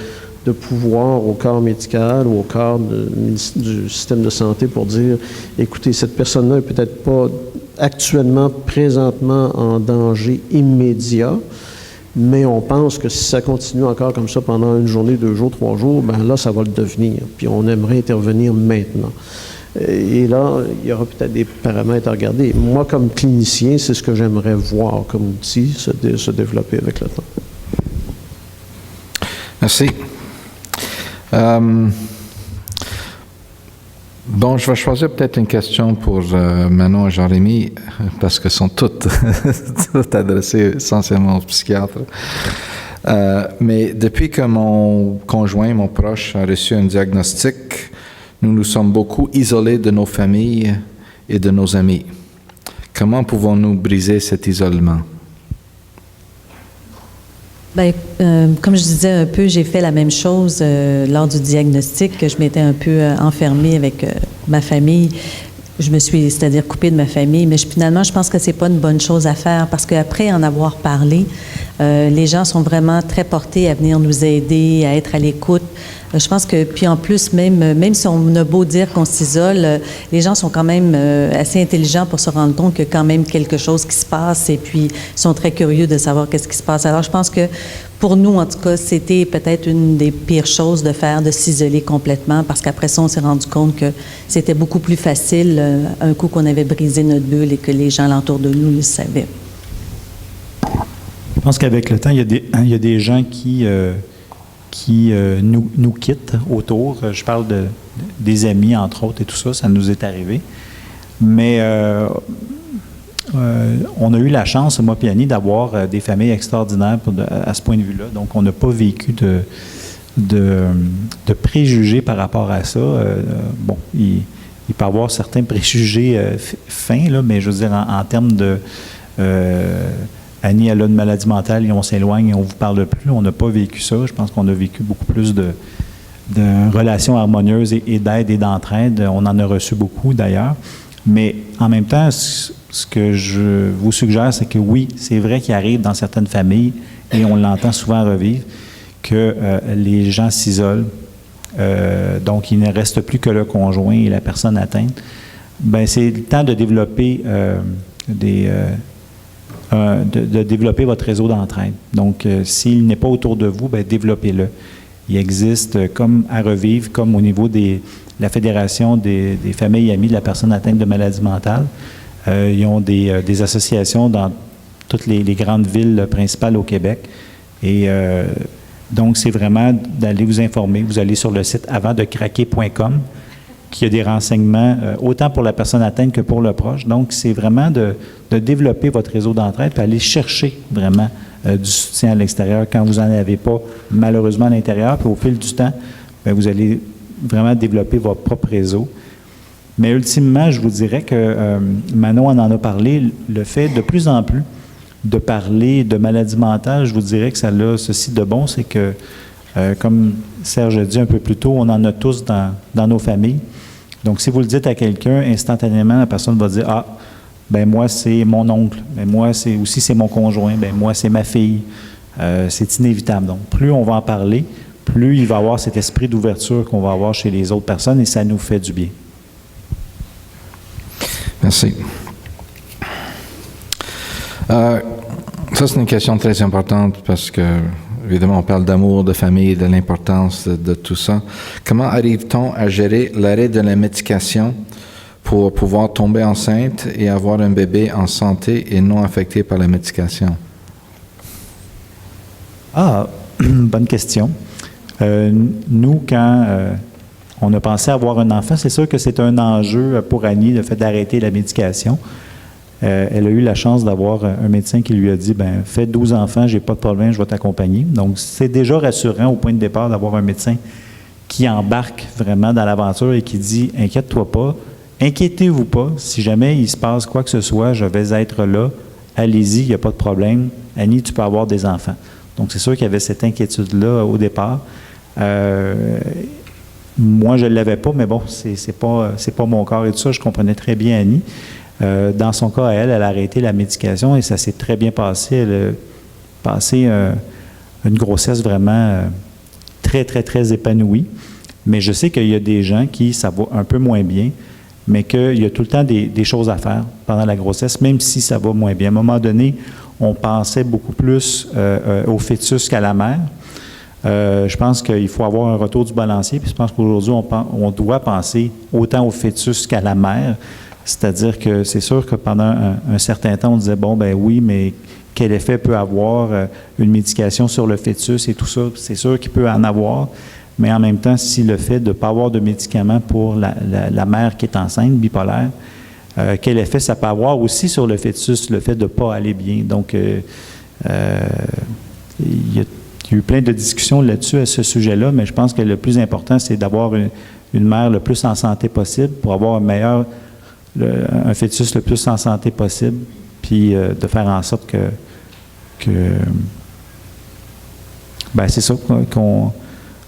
pouvoir au corps médical ou au corps du système de santé pour dire, écoutez, cette personne-là n'est peut-être pas actuellement, présentement en danger immédiat, mais on pense que si ça continue encore comme ça pendant une journée, 2 jours, 3 jours, ben là, ça va le devenir. Puis on aimerait intervenir maintenant. Et là, il y aura peut-être des paramètres à regarder. Moi, comme clinicien, c'est ce que j'aimerais voir comme outil se développer avec le temps. Merci. Bon, je vais choisir peut-être une question pour Manon et Jean-Rémy, parce qu'elles sont toutes adressées essentiellement aux psychiatres. Mais depuis que mon conjoint, mon proche, a reçu un diagnostic, nous nous sommes beaucoup isolés de nos familles et de nos amis. Comment pouvons-nous briser cet isolement? Bien, comme je disais un peu, j'ai fait la même chose lors du diagnostic. Je m'étais un peu enfermée avec ma famille. Je me suis, c'est-à-dire coupée de ma famille. Mais finalement, je pense que c'est pas une bonne chose à faire parce qu'après en avoir parlé, les gens sont vraiment très portés à venir nous aider, à être à l'écoute. Je pense que, puis en plus, même si on a beau dire qu'on s'isole, les gens sont quand même assez intelligents pour se rendre compte qu'il y a quand même quelque chose qui se passe et puis sont très curieux de savoir qu'est-ce qui se passe. Alors, je pense que Pour nous, en tout cas, c'était peut-être une des pires choses de faire, de s'isoler complètement, parce qu'après ça, on s'est rendu compte que c'était beaucoup plus facile un coup qu'on avait brisé notre bulle et que les gens alentour de nous le savaient. Je pense qu'avec le temps, il y a des gens qui nous quittent autour. Je parle des amis, entre autres, et tout ça, ça nous est arrivé. Mais on a eu la chance, moi et Annie, d'avoir des familles extraordinaires à ce point de vue-là. Donc, on n'a pas vécu de préjugés par rapport à ça. Bon, il peut y avoir certains préjugés fins, là, mais je veux dire, en termes de... Annie, elle a une maladie mentale et on s'éloigne et on ne vous parle plus. On n'a pas vécu ça. Je pense qu'on a vécu beaucoup plus de relations harmonieuses et d'aide et d'entraide. On en a reçu beaucoup, d'ailleurs. Mais en même temps, ce que je vous suggère, c'est que oui, c'est vrai qu'il arrive dans certaines familles, et on l'entend souvent revivre, que les gens s'isolent. Donc, il ne reste plus que le conjoint et la personne atteinte. Bien, c'est le temps de développer de développer votre réseau d'entraide. Donc, s'il n'est pas autour de vous, bien, développez-le. Il existe, comme à Revivre, comme au niveau de la Fédération des familles et amis de la personne atteinte de maladie mentale, ils ont des associations dans toutes les grandes villes principales au Québec. Et donc, c'est vraiment d'aller vous informer. Vous allez sur le site avantdecraquer.com, qui a des renseignements autant pour la personne atteinte que pour le proche. Donc, c'est vraiment de développer votre réseau d'entraide puis aller chercher vraiment du soutien à l'extérieur quand vous n'en avez pas, malheureusement, à l'intérieur. Puis au fil du temps, bien, vous allez vraiment développer votre propre réseau. Mais ultimement, je vous dirais que Manon en a parlé, le fait de plus en plus de parler de maladie mentale, je vous dirais que ça a ceci de bon, c'est que, comme Serge a dit un peu plus tôt, on en a tous dans nos familles. Donc, si vous le dites à quelqu'un, instantanément, la personne va dire « Ah, ben moi, c'est mon oncle. Ben moi, c'est mon conjoint. Ben moi, c'est ma fille. » C'est inévitable. Donc, plus on va en parler, plus il va y avoir cet esprit d'ouverture qu'on va avoir chez les autres personnes et ça nous fait du bien. Merci. Ça, c'est une question très importante parce que, évidemment, on parle d'amour, de famille, de l'importance de tout ça. Comment arrive-t-on à gérer l'arrêt de la médication pour pouvoir tomber enceinte et avoir un bébé en santé et non affecté par la médication? Ah, bonne question. Nous, quand on a pensé avoir un enfant, c'est sûr que c'est un enjeu pour Annie, le fait d'arrêter la médication. Elle a eu la chance d'avoir un médecin qui lui a dit « Bien, fais 12 enfants, j'ai pas de problème, je vais t'accompagner. » Donc, c'est déjà rassurant au point de départ d'avoir un médecin qui embarque vraiment dans l'aventure et qui dit « Inquiète-toi pas, inquiétez-vous pas, si jamais il se passe quoi que ce soit, je vais être là, allez-y, il n'y a pas de problème. Annie, tu peux avoir des enfants. » Donc, c'est sûr qu'il y avait cette inquiétude-là au départ. Moi, je ne l'avais pas, mais bon, c'est pas mon corps et tout ça. Je comprenais très bien Annie. Dans son cas, elle a arrêté la médication et ça s'est très bien passé. Elle a passé une grossesse vraiment très, très, très épanouie. Mais je sais qu'il y a des gens qui, ça va un peu moins bien, mais qu'il y a tout le temps des choses à faire pendant la grossesse, même si ça va moins bien. À un moment donné, on pensait beaucoup plus au fœtus qu'à la mère. Je pense qu'il faut avoir un retour du balancier, puis je pense qu'aujourd'hui, on doit penser autant au fœtus qu'à la mère. C'est-à-dire que c'est sûr que pendant un certain temps, on disait, bon, ben oui, mais quel effet peut avoir une médication sur le fœtus et tout ça? C'est sûr qu'il peut en avoir, mais en même temps, si le fait de ne pas avoir de médicaments pour la mère qui est enceinte, bipolaire, quel effet ça peut avoir aussi sur le fœtus, le fait de ne pas aller bien. Donc, il y a eu plein de discussions là-dessus à ce sujet-là, mais je pense que le plus important, c'est d'avoir une mère le plus en santé possible pour avoir un fœtus le plus en santé possible, puis de faire en sorte que ben c'est ça,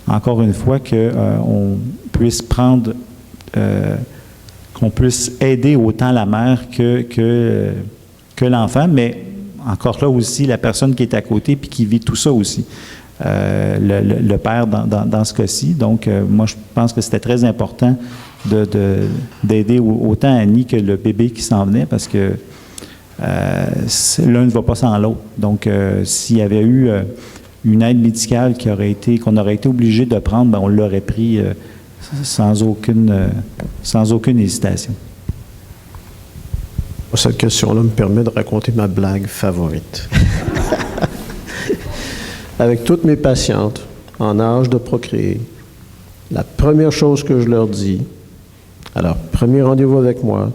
encore une fois, qu'on puisse prendre, qu'on puisse aider autant la mère que l'enfant, mais encore là aussi, la personne qui est à côté puis qui vit tout ça aussi. Le père dans ce cas-ci. Donc, moi, je pense que c'était très important d'aider autant Annie que le bébé qui s'en venait parce que l'un ne va pas sans l'autre. Donc, s'il y avait eu une aide médicale qu'on aurait été obligé de prendre, ben on l'aurait pris sans aucune hésitation. Cette question-là me permet de raconter ma blague favorite. Avec toutes mes patientes en âge de procréer, la première chose que je leur dis, alors, premier rendez-vous avec moi,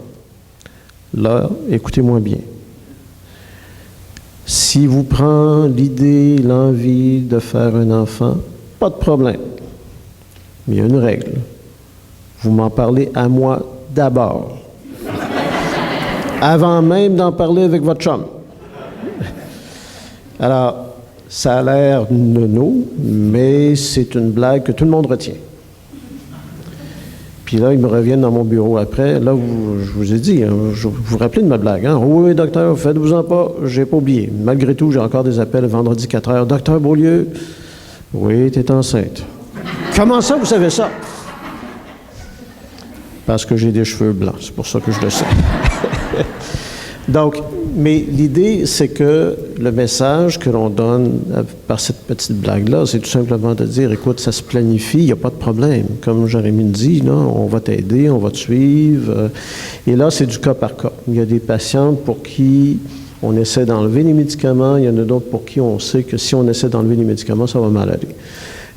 là, écoutez-moi bien. Si vous prend l'idée, l'envie de faire un enfant, pas de problème. Mais il y a une règle. Vous m'en parlez à moi d'abord. Avant même d'en parler avec votre chum. Alors, ça a l'air nono, mais c'est une blague que tout le monde retient. Puis là, ils me reviennent dans mon bureau après. Là, je vous ai dit, hein, vous vous rappelez de ma blague, hein? Oui, docteur, faites-vous-en pas, j'ai pas oublié. Malgré tout, j'ai encore des appels vendredi 4 heures. Docteur Beaulieu, oui, t'es enceinte. Comment ça, vous savez ça? Parce que j'ai des cheveux blancs, c'est pour ça que je le sais. Donc, mais l'idée, c'est que le message que l'on donne par cette petite blague-là, c'est tout simplement de dire, écoute, ça se planifie, il n'y a pas de problème. Comme Jérémy le dit, là, on va t'aider, on va te suivre. Et là, c'est du cas par cas. Il y a des patientes pour qui on essaie d'enlever les médicaments, il y en a d'autres pour qui on sait que si on essaie d'enlever les médicaments, ça va mal aller.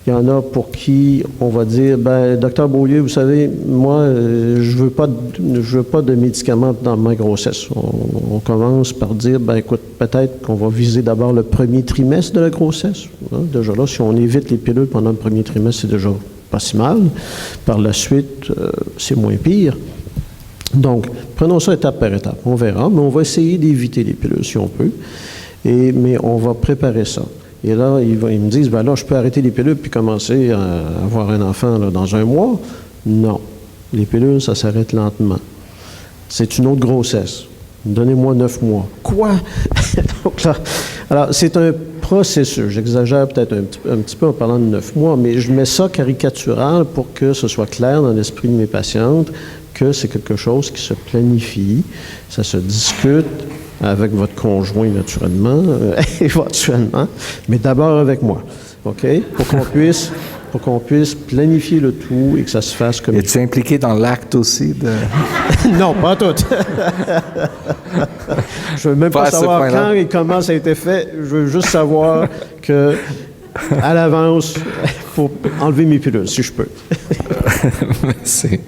Il y en a pour qui on va dire, ben, docteur Beaulieu, vous savez, moi, je veux pas de médicaments dans ma grossesse. On commence par dire, ben, écoute, peut-être qu'on va viser d'abord le premier trimestre de la grossesse. Hein? Déjà là, si on évite les pilules pendant le premier trimestre, c'est déjà pas si mal. Par la suite, c'est moins pire. Donc, prenons ça étape par étape. On verra, mais on va essayer d'éviter les pilules si on peut. Mais on va préparer ça. Et là, ils me disent, ben là, je peux arrêter les pilules puis commencer à avoir un enfant là, dans 1 mois. Non. Les pilules, ça s'arrête lentement. C'est une autre grossesse. Donnez-moi 9 mois. Quoi? Donc là, alors, c'est un processus. J'exagère peut-être un petit peu en parlant de 9 mois, mais je mets ça caricatural pour que ce soit clair dans l'esprit de mes patientes que c'est quelque chose qui se planifie, ça se discute avec votre conjoint, naturellement, éventuellement, mais d'abord avec moi, OK? Pour qu'on puisse planifier le tout et que ça se fasse comme... Es-tu impliqué dans l'acte aussi? Non, pas tout. Je veux même pas savoir quand et comment ça a été fait. Je veux juste savoir que, à l'avance, il faut enlever mes pilules, si je peux. Merci.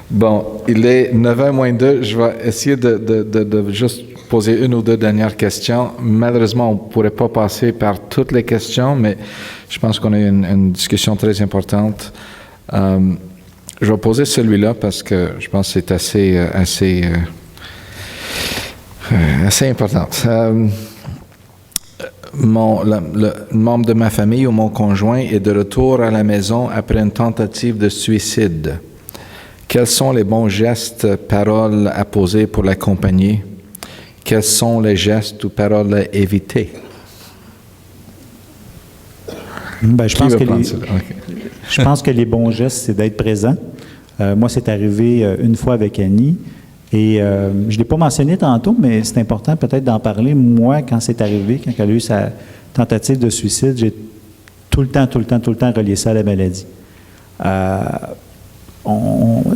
Bon, il est 9h moins 2. Je vais essayer de juste poser une ou deux dernières questions. Malheureusement, on ne pourrait pas passer par toutes les questions, mais je pense qu'on a eu une discussion très importante. Je vais poser celui-là parce que je pense que c'est assez important. Le membre de ma famille ou mon conjoint est de retour à la maison après une tentative de suicide. Quels sont les bons gestes, paroles à poser pour l'accompagner? Quels sont les gestes ou paroles à éviter? Bien, je pense que les bons gestes, c'est d'être présent. Moi, c'est arrivé une fois avec Annie. Et je ne l'ai pas mentionné tantôt, mais c'est important peut-être d'en parler. Moi, quand c'est arrivé, quand elle a eu sa tentative de suicide, j'ai tout le temps relié ça à la maladie.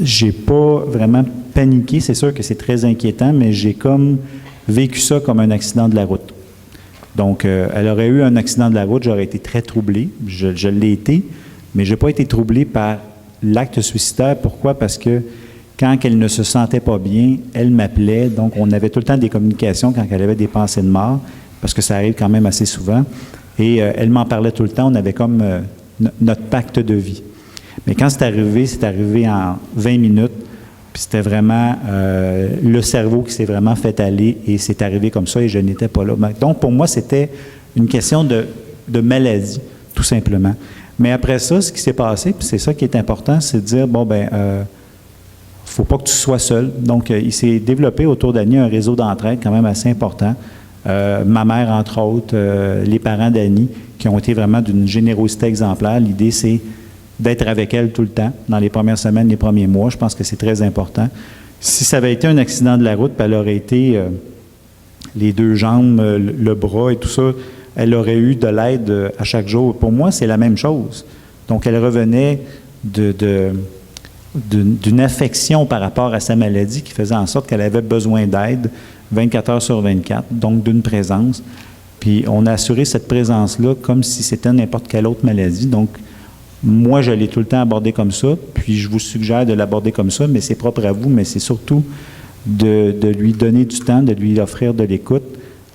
J'ai pas vraiment paniqué. C'est sûr que c'est très inquiétant, mais j'ai comme vécu ça comme un accident de la route. Donc, elle aurait eu un accident de la route, j'aurais été très troublé. Je l'ai été, mais je n'ai pas été troublé par l'acte suicidaire. Pourquoi? Parce que quand elle ne se sentait pas bien, elle m'appelait. Donc, on avait tout le temps des communications quand elle avait des pensées de mort, parce que ça arrive quand même assez souvent. Et elle m'en parlait tout le temps. On avait comme notre pacte de vie. Mais quand c'est arrivé en 20 minutes, puis c'était vraiment le cerveau qui s'est vraiment fait aller et c'est arrivé comme ça et je n'étais pas là. Donc, pour moi, c'était une question de maladie, tout simplement. Mais après ça, ce qui s'est passé, puis c'est ça qui est important, c'est de dire, bon, ben faut pas que tu sois seul. Donc, il s'est développé autour d'Annie un réseau d'entraide quand même assez important. Ma mère, entre autres, les parents d'Annie, qui ont été vraiment d'une générosité exemplaire. L'idée, c'est d'être avec elle tout le temps, dans les premières semaines, les premiers mois. Je pense que c'est très important. Si ça avait été un accident de la route, puis elle aurait été les 2 jambes, le bras et tout ça, elle aurait eu de l'aide à chaque jour. Pour moi, c'est la même chose. Donc, elle revenait d'une affection par rapport à sa maladie qui faisait en sorte qu'elle avait besoin d'aide 24 heures sur 24, donc d'une présence. Puis on a assuré cette présence-là comme si c'était n'importe quelle autre maladie. Donc, moi, je l'ai tout le temps abordé comme ça, puis je vous suggère de l'aborder comme ça, mais c'est propre à vous, mais c'est surtout de lui donner du temps, de lui offrir de l'écoute,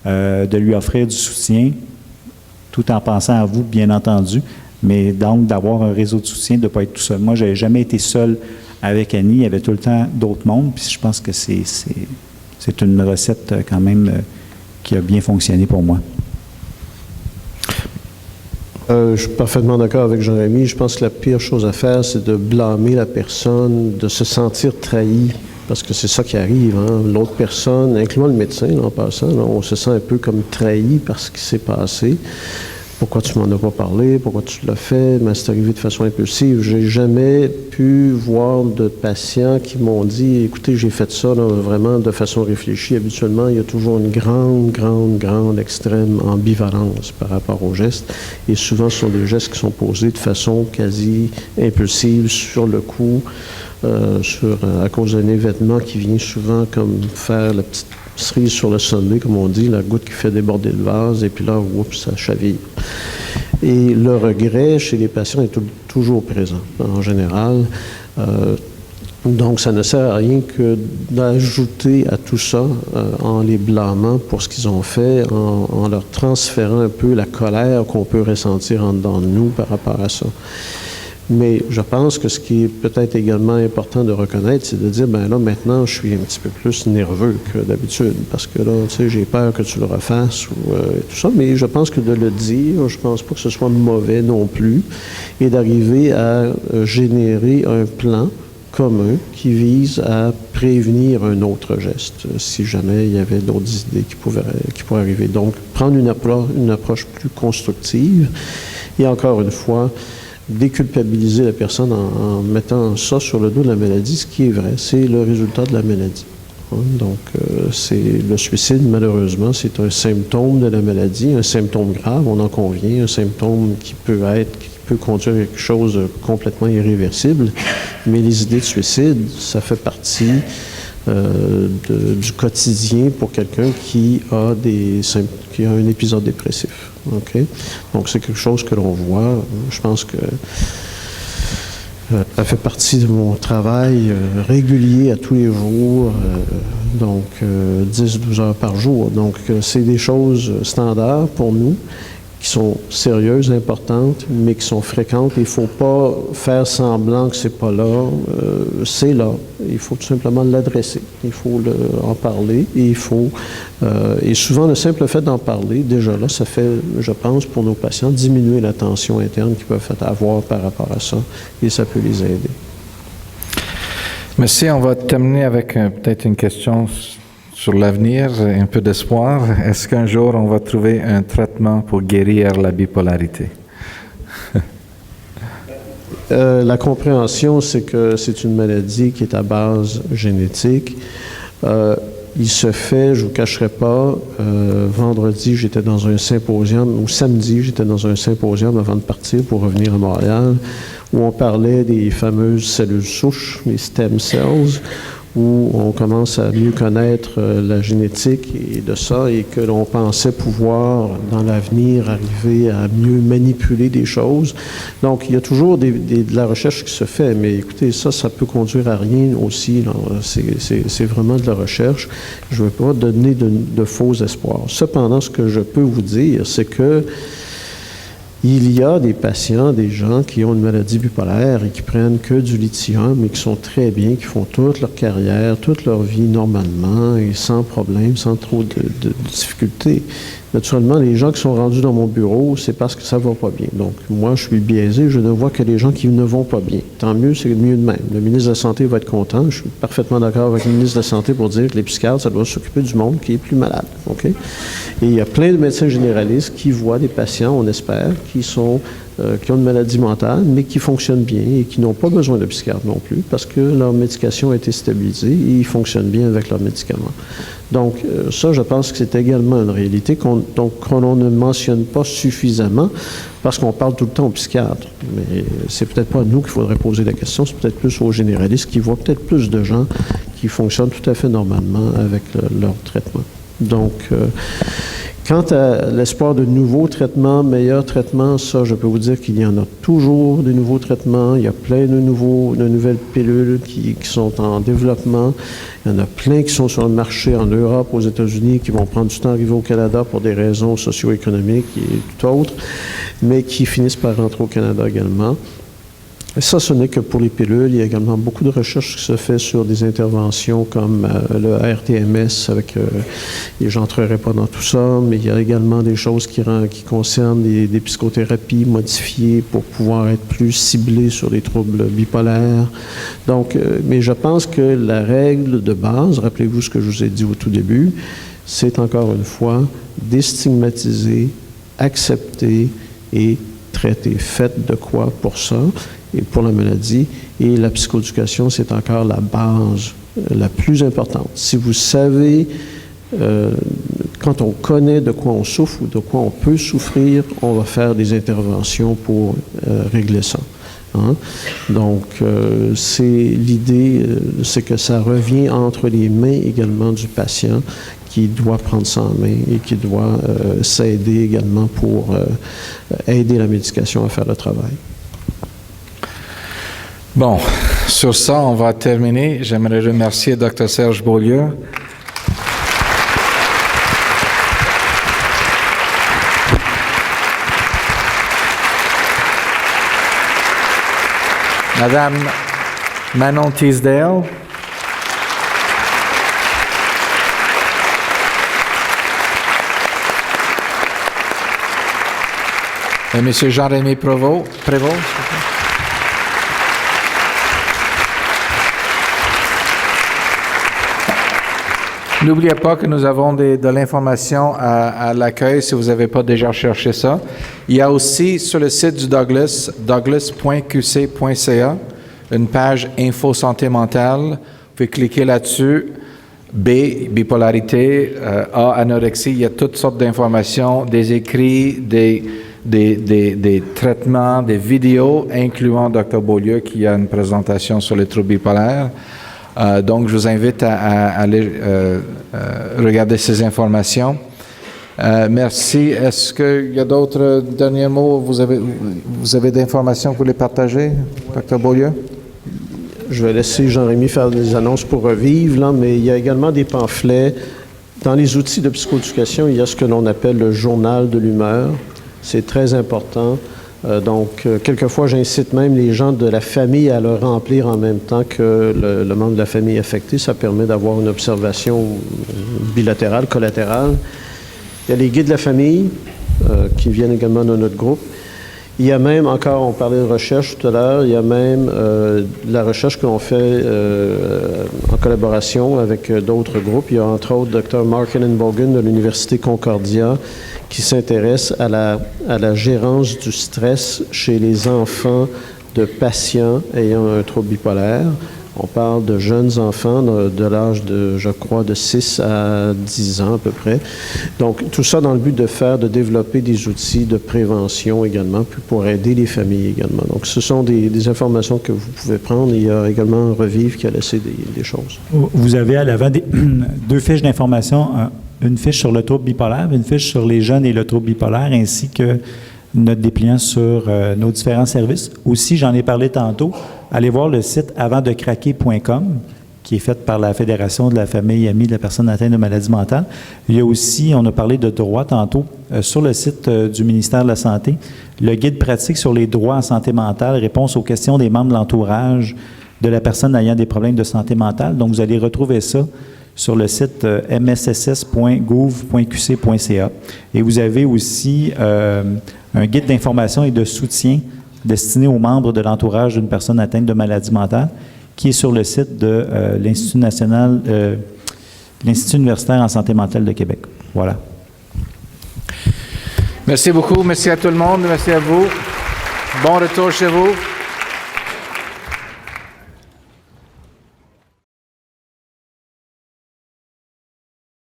de lui offrir du soutien, tout en pensant à vous, bien entendu, mais donc d'avoir un réseau de soutien, de ne pas être tout seul. Moi, je n'avais jamais été seul avec Annie, il y avait tout le temps d'autres mondes, puis je pense que c'est une recette quand même qui a bien fonctionné pour moi. Je suis parfaitement d'accord avec Jean-Rémy. Je pense que la pire chose à faire, c'est de blâmer la personne, de se sentir trahi, parce que c'est ça qui arrive. Hein? L'autre personne, incluant le médecin, là, en passant, là, on se sent un peu comme trahi par ce qui s'est passé. Pourquoi tu m'en as pas parlé? Pourquoi tu l'as fait? Mais c'est arrivé de façon impulsive. J'ai jamais pu voir de patients qui m'ont dit, écoutez, j'ai fait ça là, vraiment de façon réfléchie. Habituellement, il y a toujours une grande, extrême ambivalence par rapport aux gestes. Et souvent, ce sont des gestes qui sont posés de façon quasi impulsive, sur le coup, à cause d'un événement qui vient souvent comme faire la petite cerise sur le sundae, comme on dit, la goutte qui fait déborder le vase, et puis là, oups, ça chavire. Et le regret chez les patients est toujours présent, en général. Donc, ça ne sert à rien que d'ajouter à tout ça, en les blâmant pour ce qu'ils ont fait, en leur transférant un peu la colère qu'on peut ressentir en dedans de nous par rapport à ça. Mais je pense que ce qui est peut-être également important de reconnaître, c'est de dire, ben là, maintenant, je suis un petit peu plus nerveux que d'habitude, parce que là, tu sais, j'ai peur que tu le refasses ou tout ça, mais je pense que de le dire, je pense pas que ce soit mauvais non plus, et d'arriver à générer un plan commun qui vise à prévenir un autre geste, si jamais il y avait d'autres idées qui pourraient arriver. Donc, prendre une approche plus constructive, et encore une fois, déculpabiliser la personne en mettant ça sur le dos de la maladie, ce qui est vrai, c'est le résultat de la maladie. Donc, c'est le suicide, malheureusement, c'est un symptôme de la maladie, un symptôme grave, on en convient, un symptôme qui peut conduire à quelque chose de complètement irréversible, mais les idées de suicide, ça fait partie du quotidien pour quelqu'un qui a un épisode dépressif. Okay? Donc, c'est quelque chose que l'on voit. Je pense que ça fait partie de mon travail régulier à tous les jours, donc 10-12 heures par jour. Donc, c'est des choses standards pour nous, qui sont sérieuses, importantes, mais qui sont fréquentes. Il ne faut pas faire semblant que c'est pas là. C'est là. Il faut tout simplement l'adresser. Il faut en parler. Et et souvent, le simple fait d'en parler, déjà là, ça fait, je pense, pour nos patients, diminuer la tension interne qu'ils peuvent avoir par rapport à ça. Et ça peut les aider. Merci. On va terminer avec peut-être une question sur l'avenir, un peu d'espoir. Est-ce qu'un jour, on va trouver un traitement pour guérir la bipolarité? La compréhension, c'est que c'est une maladie qui est à base génétique. Il se fait, je ne vous cacherai pas, vendredi, j'étais dans un symposium, ou samedi, j'étais dans un symposium avant de partir pour revenir à Montréal, où on parlait des fameuses cellules souches, les stem cells, où on commence à mieux connaître la génétique et de ça, et que l'on pensait pouvoir, dans l'avenir, arriver à mieux manipuler des choses. Donc, il y a toujours de la recherche qui se fait, mais écoutez, ça peut conduire à rien aussi. C'est vraiment de la recherche. Je ne veux pas donner de faux espoirs. Cependant, ce que je peux vous dire, c'est que il y a des patients, des gens qui ont une maladie bipolaire et qui prennent que du lithium, mais qui sont très bien, qui font toute leur carrière, toute leur vie normalement et sans problème, sans trop de difficultés. Naturellement, les gens qui sont rendus dans mon bureau, c'est parce que ça va pas bien. Donc, moi, je suis biaisé, je ne vois que les gens qui ne vont pas bien. Tant mieux, c'est mieux de même. Le ministre de la Santé va être content. Je suis parfaitement d'accord avec le ministre de la Santé pour dire que les psychiatres, ça doit s'occuper du monde qui est plus malade. OK? Et il y a plein de médecins généralistes qui voient des patients, on espère, qui sont qui ont une maladie mentale, mais qui fonctionnent bien et qui n'ont pas besoin de psychiatre non plus parce que leur médication a été stabilisée et ils fonctionnent bien avec leurs médicaments. Donc, ça, je pense que c'est également une réalité qu'on ne mentionne pas suffisamment parce qu'on parle tout le temps aux psychiatres. Mais c'est peut-être pas à nous qu'il faudrait poser la question, c'est peut-être plus aux généralistes qui voient peut-être plus de gens qui fonctionnent tout à fait normalement avec leur traitement. Donc, quant à l'espoir de nouveaux traitements, meilleurs traitements, ça, je peux vous dire qu'il y en a toujours de nouveaux traitements. Il y a plein de nouvelles pilules qui sont en développement. Il y en a plein qui sont sur le marché en Europe, aux États-Unis, qui vont prendre du temps à arriver au Canada pour des raisons socio-économiques et tout autre, mais qui finissent par rentrer au Canada également. Et ça, ce n'est que pour les pilules. Il y a également beaucoup de recherches qui se fait sur des interventions comme le RTMS, avec, et j'entrerai pas dans tout ça, mais il y a également des choses qui concernent des psychothérapies modifiées pour pouvoir être plus ciblées sur les troubles bipolaires. Donc, mais je pense que la règle de base, rappelez-vous ce que je vous ai dit au tout début, c'est encore une fois déstigmatiser, accepter et traiter. Faites de quoi pour ça et pour la maladie. Et la psychoéducation, c'est encore la base la plus importante. Si vous savez, quand on connaît de quoi on souffre ou de quoi on peut souffrir, on va faire des interventions pour régler ça. Hein? Donc, c'est l'idée, c'est que ça revient entre les mains également du patient qui doit prendre ça en main et qui doit s'aider également pour aider la médication à faire le travail. Bon, sur ça, on va terminer. J'aimerais remercier Dr. Serge Beaulieu. Madame Manon Teasdale. Et Monsieur Jean-Rémy Prévost. N'oubliez pas que nous avons de l'information à l'accueil si vous n'avez pas déjà cherché ça. Il y a aussi sur le site du Douglas, douglas.qc.ca, une page Info Santé Mentale. Vous pouvez cliquer là-dessus. B, bipolarité, A, anorexie. Il y a toutes sortes d'informations, des écrits, des traitements, des vidéos, incluant Dr. Beaulieu qui a une présentation sur les troubles bipolaires. Donc, je vous invite à aller regarder ces informations. Merci. Est-ce qu'il y a d'autres derniers mots? Vous avez d'informations que vous voulez partager, Dr. Beaulieu? Je vais laisser Jean-Rémy faire des annonces pour revivre, là, mais il y a également des pamphlets. Dans les outils de psychoéducation, il y a ce que l'on appelle le journal de l'humeur. C'est très important. Donc, quelquefois, j'incite même les gens de la famille à le remplir en même temps que le membre de la famille affecté. Ça permet d'avoir une observation bilatérale, collatérale. Il y a les guides de la famille qui viennent également de notre groupe. Il y a même, encore, on parlait de recherche tout à l'heure, il y a même la recherche que l'on fait en collaboration avec d'autres groupes. Il y a entre autres Dr. Mark Bogan de l'Université Concordia qui s'intéresse à la gérance du stress chez les enfants de patients ayant un trouble bipolaire. On parle de jeunes enfants de l'âge de, je crois, de 6 à 10 ans à peu près. Donc, tout ça dans le but de développer des outils de prévention également, puis pour aider les familles également. Donc, ce sont des informations que vous pouvez prendre. Il y a également un Revive qui a laissé des choses. Vous avez à l'avant deux fiches d'information, une fiche sur le trouble bipolaire, une fiche sur les jeunes et le trouble bipolaire, ainsi que notre dépliant sur nos différents services. Aussi, j'en ai parlé tantôt, allez voir le site avantdecraquer.com, qui est fait par la Fédération de la famille amie de la personne atteinte de maladie mentale. Il y a aussi, on a parlé de droits tantôt, sur le site du ministère de la Santé, le guide pratique sur les droits en santé mentale, réponse aux questions des membres de l'entourage de la personne ayant des problèmes de santé mentale. Donc, vous allez retrouver ça sur le site msss.gouv.qc.ca. Et vous avez aussi un guide d'information et de soutien destiné aux membres de l'entourage d'une personne atteinte de maladie mentale, qui est sur le site de l'Institut national, l'Institut universitaire en santé mentale de Québec. Voilà. Merci beaucoup. Merci à tout le monde. Merci à vous. Bon retour chez vous.